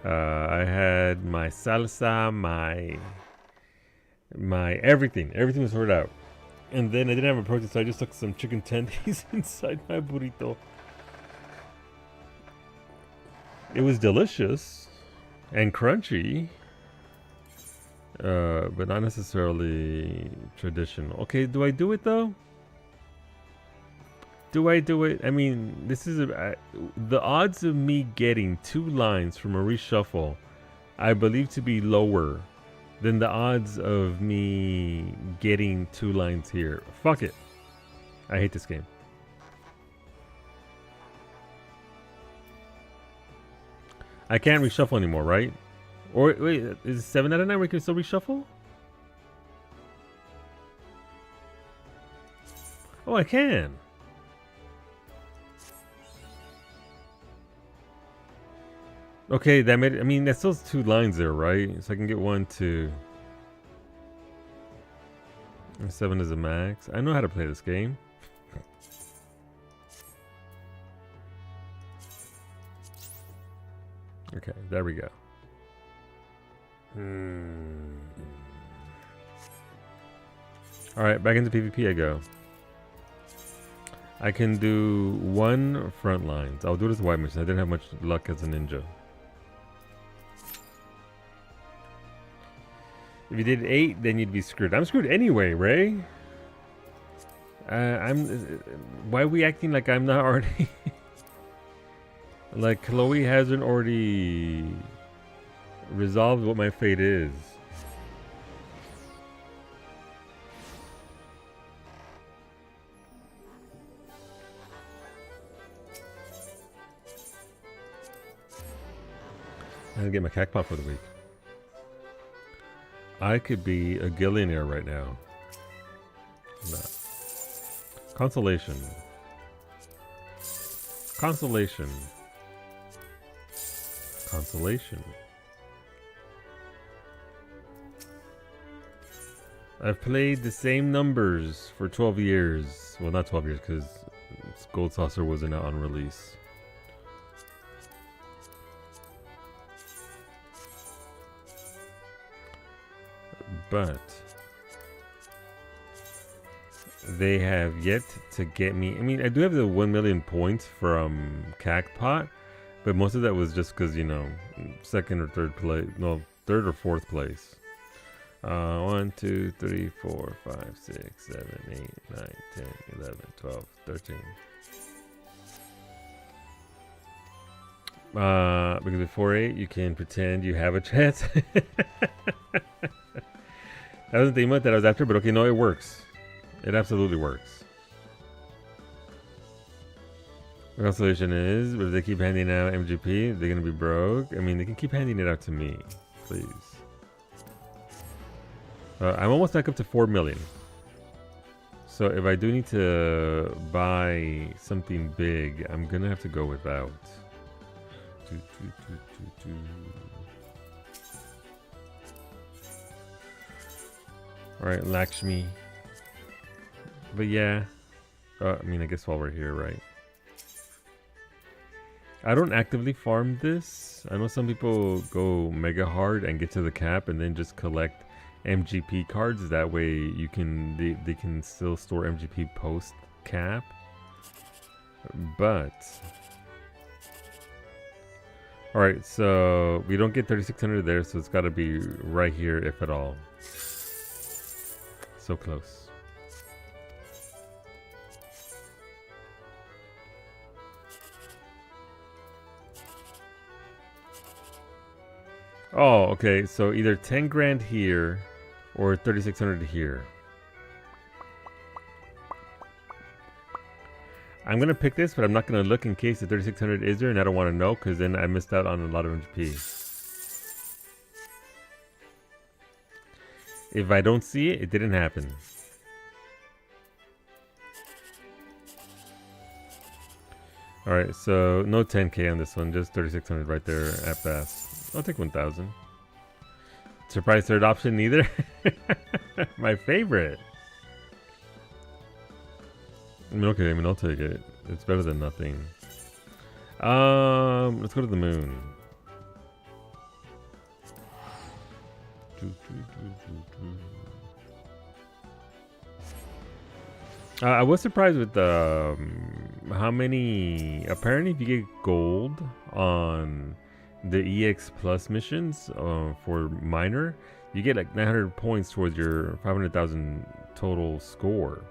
I had my salsa, my everything. Everything was sorted out. And then I didn't have a protein, so I just took some chicken tendies inside my burrito. It was delicious and crunchy. But not necessarily traditional. Okay, do I do it though? Do I do it? I mean, this is the odds of me getting 2 lines from a reshuffle, I believe to be lower than the odds of me getting 2 lines here. Fuck it. I hate this game. I can't reshuffle anymore, right? Or wait, is it 7 out of 9 where you can still reshuffle? Oh, I can. Okay, that made it, I mean, that still has 2 lines there, right? So I can get 1, 2. And 7 is a max. I know how to play this game. Okay, there we go. Alright, back into PvP I go. I can do 1 front lines. I'll do it as a white mage. I didn't have much luck as a ninja. If you did 8, then you'd be screwed. I'm screwed anyway, Ray. Why are we acting like I'm not already... Like Chloe hasn't already resolved what my fate is. I'm gonna get my cacpot for the week. I could be a gillionaire right now. No. Consolation. Consolation. Consolation. I've played the same numbers for 12 years. Well, not 12 years because Gold Saucer wasn't out on release. but they have yet to get me. I mean, I do have the 1 million points from Cactpot, but most of that was just because, you know, second or third place. No, third or fourth place. 1, 2, 3, 4, 5, 6, 7, 8, 9, 10, 11, 12, 13. Because before 8, you can pretend you have a chance. That wasn't the emote that I was after, but okay, no, it works. It absolutely works. The consolation is, if they keep handing out MGP, they're gonna be broke. I mean, they can keep handing it out to me, please. I'm almost back up to 4 million. So if I do need to buy something big, I'm gonna have to go without. Alright, Lakshmi. But yeah, I mean, I guess while we're here, right? I don't actively farm this. I know some people go mega hard and get to the cap and then just collect MGP cards. That way you can they can still store MGP post cap. But all right, so we don't get 3600 there, so it's got to be right here if at all. So close. Oh, okay. So either 10 grand here or 3600 here. I'm going to pick this, but I'm not going to look in case the 3600 is there, and I don't want to know because then I missed out on a lot of MGP. If I don't see it, it didn't happen. Alright, so no 10k on this one, just 3600 right there at best. I'll take 1000. Surprise third option neither. My favorite. I mean, okay, I mean, I'll take it. It's better than nothing. Let's go to the moon. I was surprised with how many. Apparently, if you get gold on the EX Plus missions for minor, you get like 900 points towards your 500,000 total score.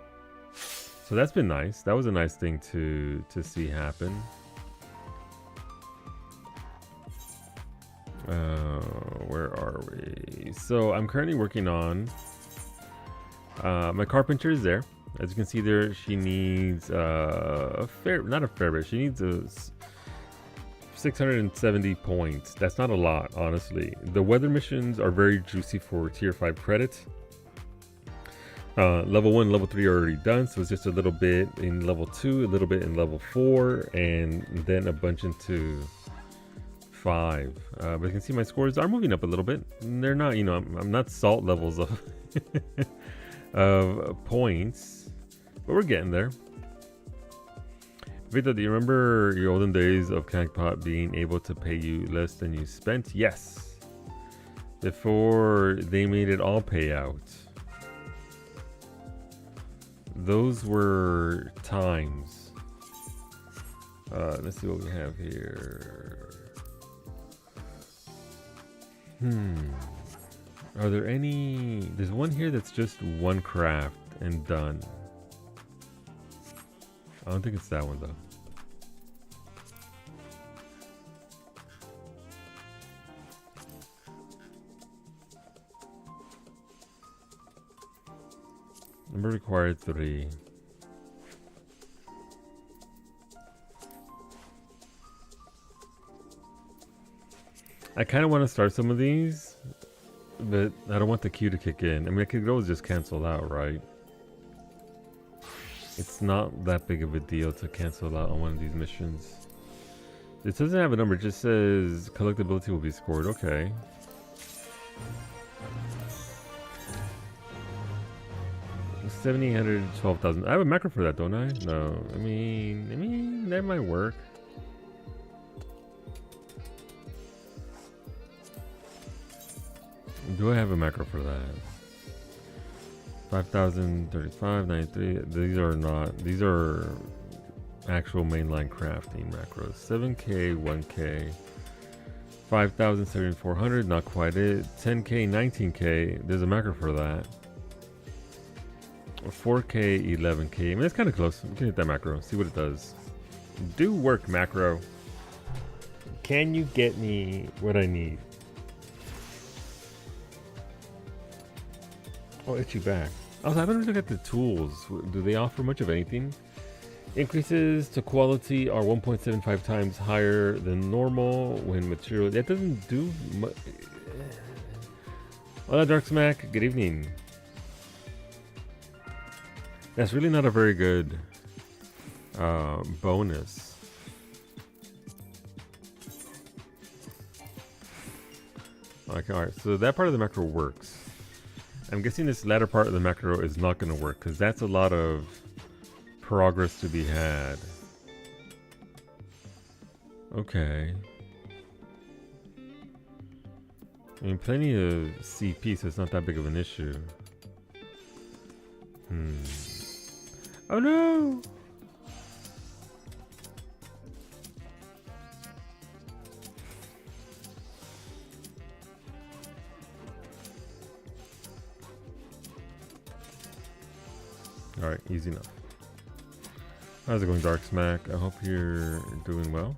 So that's been nice. That was a nice thing to see happen. Where are we? So I'm currently working on my carpenter is there. As you can see there, she needs a fair, not a fair bit. She needs a 670 points. That's not a lot, honestly. The weather missions are very juicy for tier 5 credits. Level 1, level 3 are already done, so it's just a little bit in level 2, a little bit in level 4, and then a bunch into 5. But you can see my scores are moving up a little bit. They're not, you know, I'm not salt levels of of points, but we're getting there. Vito, do you remember your olden days of Cactpot being able to pay you less than you spent? Yes. Before they made it all payout. Those were times. Let's see what we have here. Are there any? There's one here that's just one craft and done. I don't think it's that one though. Number required 3. I kind of want to start some of these, but I don't want the queue to kick in. I mean, I could always just cancel out, right? It's not that big of a deal to cancel out on one of these missions. It doesn't have a number, it just says collectability will be scored. Okay. $7,812,000. I have a macro for that, don't I? No. I mean that might work. Do I have a macro for that? 5,035, 93. These are not. These are actual mainline crafting macros. 7K, 1K. 5,000, 7,400, not quite it. 10K, 19K, there's a macro for that. 4K, 11K, I mean, it's kind of close. We can hit that macro, see what it does. Do work, macro. Can you get me what I need? Oh, it's you back. Also, I haven't really looked at the tools. Do they offer much of anything? Increases to quality are 1.75 times higher than normal when material. That doesn't do much. Hola, Dark Smack. Good evening. That's really not a very good bonus. Okay, alright, so that part of the macro works. I'm guessing this latter part of the macro is not going to work because that's a lot of progress to be had. Okay. I mean, plenty of CP, so it's not that big of an issue. Oh no! Alright, easy enough. How's it going, Dark Smack? I hope you're doing well.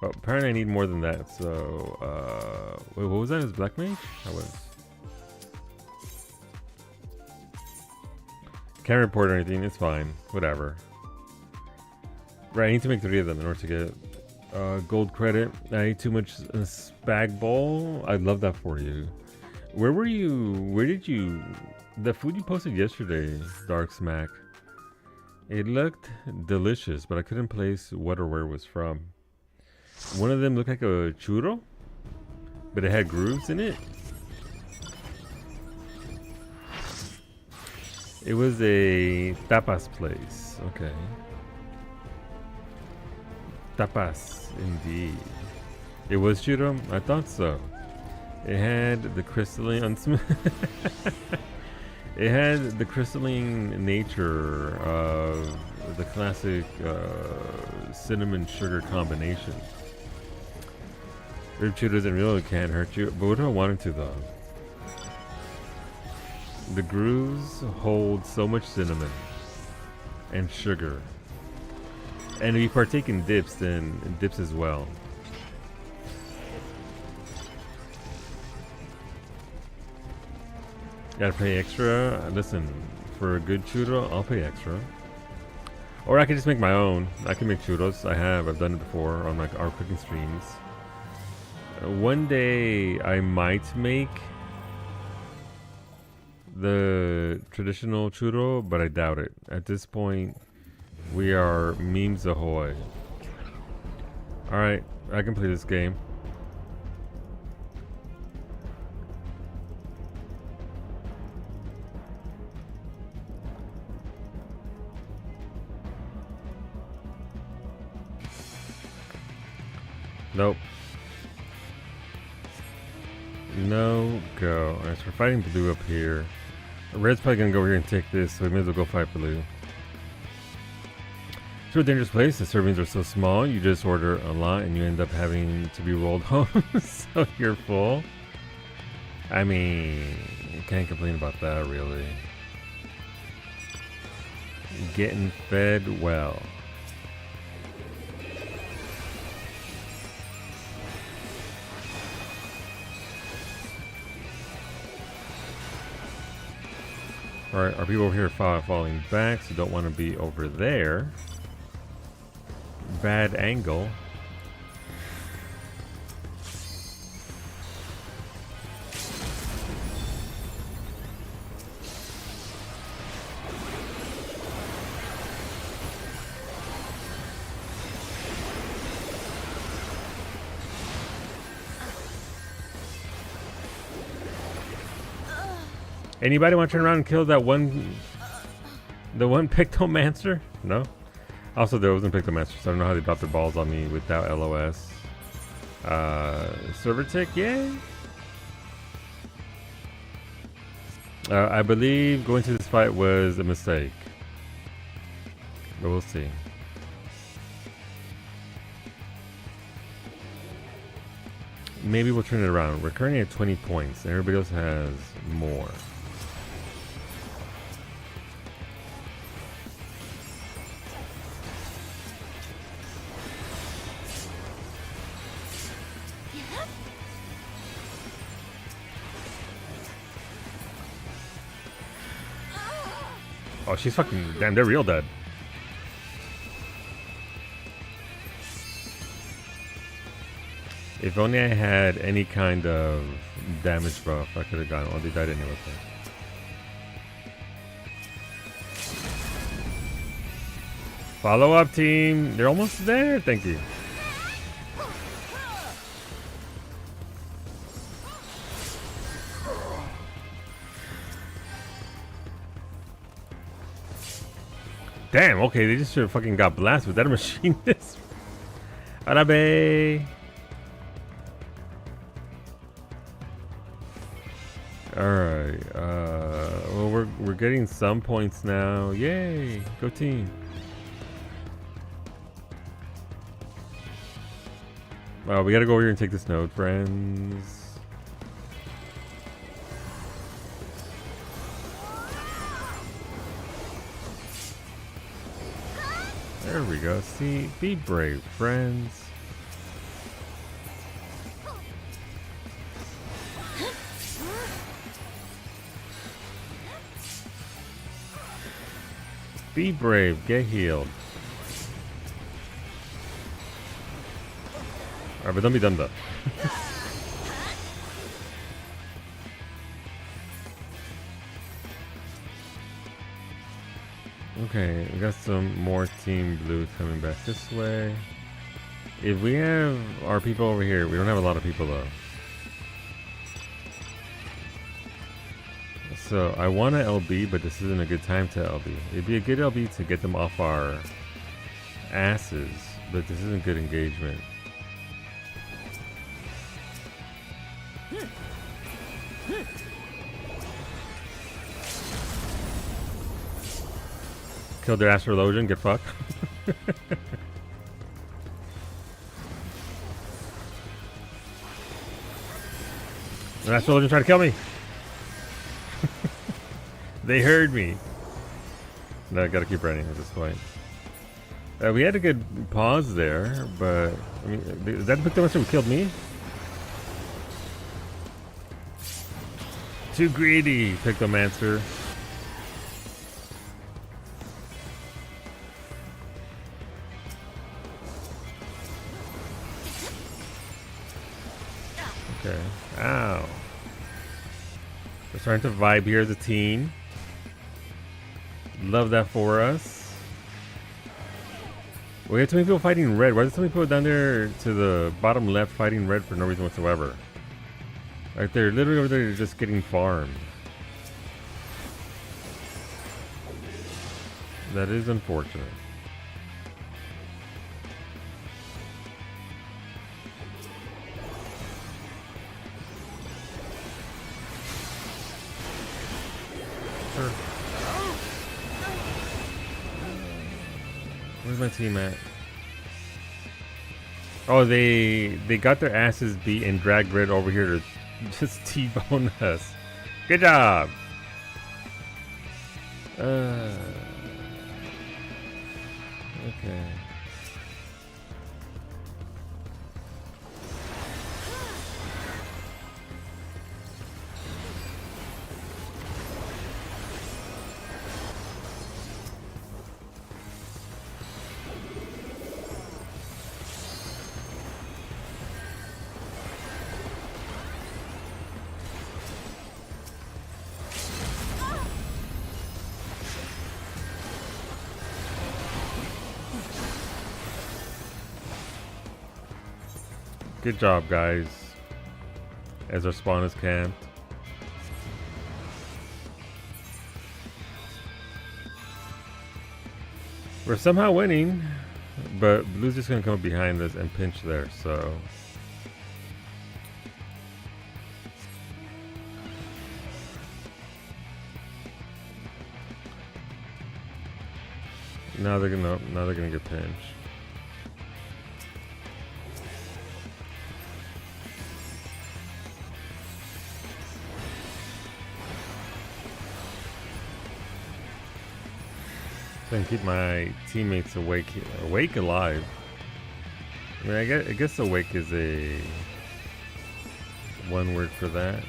Oh, apparently I need more than that, so, wait, what was that? Is Black Mage? I was. Can't report or anything, it's fine. Whatever. Right, I need to make 3 of them in order to get gold credit. I ate too much spag bowl. I'd love that for you. Where were you? Where did you... The food you posted yesterday, Dark Smack. It looked delicious, but I couldn't place what or where it was from. One of them looked like a churro, but it had grooves in it. It was a tapas place. Okay. Tapas, indeed. It was churro? I thought so. It had the crystalline... It had the crystalline nature of the classic cinnamon sugar combination. Rib churros and real can't hurt you, but what do I want it to though? The grooves hold so much cinnamon and sugar, and if you partake in dips, then dips as well. Gotta pay extra. Listen, for a good churro, I'll pay extra. Or I can just make my own. I can make churros. I've done it before on like our cooking streams. One day I might make the traditional churro, but I doubt it. At this point, we are memes ahoy. Alright, I can play this game. Nope. No go. Alright, so we're fighting blue up here. Red's probably gonna go over here and take this, so we may as well go fight blue. It's a dangerous place. The servings are so small, you just order a lot and you end up having to be rolled home, so you're full. I mean, you can't complain about that, really. Getting fed well. Alright, our people over here are falling back, so don't want to be over there. Bad angle. Anybody want to turn around and kill that one, the one Pictomancer? No? Also, there wasn't Pictomancer, so I don't know how they dropped their balls on me without LOS. Server tick, yay! I believe going to this fight was a mistake. But we'll see. Maybe we'll turn it around. We're currently at 20 points, and everybody else has more. Oh, she's fucking... Damn, they're real dead. If only I had any kind of damage buff, I could have gotten... Oh, they died anyway. Follow up, team. They're almost there. Thank you. Damn, okay, they just should have fucking got blasted with that machine. Arabe. Alright, well we're getting some points now. Yay! Go team. Well, we gotta go over here and take this node, friends. There we go. See, be brave, friends. Be brave, get healed. Alright, but don't be dumb though. Okay, we got some more Team Blue coming back this way. If we have our people over here, we don't have a lot of people though. So I want to LB, but this isn't a good time to LB. It'd be a good LB to get them off our asses, but this isn't good engagement. Killed their astrologian, get fucked. The astrologian tried to kill me. They heard me. No, I gotta keep running at this point. We had a good pause there, but I mean, is that the Pictomancer who killed me? Too greedy, Pictomancer. Okay. Ow. We're starting to vibe here as a team. Love that for us. We have too many people fighting red. Why are there so many people down there to the bottom left fighting red for no reason whatsoever? Like they're literally over there just getting farmed. That is unfortunate. Sure. Where's my team at? Oh, they got their asses beat and dragged red over here to just T-bone us. Good job. Okay. Good job, guys. As our spawn is camped. We're somehow winning, but Blue's just gonna come up behind us and pinch there, so. Now they're gonna get pinched. So I can keep my teammates awake alive. I mean, I guess awake is a one word for that.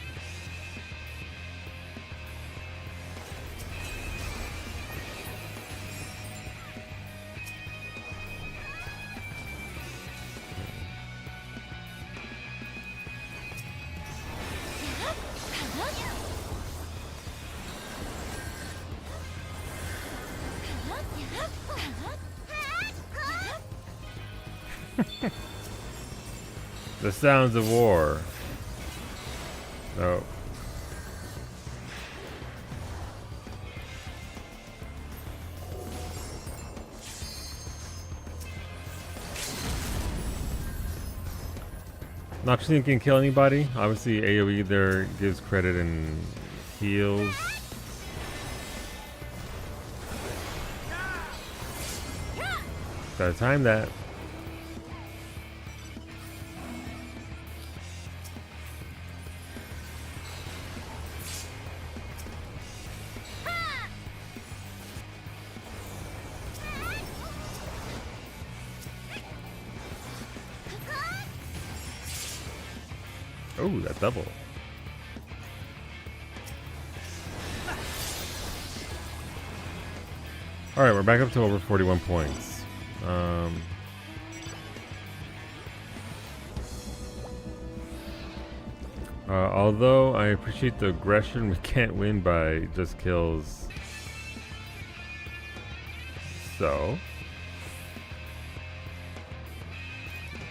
The sounds of war. Oh. Noxine can kill anybody. Obviously, AoE there gives credit and heals. Gotta time that. Oh, that double. Alright, we're back up to over 41 points. Although I appreciate the aggression, we can't win by just kills. So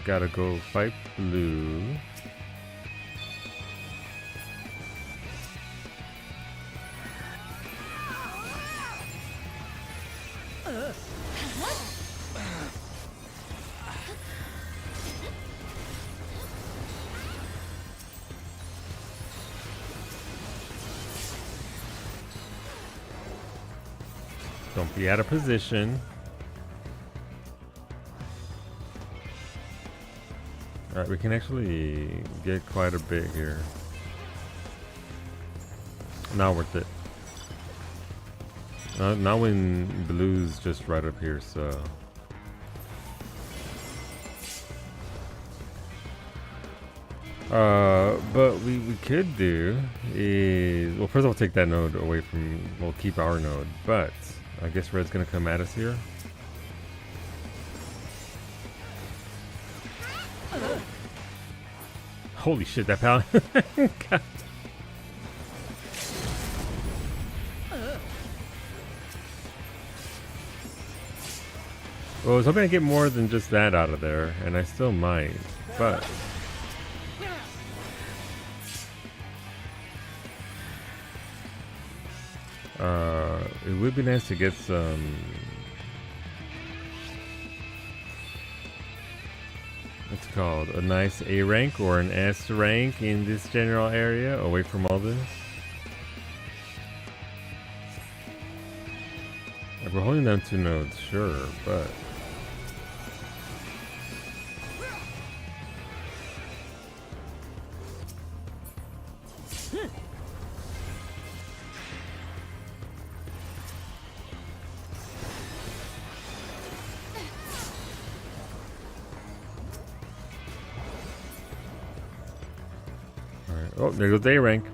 gotta go fight blue. Don't be out of position. Alright, we can actually get quite a bit here. Not worth it. Not when blue's just right up here, so. But we could do is, well, first of all, take that node away from, we'll keep our node, but I guess red's gonna come at us here. Holy shit, that paladin. God. Well, I was hoping to get more than just that out of there, and I still might, but it would be nice to get some, what's it called, a nice A rank or an S rank in this general area away from all this. Like, we're holding down 2 nodes, sure, but oh, there goes the A rank.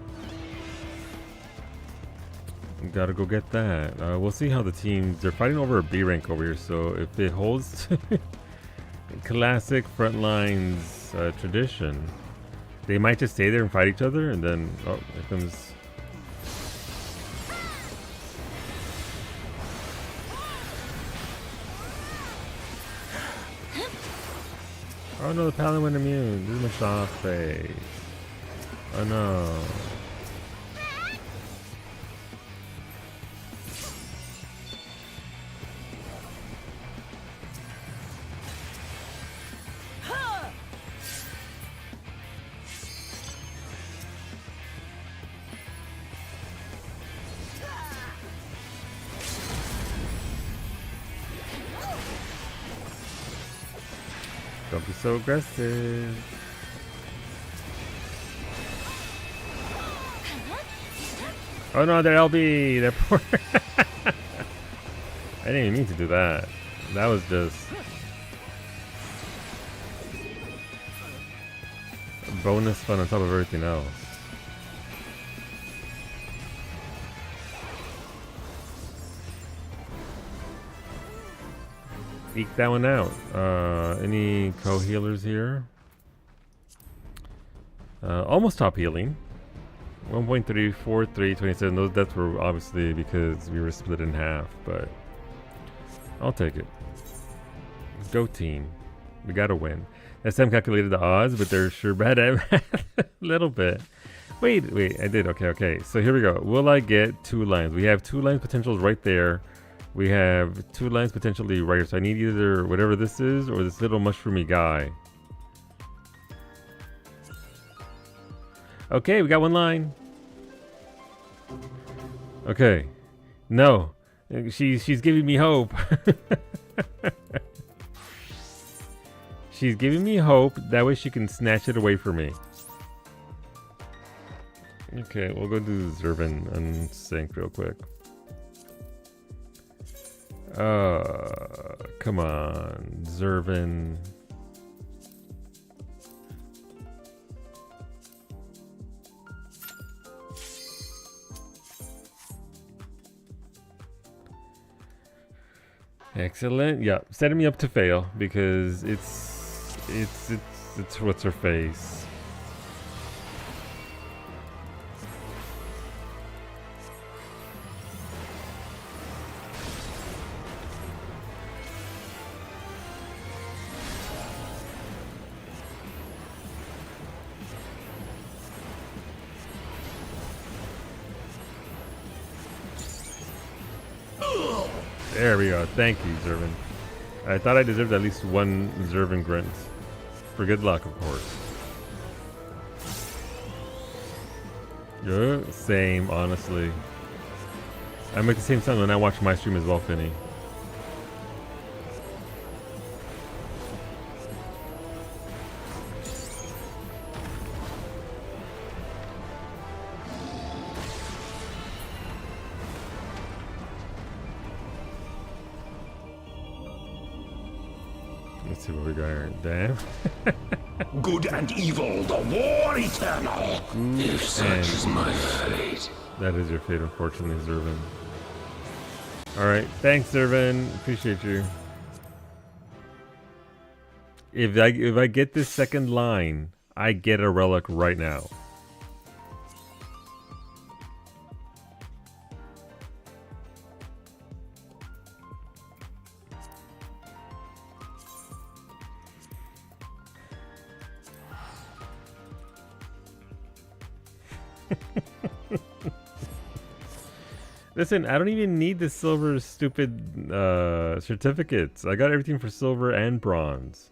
Gotta go get that. We'll see how the teams, they're fighting over a B rank over here, so if it holds classic frontlines tradition, they might just stay there and fight each other, and then, oh, there comes. Oh no, the paladin went immune. This is my soft face. Oh no. Don't be so aggressive. Oh no, they're LB. They're poor. I didn't even mean to do that. That was just bonus fun on top of everything else. Eke that one out. Any co-healers here? Almost top healing. 1.3, 4, 3, 27. Those deaths were obviously because we were split in half, but I'll take it. Go team. We gotta win. Last time calculated the odds, but they're sure bad at math. A little bit. Wait, I did. Okay. So here we go. Will I get 2 lines? We have 2 lines potentials right there. We have 2 lines potentially right here. So I need either whatever this is or this little mushroomy guy. Okay, we got 1 line. Okay. No. She's giving me hope. She's giving me hope. That way she can snatch it away from me. Okay, we'll go do Zervin and sync real quick. Come on. Zervin. Excellent. Yeah, setting me up to fail because it's what's her face. There we go. Thank you, Zervin. I thought I deserved at least 1 Zervin grunt. For good luck, of course. Yeah, same, honestly. I make the same sound when I watch my stream as well, Finny. Let's see what we got here. Damn. Good and evil, the war eternal. If such is my fate. That is your fate, unfortunately, Zervin. Alright, thanks, Zervin. Appreciate you. If I get this second line, I get a relic right now. Listen, I don't even need the silver stupid certificates. I got everything for silver and bronze.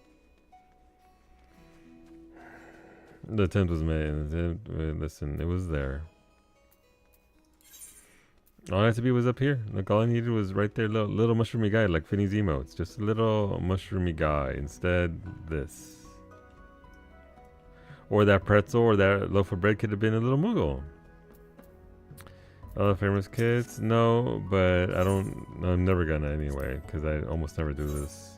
The attempt was made. Listen, it was there. All I had to be was up here. Like, all I needed was right there, little mushroomy guy, like Finny's emotes. Just a little mushroomy guy. Instead, this. Or that pretzel or that loaf of bread could have been a little Moogle. Other famous kids? No, but I'm never gonna anyway, because I almost never do this.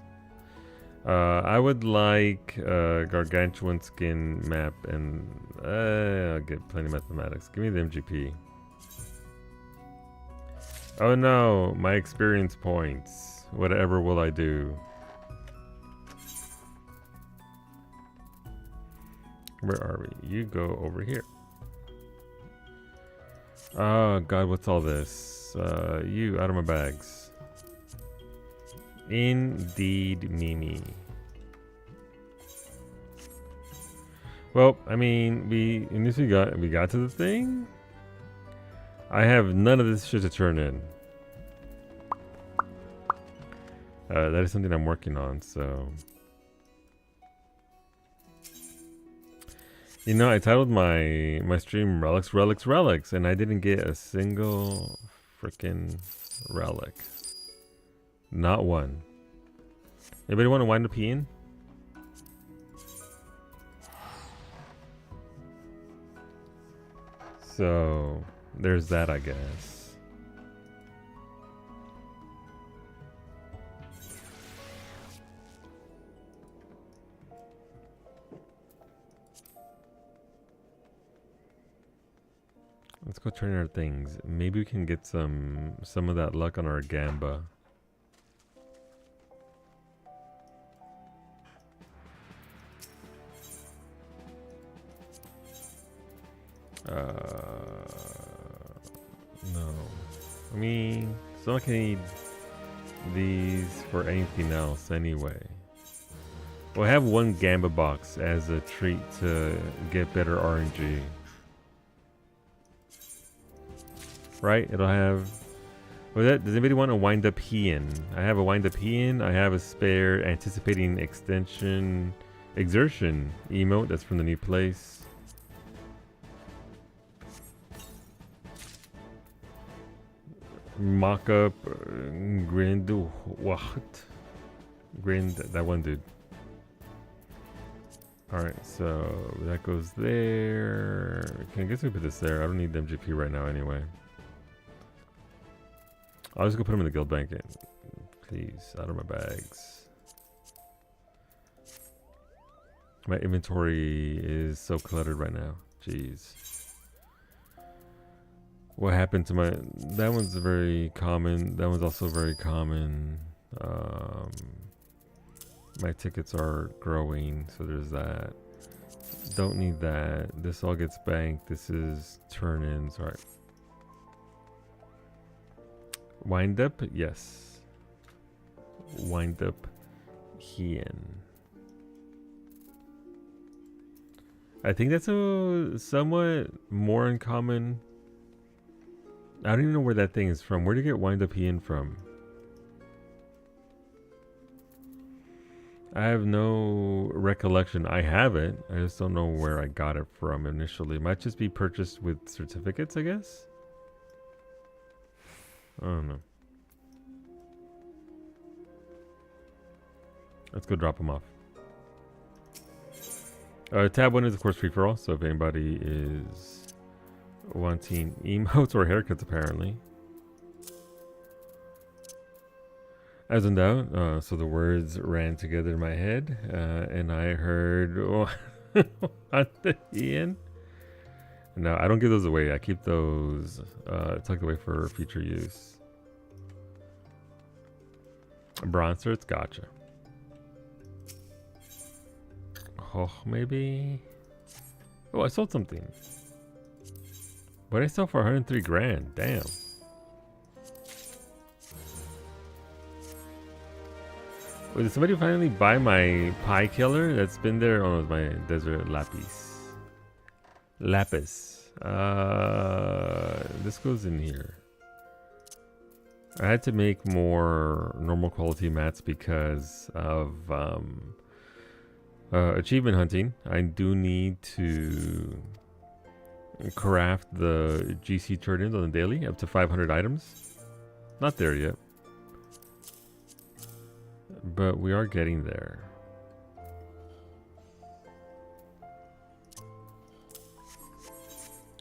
I would like gargantuan skin map, and I'll get plenty of mathematics. Give me the MGP. Oh no, my experience points. Whatever will I do? Where are we? You go over here. Oh god, what's all this? You out of my bags. Indeed, Mimi. Well, I mean, at least we got to the thing. I have none of this shit to turn in. That is something I'm working on, so. You know, I titled my stream Relics, and I didn't get a single freaking relic. Not one. Anybody want to wind up peeing? So there's that, I guess. Let's go turn our things. Maybe we can get some of that luck on our gamba. No. I mean, it's not like I need these for anything else anyway. Well, I have one gamba box as a treat to get better RNG. Right? It'll have... Well, does anybody want a wind-up Heian? I have a wind-up Heian. I have a spare anticipating exertion emote. That's from the new place. Mock-up grind. What? Grind, that one dude. Alright, so that goes there. I guess we put this there. I don't need the MGP right now anyway. I'll just go put them in the guild bank. Please, out of my bags. My inventory is so cluttered right now. Jeez. What happened to my... That one's very common. That one's also very common. My tickets are growing, so there's that. Don't need that. This all gets banked. This is turn-ins. Alright. Wind up? Yes. Wind up Heian. I think that's a somewhat more uncommon. I don't even know where that thing is from. Where did you get wind up Heian from? I have no recollection. I have it. I just don't know where I got it from initially. It might just be purchased with certificates, I guess. I don't know. Let's go drop them off. Tab 1 is of course free for all, so if anybody is wanting emotes or haircuts apparently. As in doubt, so the words ran together in my head, and I heard what the Ian? No, I don't give those away. I keep those tucked away for future use. Bronze certs, gotcha. Oh, maybe. Oh, I sold something. But I sold for 103 grand. Damn. Wait, did somebody finally buy my pie killer? That's been there. Oh, it's my desert lapis. Lapis. This goes in here. I had to make more normal quality mats because of achievement hunting. I do need to craft the GC turn-ins on the daily up to 500 items. Not there yet, but we are getting there.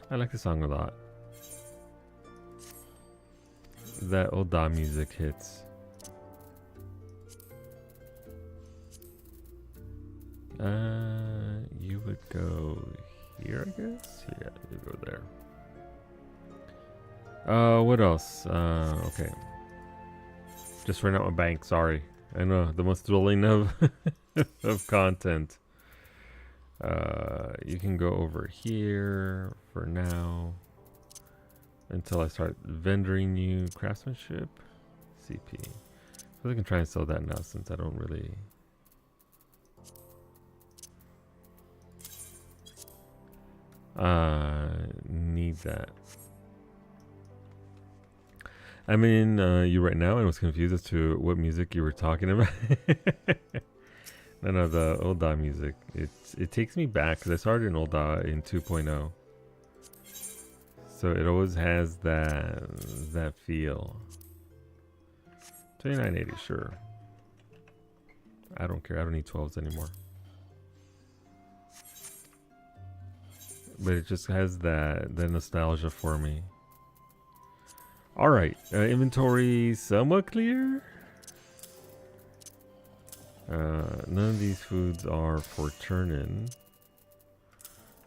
I like the song a lot. That old Da music hits. You would go here, I guess? Yeah, you go there. What else? Okay. Just ran out my bank, sorry. I know, the most dwelling of of content. You can go over here for now until I start vendoring you craftsmanship. CP. So I can try and sell that now since I don't really need that. I'm in you right now and was confused as to what music you were talking about. No, the old Da music. It takes me back because I started in old Da in 2.0. So it always has that feel. 2980, sure. I don't care. I don't need 12s anymore. but it just has that nostalgia for me. All right, inventory somewhat clear. None of these foods are for turn-in.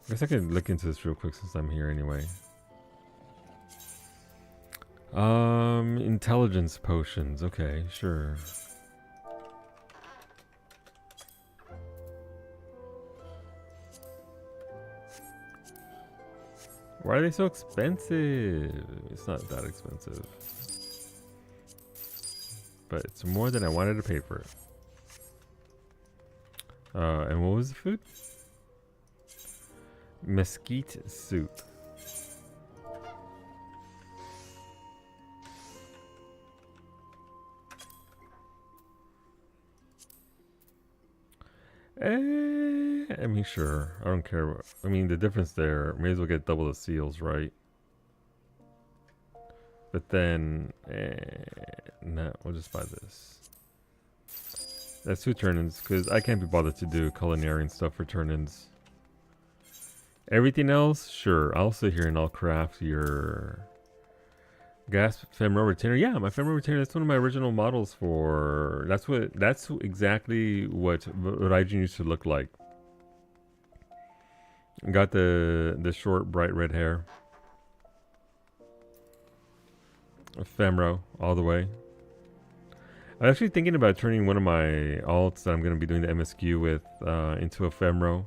I guess I could look into this real quick since I'm here anyway. Intelligence potions. Okay, sure. Why are they so expensive? It's not that expensive. But it's more than I wanted to pay for it. And what was the food? Mesquite soup. I mean, sure. I don't care. I mean, the difference there, may as well get double the seals, right? But then, no, we'll just buy this. That's 2 turn-ins, because I can't be bothered to do culinary and stuff for turn-ins. Everything else, sure. I'll sit here and I'll craft your gas femoral retainer. Yeah, my femoral retainer, that's one of my original models for... That's exactly what Raijin used to look like. Got the short, bright red hair. Femro, all the way. I'm actually thinking about turning one of my alts that I'm going to be doing the MSQ with into a Femro.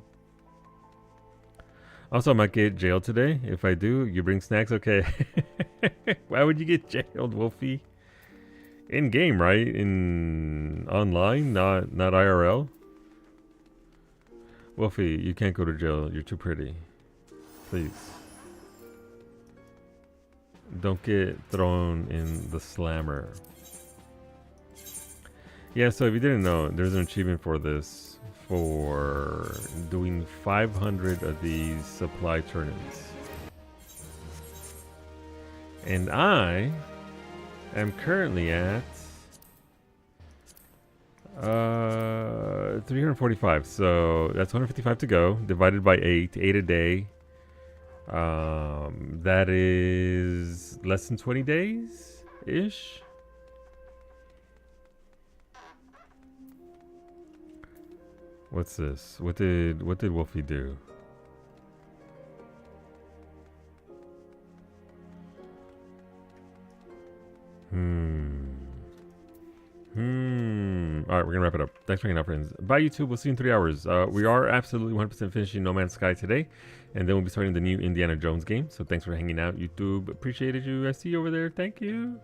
Also, I might get jailed today. If I do, you bring snacks? Okay. Why would you get jailed, Wolfie? In game, right? In online, not IRL. Wolfie, you can't go to jail. You're too pretty. Please. Don't get thrown in the slammer. Yeah, so if you didn't know, there's an achievement for this, for doing 500 of these supply turn-ins. And I am currently at 345, so that's 155 to go, divided by 8 a day. That is less than 20 days-ish. What's this? What did Wolfie do? Alright, we're gonna wrap it up. Thanks for hanging out, friends. Bye, YouTube. We'll see you in 3 hours. We are absolutely 100% finishing No Man's Sky today, and then we'll be starting the new Indiana Jones game. So thanks for hanging out, YouTube. Appreciated you. I see you over there. Thank you.